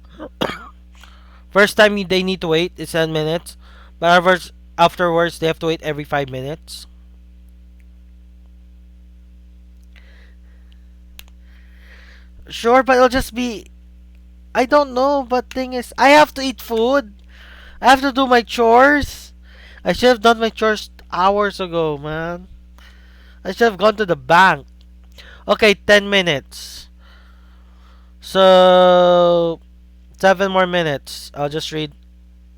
first time they need to wait is 10 minutes. But afterwards they have to wait every 5 minutes. Sure, but it'll just be I don't know, but thing is I have to eat food. I have to do my chores. I should have done my chores hours ago, man. I should have gone to the bank. Okay, 10 minutes. So 7 more minutes. I'll just read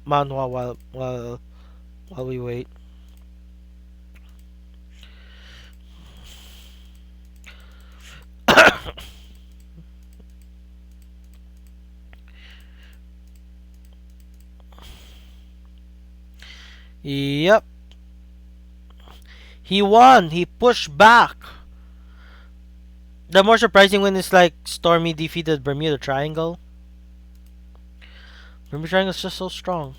manhwa while we wait. Yep. He won. He pushed back. The more surprising one is like Stormy defeated Bermuda Triangle. Bermuda Triangle is just so strong.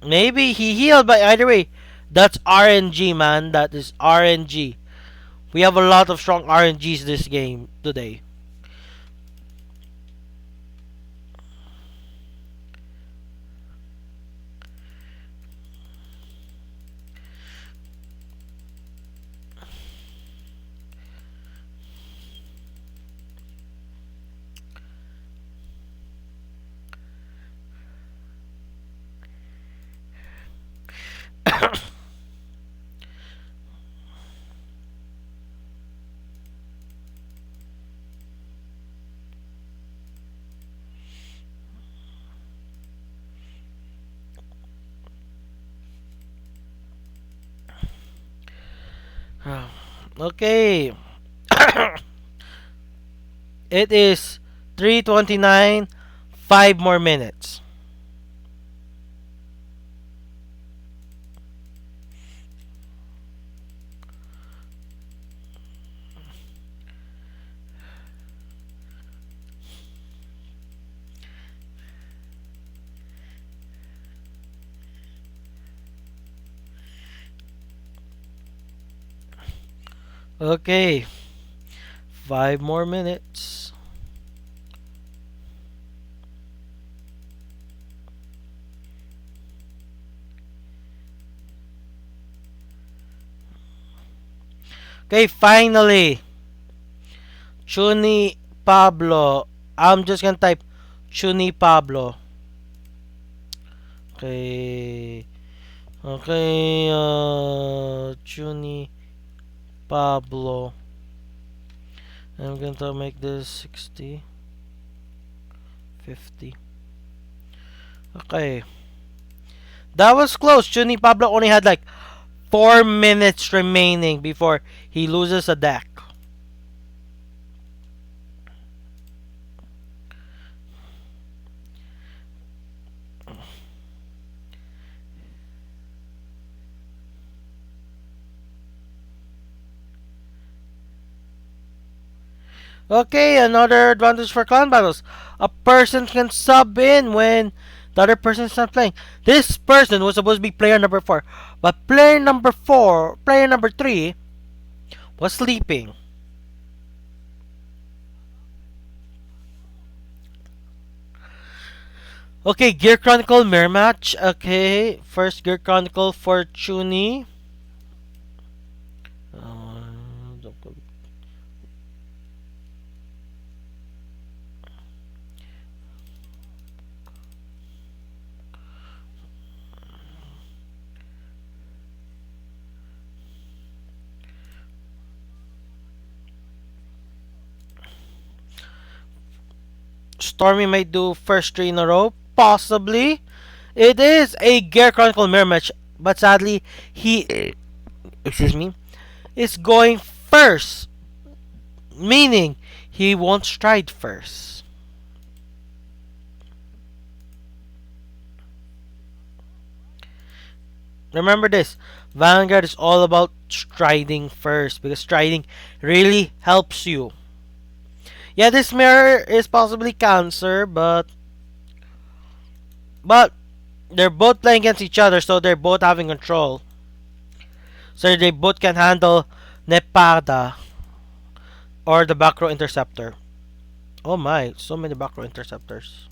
Maybe he healed, but either way, that's RNG, man. That is RNG. We have a lot of strong RNGs this game today. Okay. It is 3:29. 5 more minutes. Okay. 5 more minutes. Okay, finally. Chuuni Pablo. I'm just gonna type Chuuni Pablo. Okay. Okay, Chuuni Pablo. I'm going to make this 60, 50. Okay. That was close. Chuuni Pablo only had like 4 minutes remaining before he loses a deck. Okay, another advantage for clan battles. A person can sub in when the other person is not playing. This person was supposed to be player number 4, but player number 3, was sleeping. Okay, Gear Chronicle mirror match. Okay, first Gear Chronicle for Chuuni. Uh, Stormy might do first 3 in a row. Possibly. It is a Gear Chronicle mirror match, but sadly, he, excuse me, is going first. Meaning, he won't stride first. Remember this, Vanguard is all about striding first because striding really helps you. Yeah, this mirror is possibly cancer, but they're both playing against each other, so they're both having control. So they both can handle Nepada or the back row interceptor. Oh my, so many back row interceptors.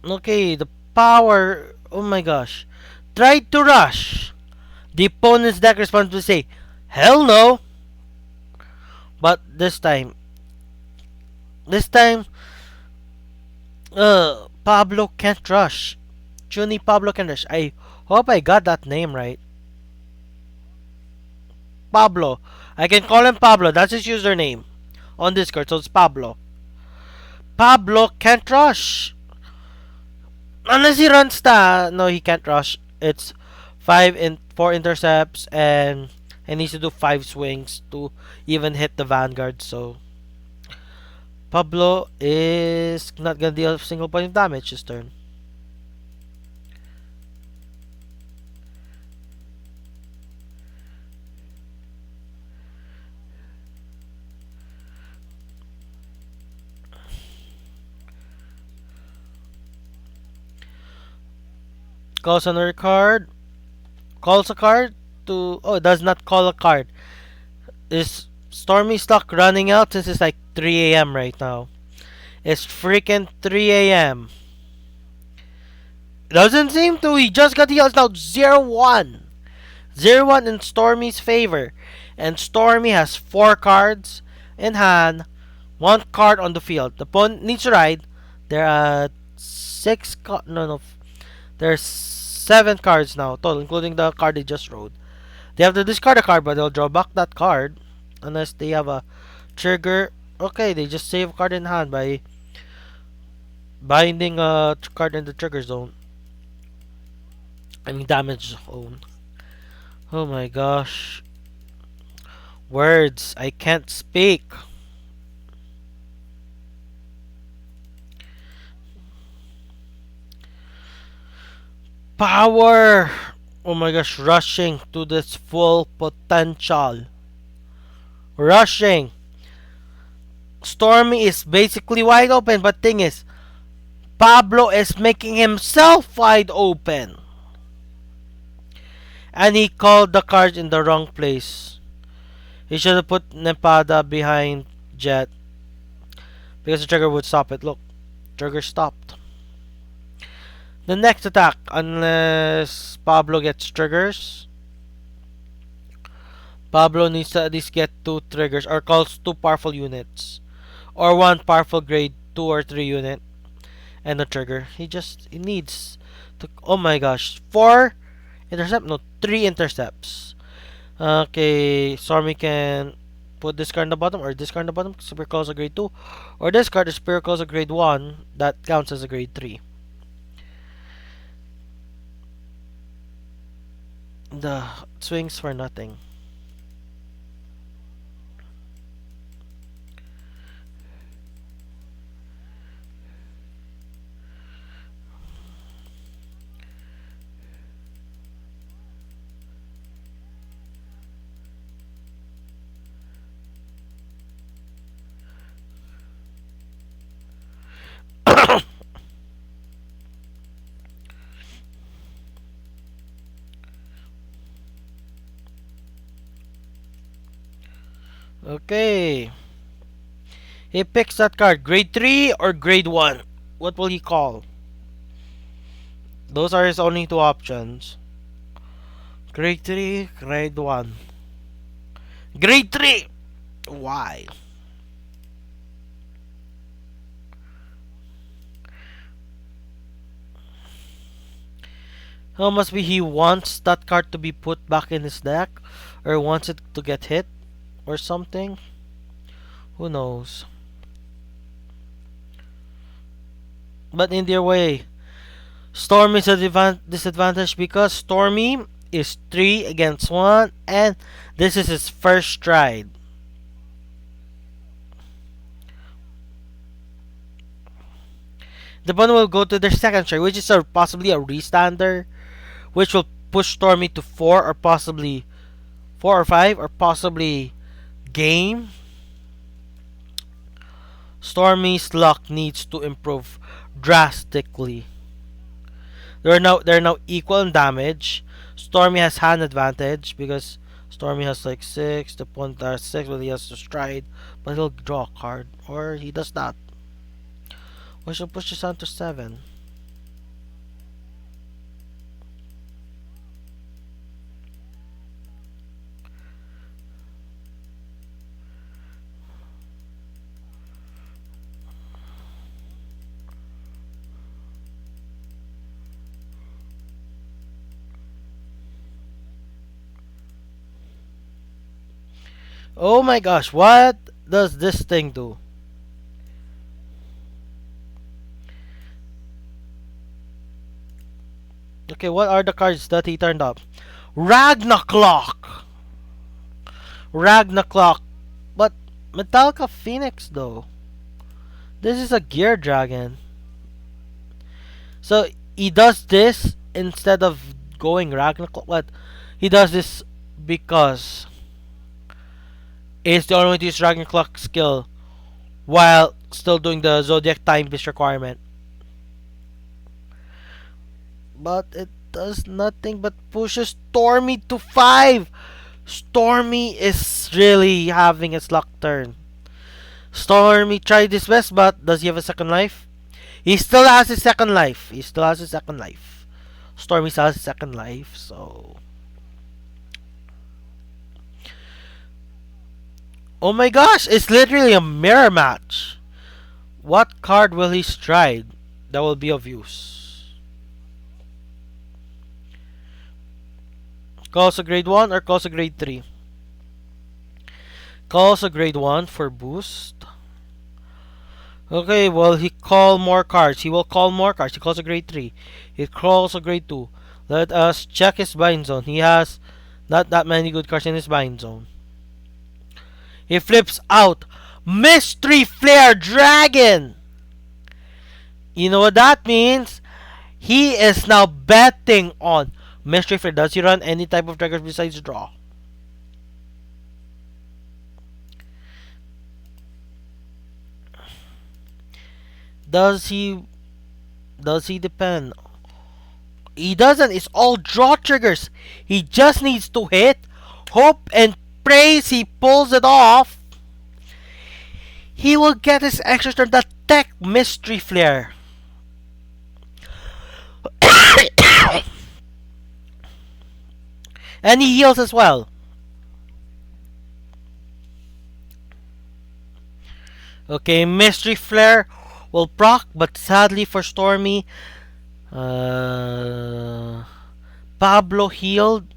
Okay, the power. Oh my gosh. Tried to rush. The opponent's deck responds to say, hell no. But this time, Pablo can't rush. Chuuni Pablo can rush. I hope I got that name right. Pablo. I can call him Pablo. That's his username on Discord. So it's Pablo. Pablo can't rush. Unless he runs no, he can't rush. It's 4 intercepts and he needs to do 5 swings to even hit the Vanguard. So Pablo is not gonna deal a single point of damage this turn. Calls another card. Calls a card to. Oh, it does not call a card. Is Stormy Stock running out since it's like 3 a.m. right now? It's freaking 3 a.m. Doesn't seem to. He just got healed now. 0-1. 0-1 in Stormy's favor. And Stormy has 4 cards in hand. 1 card on the field. The opponent needs to ride. There are 6 cards. No, no. There's 7 cards now total, including the card they just rode. They have to discard a card, but they'll draw back that card. Unless they have a trigger. Okay, they just save a card in hand by binding a card in the trigger zone. I mean damage zone. Oh my gosh. Words. I can't speak. Power! Oh my gosh, rushing to this full potential. Rushing. Stormy is basically wide open, but thing is, Pablo is making himself wide open. And he called the cards in the wrong place. He should have put Nempada behind Jet. Because the trigger would stop it. Look, trigger stopped. The next attack, unless Pablo gets triggers. Pablo needs to at least get 2 triggers or calls 2 powerful units. Or 1 powerful grade 2 or 3 unit. And a trigger. He needs to. Oh my gosh. 4 intercept? No, 3 intercepts. Okay, Stormy can put this card on the bottom or this card on the bottom. Super calls a grade 2. Or this card is Super calls a grade 1. That counts as a grade 3. The swings for nothing. Okay. He picks that card. Grade 3 or grade 1? What will he call? Those are his only 2 options. Grade 3, grade 1. Grade 3! Why? How must be he wants that card to be put back in his deck? Or wants it to get hit? Or something? Who knows? But in their way, Stormy is a disadvantage because Stormy is 3 against 1 and this is his first stride. The opponent will go to their second stride, which is possibly a restander, which will push Stormy to 4 or possibly 4 or 5 or possibly game. Stormy's luck needs to improve drastically. They're now equal in damage. Stormy has hand advantage because Stormy has like 6. The opponent has 6, but he has to stride. But he'll draw a card, or he does not. We should push this down to 7. Oh my gosh, what does this thing do? Okay, what are the cards that he turned up? Ragnarok! Ragnarok. But Metallica Phoenix though. This is a Gear Dragon. So he does this instead of going Ragnarok. What? He does this because it's the only way to use Ragnarok skill while still doing the Zodiac Time Beast requirement. But does nothing but pushes Stormy to 5. Stormy is really having its luck turn. Stormy tried his best, but does he have a second life? He still has his second life. He still has his second life. Stormy still has his second life, so. Oh my gosh, it's literally a mirror match. What card will he stride that will be of use? Calls a grade 1 or calls a grade 3? Calls a grade 1 for boost. Okay, well, he call more cards. He will call more cards. He calls a grade 3. He calls a grade 2. Let us check his bind zone. He has not that many good cards in his bind zone. He flips out Mystery Flare Dragon. You know what that means? He is now betting on Mystery Flare. Does he run any type of triggers besides draw? Does he depend? He doesn't. It's all draw triggers. He just needs to hit, hope and praise he pulls it off. He will get his extra turn that tech Mystery Flare. And he heals as well. Okay, Mystery Flare will proc, but sadly for Stormy, Pablo healed.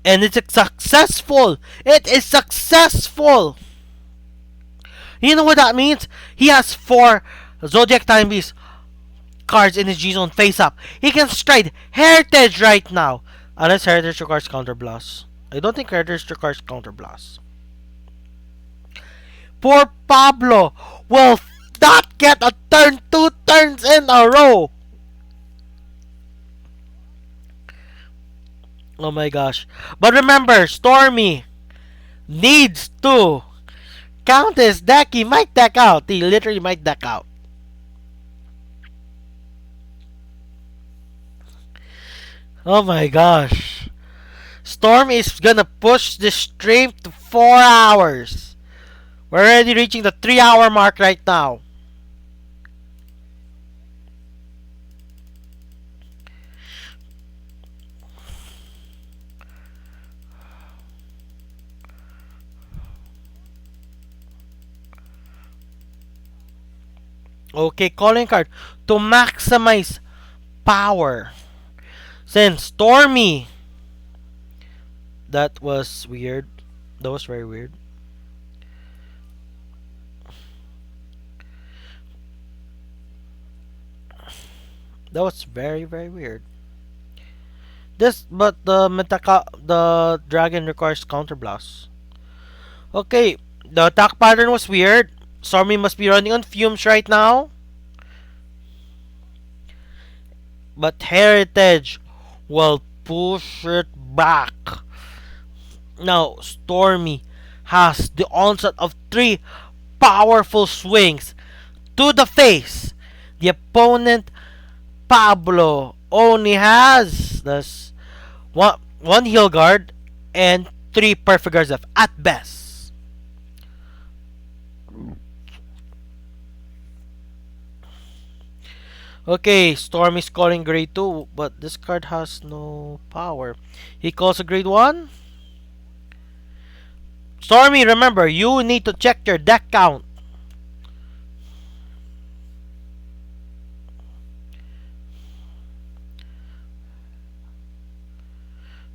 And it's successful! It is successful! You know what that means? He has 4 Zodiac Time Beast cards in his G Zone face up. He can stride Heritage right now. Unless Heritage requires Counter Blast. I don't think Heritage requires Counter Blast. Poor Pablo will not get a turn 2 turns in a row. Oh my gosh. But remember, Stormy needs to count his deck. He might deck out. He literally might deck out. Oh my gosh. Storm is gonna push the stream to 4 hours. We're already reaching the 3-hour mark right now. Okay, calling card to maximize power. Since Stormy. That was weird. That was very weird. That was very very weird. But the dragon requires counter blast. Okay, the attack pattern was weird. Stormy must be running on fumes right now. But Heritage will push it back. Now, Stormy has the onset of 3 powerful swings to the face. The opponent, Pablo, only has this one heal guard and 3 perfect guards left at best. Okay, Storm is calling grade 2, but this card has no power. He calls a grade 1. Stormy, remember, you need to check your deck count.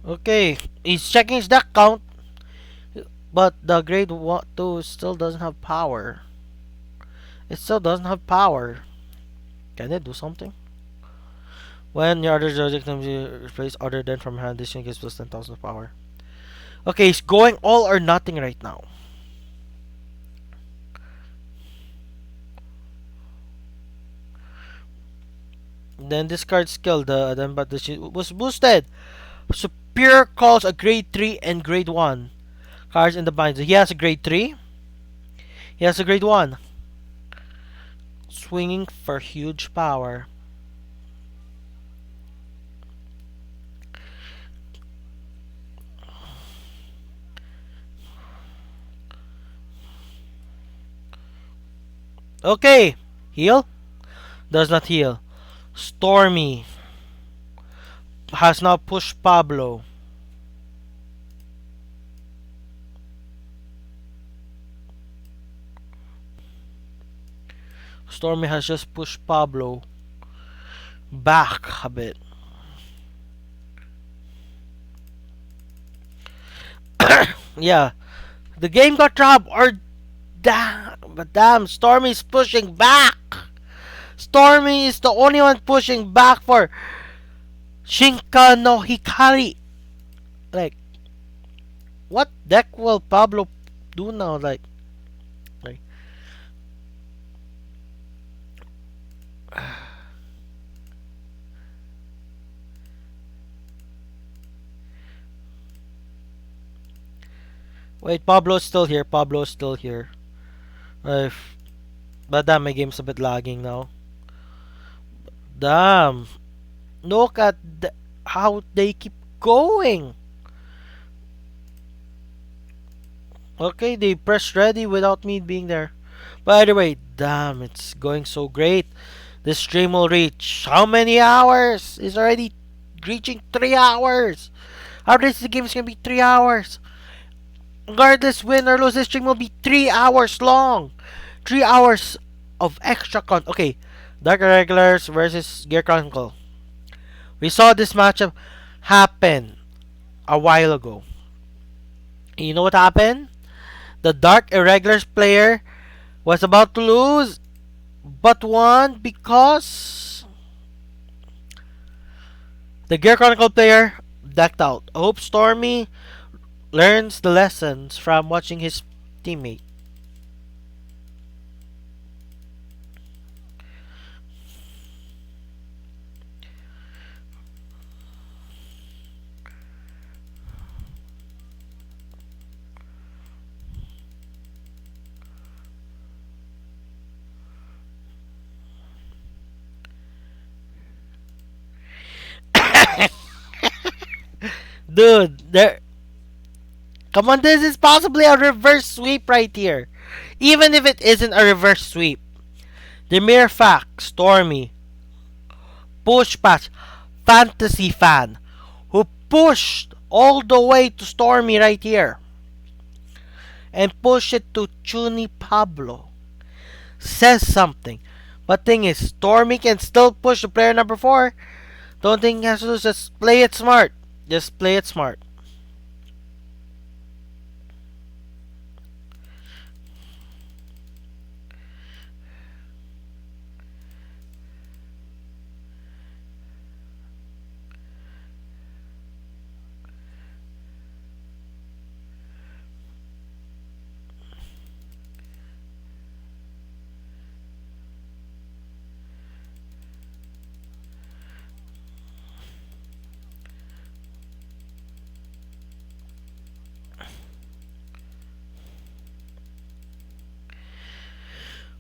Okay, he's checking his deck count, but the grade 2 still doesn't have power. It still doesn't have power. Can it do something? When your other zodiac can be replaced other than from hand, this gives plus 10,000 power. Okay, he's going all or nothing right now. Then discard skill, but this was boosted. Superior calls a grade 3 and grade 1 cards in the bind. He has a grade 3. He has a grade 1. Swinging for huge power. Okay. Heal? Does not heal. Stormy has now pushed Pablo. Stormy has just pushed Pablo back a bit. Yeah, the game got dropped. Or damn, but damn, Stormy's pushing back. Stormy is the only one pushing back for Shinka no Hikari. Like, what deck will Pablo do now? Like, wait, Pablo's still here. Pablo's still here. Uh, but damn, my game's a bit lagging now. Damn, look at how they keep going. Okay, they pressed ready without me being there. By the way, damn, it's going so great. This stream will reach how many hours? It's already reaching 3 hours. How this the game is gonna be 3 hours? Regardless, win or lose, this stream will be 3 hours long. 3 hours of extra content. Okay, Dark Irregulars versus Gear Chronicle. We saw this matchup happen a while ago. And you know what happened? The Dark Irregulars player was about to lose, but won because the Gear Chronicle player decked out. I hope Stormy learns the lessons from watching his teammate. Dude, there. Come on, this is possibly a reverse sweep right here. Even if it isn't a reverse sweep, the mere fact Stormy push past Fantasy Fan, who pushed all the way to Stormy right here, and push it to Chuuni Pablo, says something. But thing is, Stormy can still push the player number 4. Don't think he has to lose. Just play it smart. Just play it smart.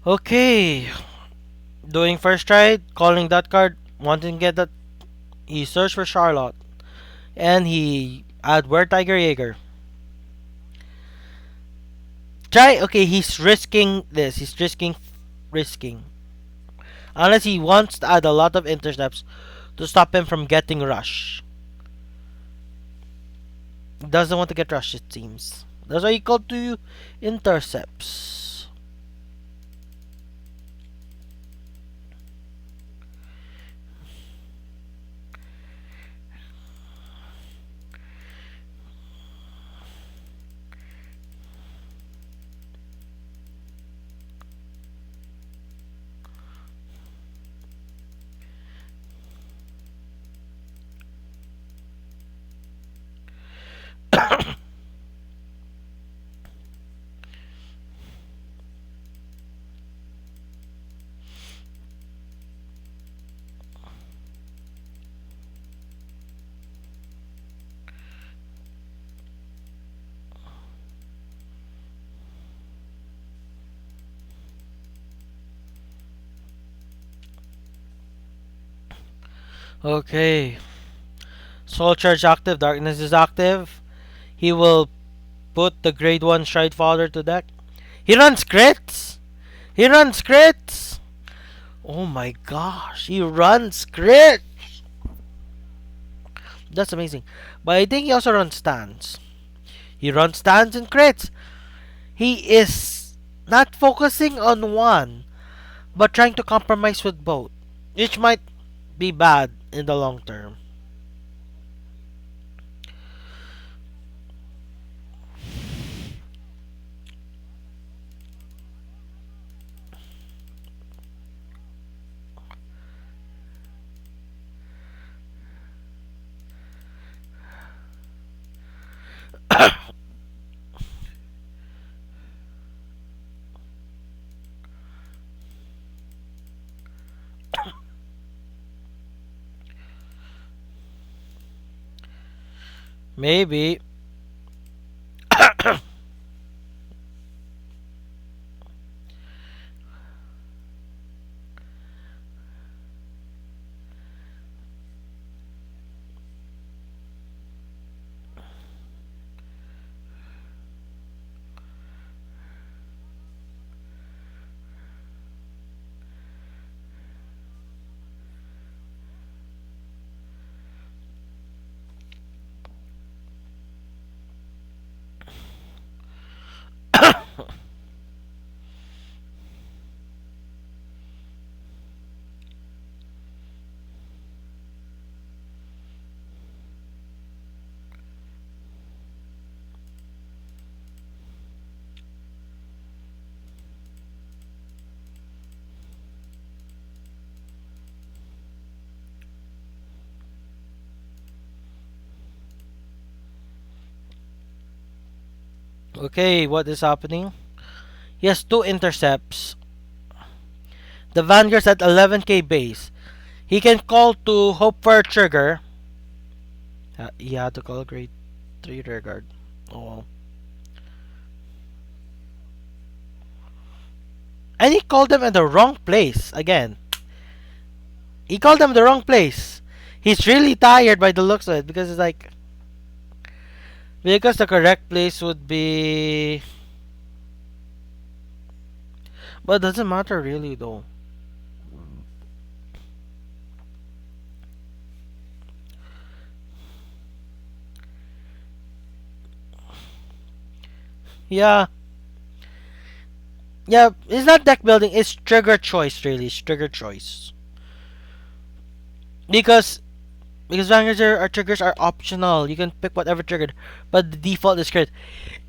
Okay. Doing first try, calling that card, wanting to get that. He searched for Charlotte. And he add where Tiger Jaeger. Try, okay, he's risking this. He's risking. Unless he wants to add a lot of intercepts to stop him from getting rush. Doesn't want to get rushed, it seems. That's why he called to intercepts. Okay. Soul Charge active, Darkness is active. He will put the grade 1 Stride Father to deck. He runs crits! He runs crits. Oh my gosh, he runs crit. That's amazing. But I think he also runs stands. He runs stands and crits. He is not focusing on one, but trying to compromise with both, which might be bad in the long term. Maybe. Okay, what is happening? He has two intercepts. The Vanguard's at 11k base. He can call to hope for a trigger. He had to call grade 3 rear guard. Oh well. And he called them in the wrong place again. He called them the wrong place. He's really tired by the looks of it because it's like because the correct place would be, but it doesn't matter really though. Yeah. Yeah, it's not deck building, it's trigger choice really. It's trigger choice. Because because bangers are triggers are optional. You can pick whatever triggered, but the default is crit.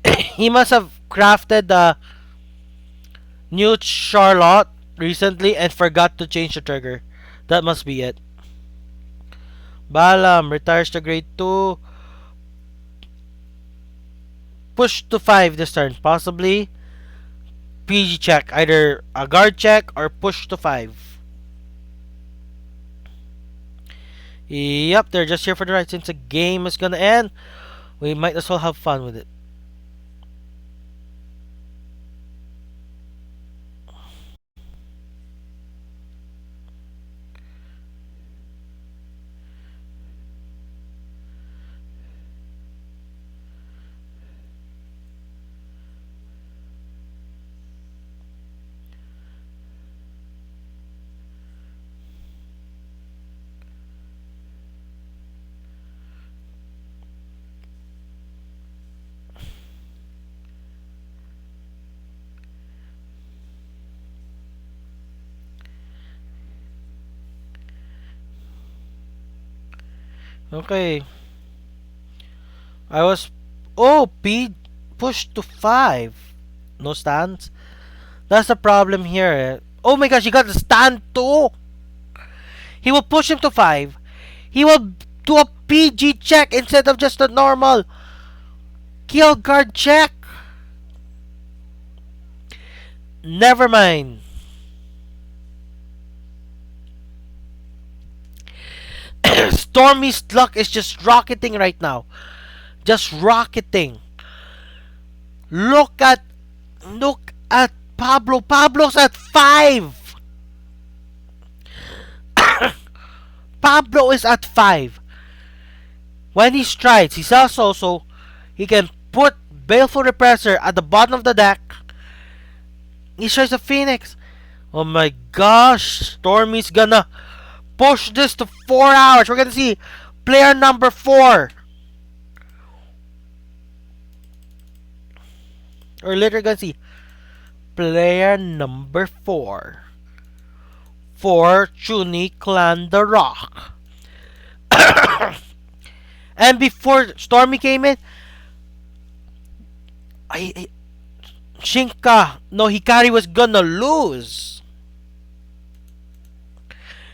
He must have crafted the new Charlotte recently and forgot to change the trigger. That must be it. Balam retires to grade 2. Push to 5 this turn. Possibly PG check. Either a guard check or push to 5. Yep, they're just here for the ride. Since the game is gonna end, we might as well have fun with it. Okay. I was. Oh, P pushed to 5. No stands. That's the problem here. Oh my gosh, he got the stand too. He will push him to 5. He will do a PG check instead of just a normal kill guard check. Never mind. Stormy's luck is just rocketing right now. Just rocketing. Look at look at Pablo. Pablo's at 5. Pablo is at 5. When he strides, he says also he can put Baleful Repressor at the bottom of the deck He tries a Phoenix. Oh my gosh. Stormy's gonna push this to 4 hours. We're gonna see player number 4. Or later gonna see player number 4 for Chuuni Clan The Rock. And before Stormy came in, I Shinka, no, Hikari was gonna lose.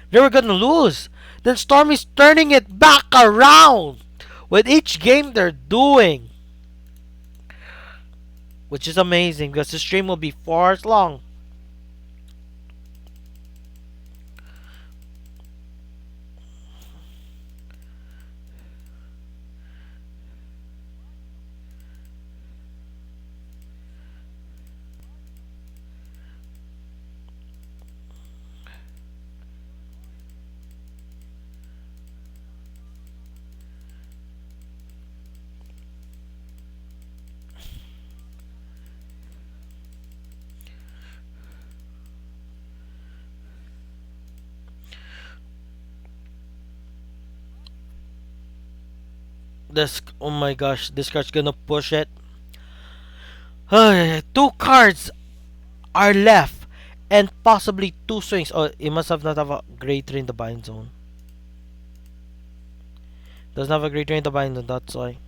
They were gonna lose. Then Stormy's turning it back around with each game they're doing. Which is amazing because the stream will be 4 hours long. This, oh my gosh, this card's gonna push it. 2 cards are left and possibly 2 swings. Oh, it must have not have a great tree in the bind zone. Doesn't have a great tree in the bind zone, that's why.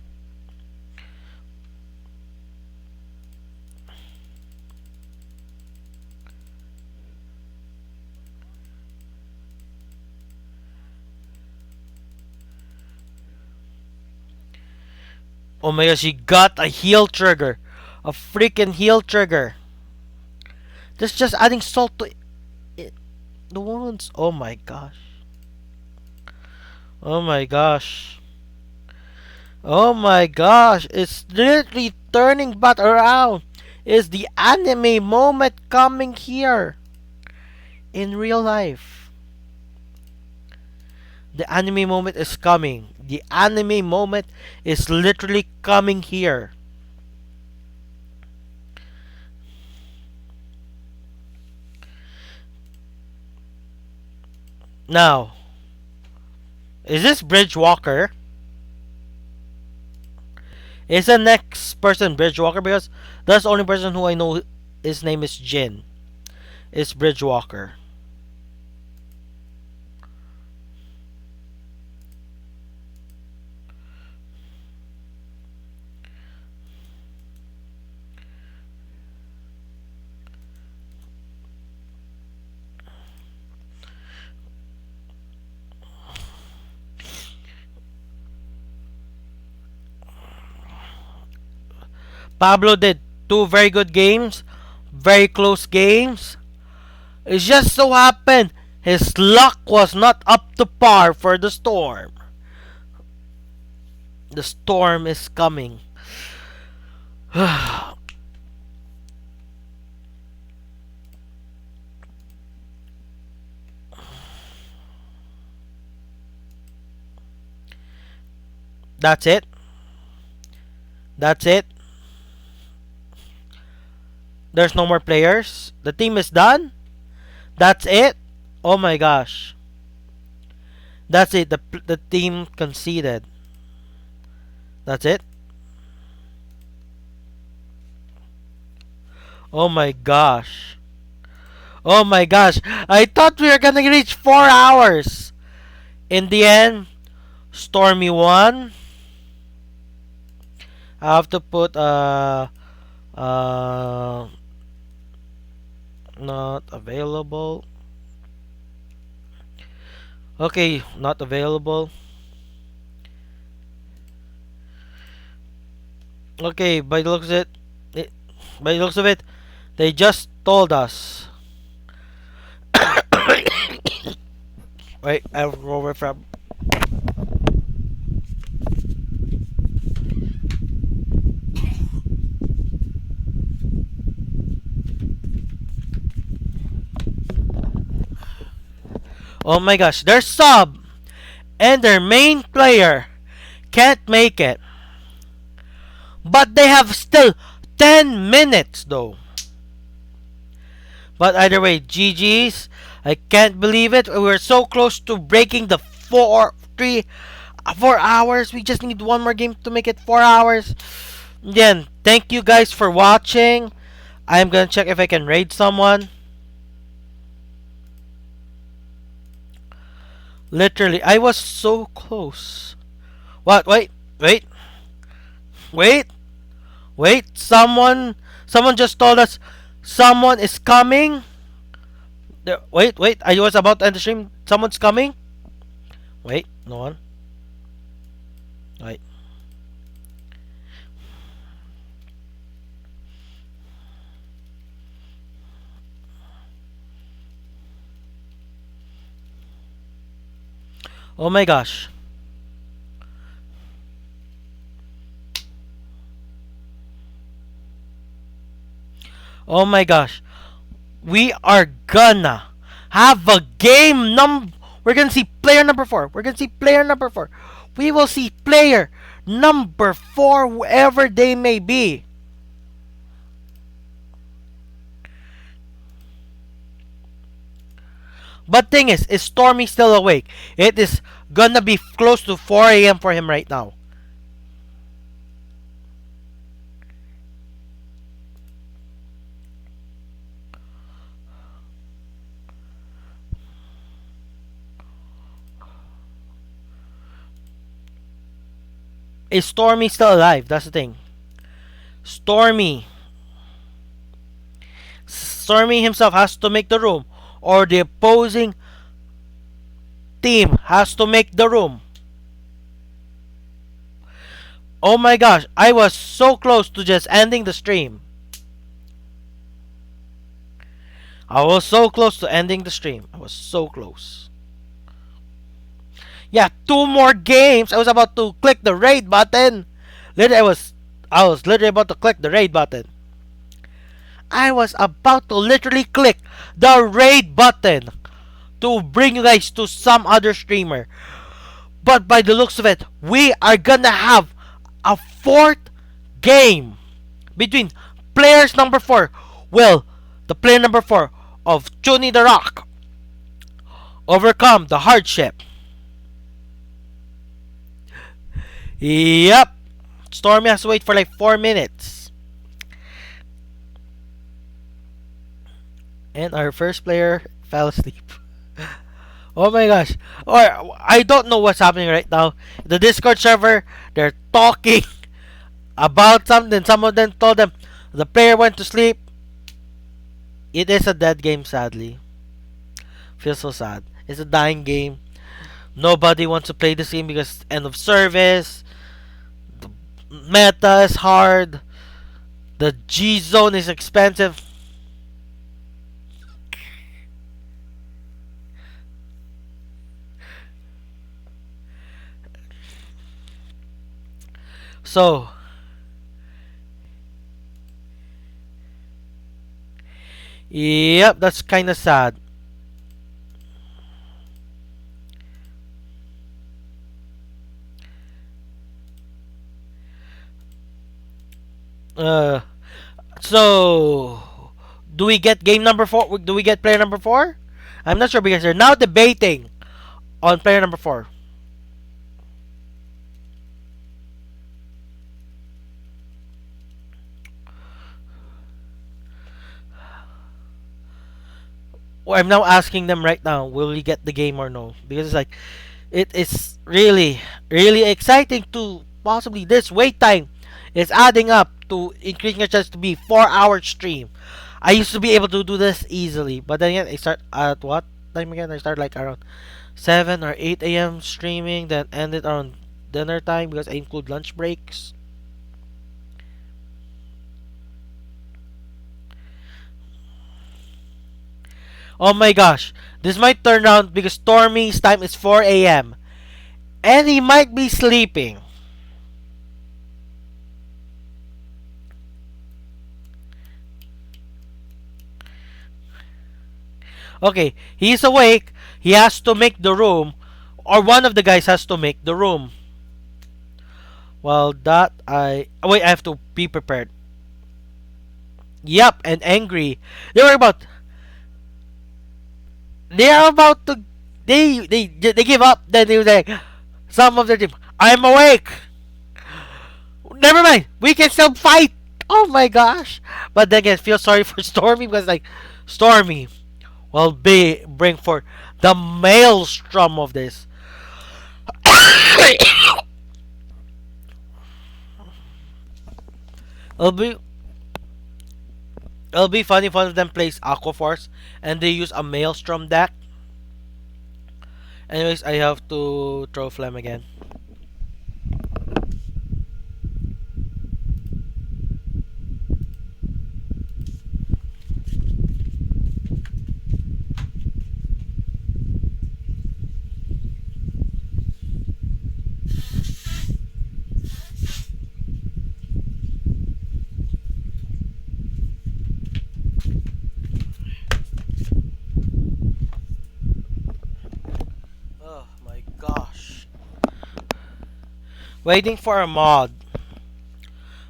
Oh my gosh, he got a heal trigger. A freaking heal trigger. This just adding salt to it. The wounds. Oh my gosh. Oh my gosh. Oh my gosh. It's literally turning back around. Is the anime moment coming here? In real life. The anime moment is coming. The anime moment is literally coming here. Now, is this Bridgewalker? Is the next person Bridgewalker? Because that's the only person who I know his name is Jin. Is Bridgewalker. Pablo did 2 very good games, very close games. It just so happened his luck was not up to par for the storm. The storm is coming. That's it. That's it. There's no more players. The team is done. That's it. Oh my gosh. That's it. The team conceded. That's it. Oh my gosh. Oh my gosh. I thought we were gonna reach 4 hours. In the end, Stormy won. I have to put not available. Okay, not available. Okay, by the looks of by the looks of it, they just told us. Wait, I'll go over from. Oh my gosh, their sub and their main player can't make it. But they have still 10 minutes though. But either way, GG's. I can't believe it. We were so close to breaking the 4 hours. We just need one more game to make it 4 hours. Again, thank you guys for watching. I'm gonna check if I can raid someone. Literally, I was so close. What? Wait, wait, wait. Someone just told us someone is coming. Wait. I was about to end the stream. Someone's coming. Wait, no one. Wait. Oh my gosh. Oh my gosh. We are gonna have a game we're gonna see player number 4. We're gonna see player number 4. We will see player number 4, whoever they may be. But thing is Stormy still awake? It is gonna be close to 4 a.m. for him right now. Is Stormy still alive? That's the thing. Stormy himself has to make the room, or the opposing team has to make the room. Oh my gosh, I was so close to just ending the stream. I was so close to ending the stream. I was so close. Yeah, 2 more games. I was about to click the raid button. Literally, I was literally about to click the raid button. I was about to literally click the raid button to bring you guys to some other streamer. But by the looks of it, we are gonna have a 4th game between players number 4. Well, the player number 4 of Chuuni the Rock overcome the hardship. Yep. Stormy has to wait for like 4 minutes. And our first player fell asleep. Oh my gosh. Or I don't know what's happening right now. The Discord server, they're talking about something. Some of them told them the player went to sleep. It is a dead game, sadly. Feels so sad. It's a dying game. Nobody wants to play this game because end of service. The meta is hard. The G zone is expensive. So, yep, that's kind of sad. Uh, so do we get game number 4? Do we get player number 4? I'm not sure because they're now debating on player number 4. Or I'm now asking them right now, will we get the game or no? Because it's like, it is really, really exciting to possibly this wait time is adding up to increasing your chance to be 4 hour stream. I used to be able to do this easily, but then again, I start at what time again? I start like around 7 or 8 a.m. streaming, then end it around dinner time because I include lunch breaks. Oh my gosh, this might turn around because Stormy's time is 4 a.m. and he might be sleeping. Okay, he's awake. He has to make the room, or one of the guys has to make the room. Well, that wait, I have to be prepared. Yep, and angry. They were about They are about to. They give up. Then they say, some of their team, I'm awake. Never mind. We can still fight. Oh my gosh. But then again, feel sorry for Stormy because like Stormy will be bring for the maelstrom of this. it'll be it'll be funny if one of them plays Aquaforce and they use a maelstrom deck. Anyways, I have to throw Phlegm again. Oh my gosh. Waiting for a mod.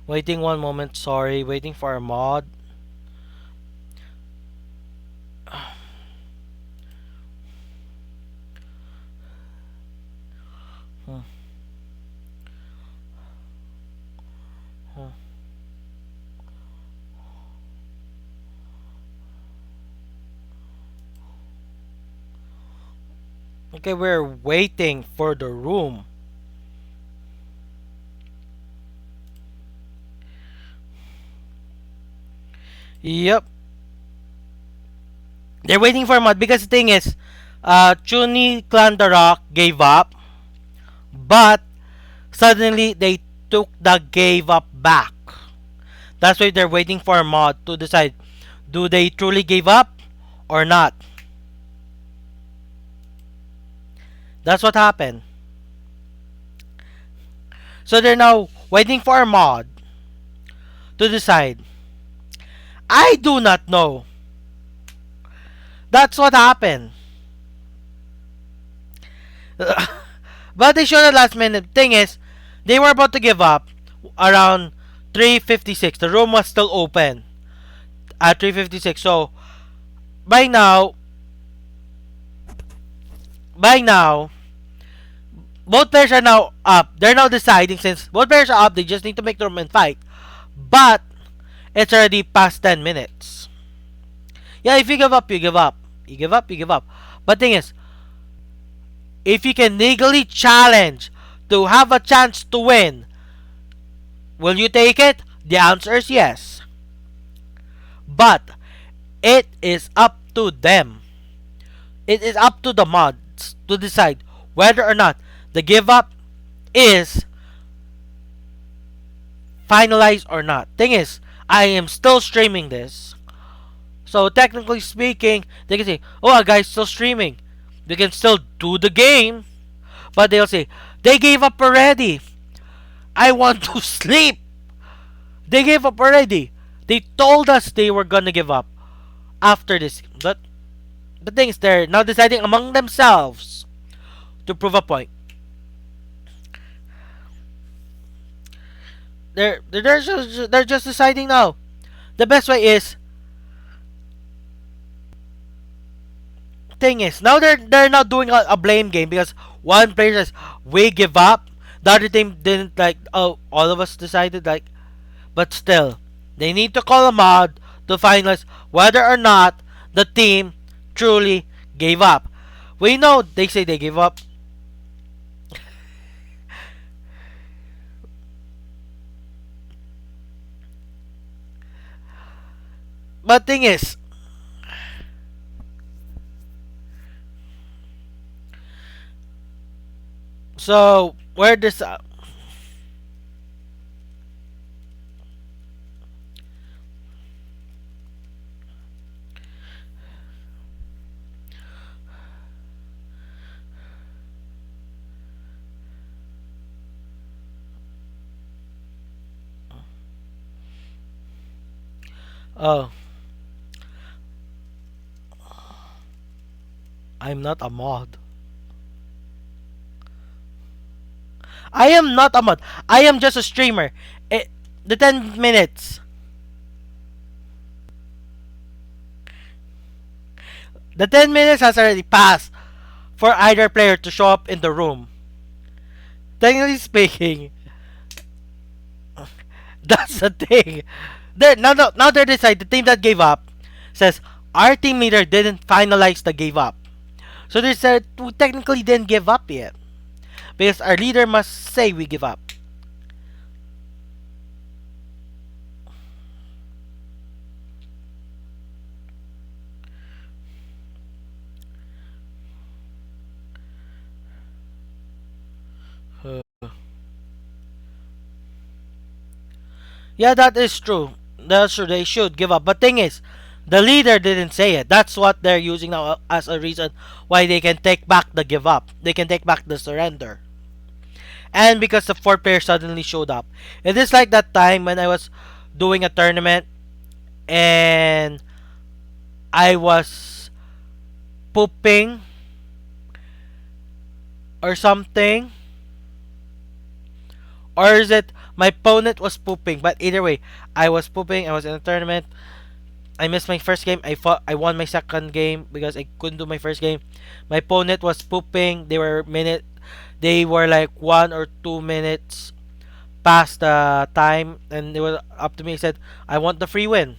Waiting one moment, sorry. Waiting for a mod. Hmm. Hmm. Okay, we're waiting for the room. Yep. They're waiting for a mod because the thing is, Chuuni Clan the Rock gave up, but suddenly they took the gave up back. That's why they're waiting for a mod to decide, do they truly give up or not? That's what happened. So they're now waiting for a mod to decide. I do not know. That's what happened. But they showed the last minute. Thing is, they were about to give up around 3:56. The room was still open at 3:56. So by now, by now, both players are now up. They're now deciding since both players are up. They just need to make the room and fight. But it's already past 10 minutes. Yeah, if you give up, you give up. You give up, you give up. But thing is, if you can legally challenge to have a chance to win, will you take it? The answer is yes. But it is up to them. It is up to the mods to decide whether or not the give up is finalized or not. Thing is, I am still streaming this. So technically speaking, they can say, oh, a guy's still streaming. We can still do the game. But they'll say, they gave up already. I want to sleep. They gave up already. They told us they were gonna give up after this. But the thing is, they're now deciding among themselves to prove a point. They're just deciding now. The best way is, thing is, now they're not doing a blame game because one player says we give up, the other team didn't, like, oh, all of us decided, like, but still they need to call a mod to finalize whether or not the team truly gave up. We know they say they gave up. But thing is, so where this oh, I'm not a mod. I am not a mod. I am just a streamer. The 10 minutes. The 10 minutes has already passed for either player to show up in the room. Technically speaking, that's the thing. Now they decide the team that gave up says our team leader didn't finalize the gave up. So they said we technically didn't give up yet because our leader must say we give up. Uh, yeah, that is true. That's true. They should give up. But thing is, the leader didn't say it. That's what they're using now as a reason why they can take back the give up. They can take back the surrender. And because the fourth player suddenly showed up. It is like that time when I was doing a tournament and I was pooping or something. Or is it my opponent was pooping? But either way, I was pooping. I was in a tournament. I missed my first game. I won my second game because I couldn't do my first game. My opponent was pooping. They were like 1 or 2 minutes past the time, and it was up to me. I said, I want the free win.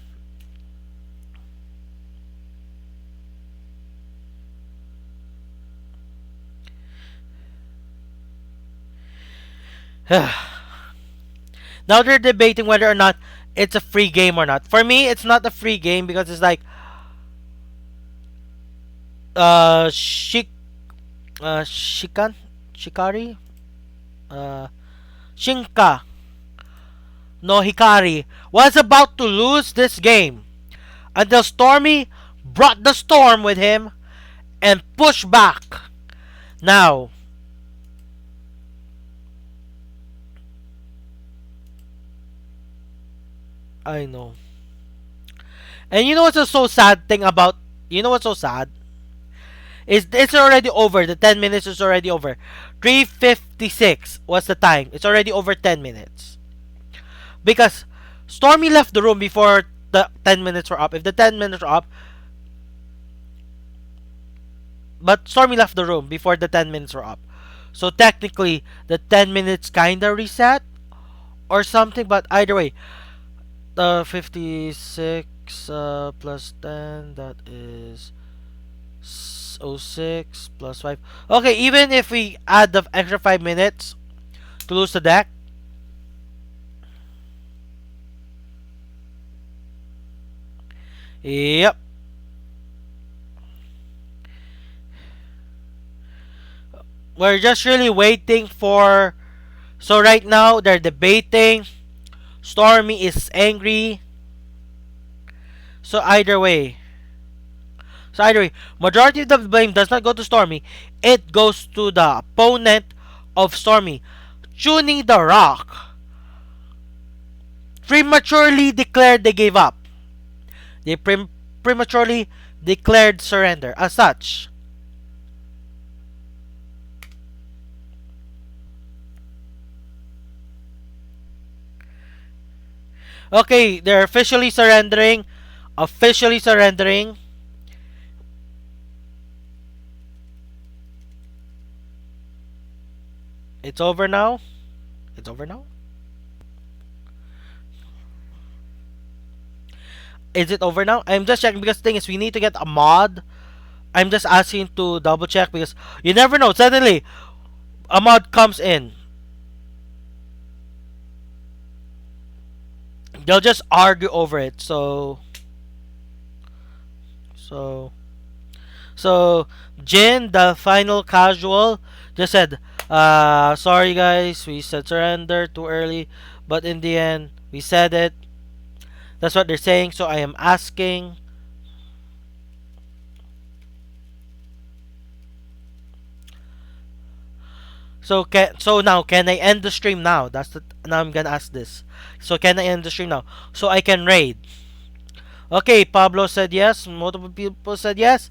Now they're debating whether or not it's a free game or not. For me, it's not a free game because it's like uh Shik Shikan Shikari uh Shinka no Hikari was about to lose this game until Stormy brought the storm with him and pushed back. Now, I know. And you know what's the so sad thing about you know what's so sad? Is it's already over. The 10 minutes is already over. 3:56 was the time. It's already over 10 minutes. Because Stormy left the room before the 10 minutes were up. If the 10 minutes were up, but Stormy left the room before the 10 minutes were up. So technically, the 10 minutes kinda reset or something. But either way, the 56 plus 10, that is 06 plus 5. Okay, even if we add the extra 5 minutes to lose the deck, yep. We're just really waiting for. So right now they're debating. Stormy is angry. So either way. So either way, majority of the blame does not go to Stormy. It goes to the opponent of Stormy. Chuuni the Rock prematurely declared they gave up. They prematurely declared surrender. As such, okay, they're officially surrendering. Officially surrendering. It's over now. It's over now. Is it over now? I'm just checking because the thing is we need to get a mod. I'm just asking to double check because you never know. Suddenly, a mod comes in. They'll just argue over it. So, so Jin, the final casual, just said, sorry guys, we said surrender too early, but in the end, we said it. That's what they're saying. So I am asking. So now can I end the stream now? Now I'm gonna ask this. So can I end the stream now? So I can raid. Okay, Pablo said yes. Multiple people said yes.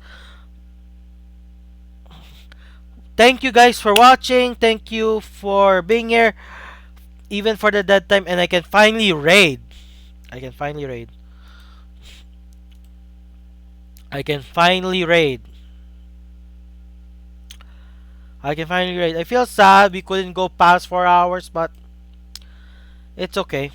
Thank you guys for watching. Thank you for being here, even for the dead time. And I can finally raid. I can finally raid. I can finally raid. I can finally raid. I feel sad we couldn't go past 4 hours, but it's okay.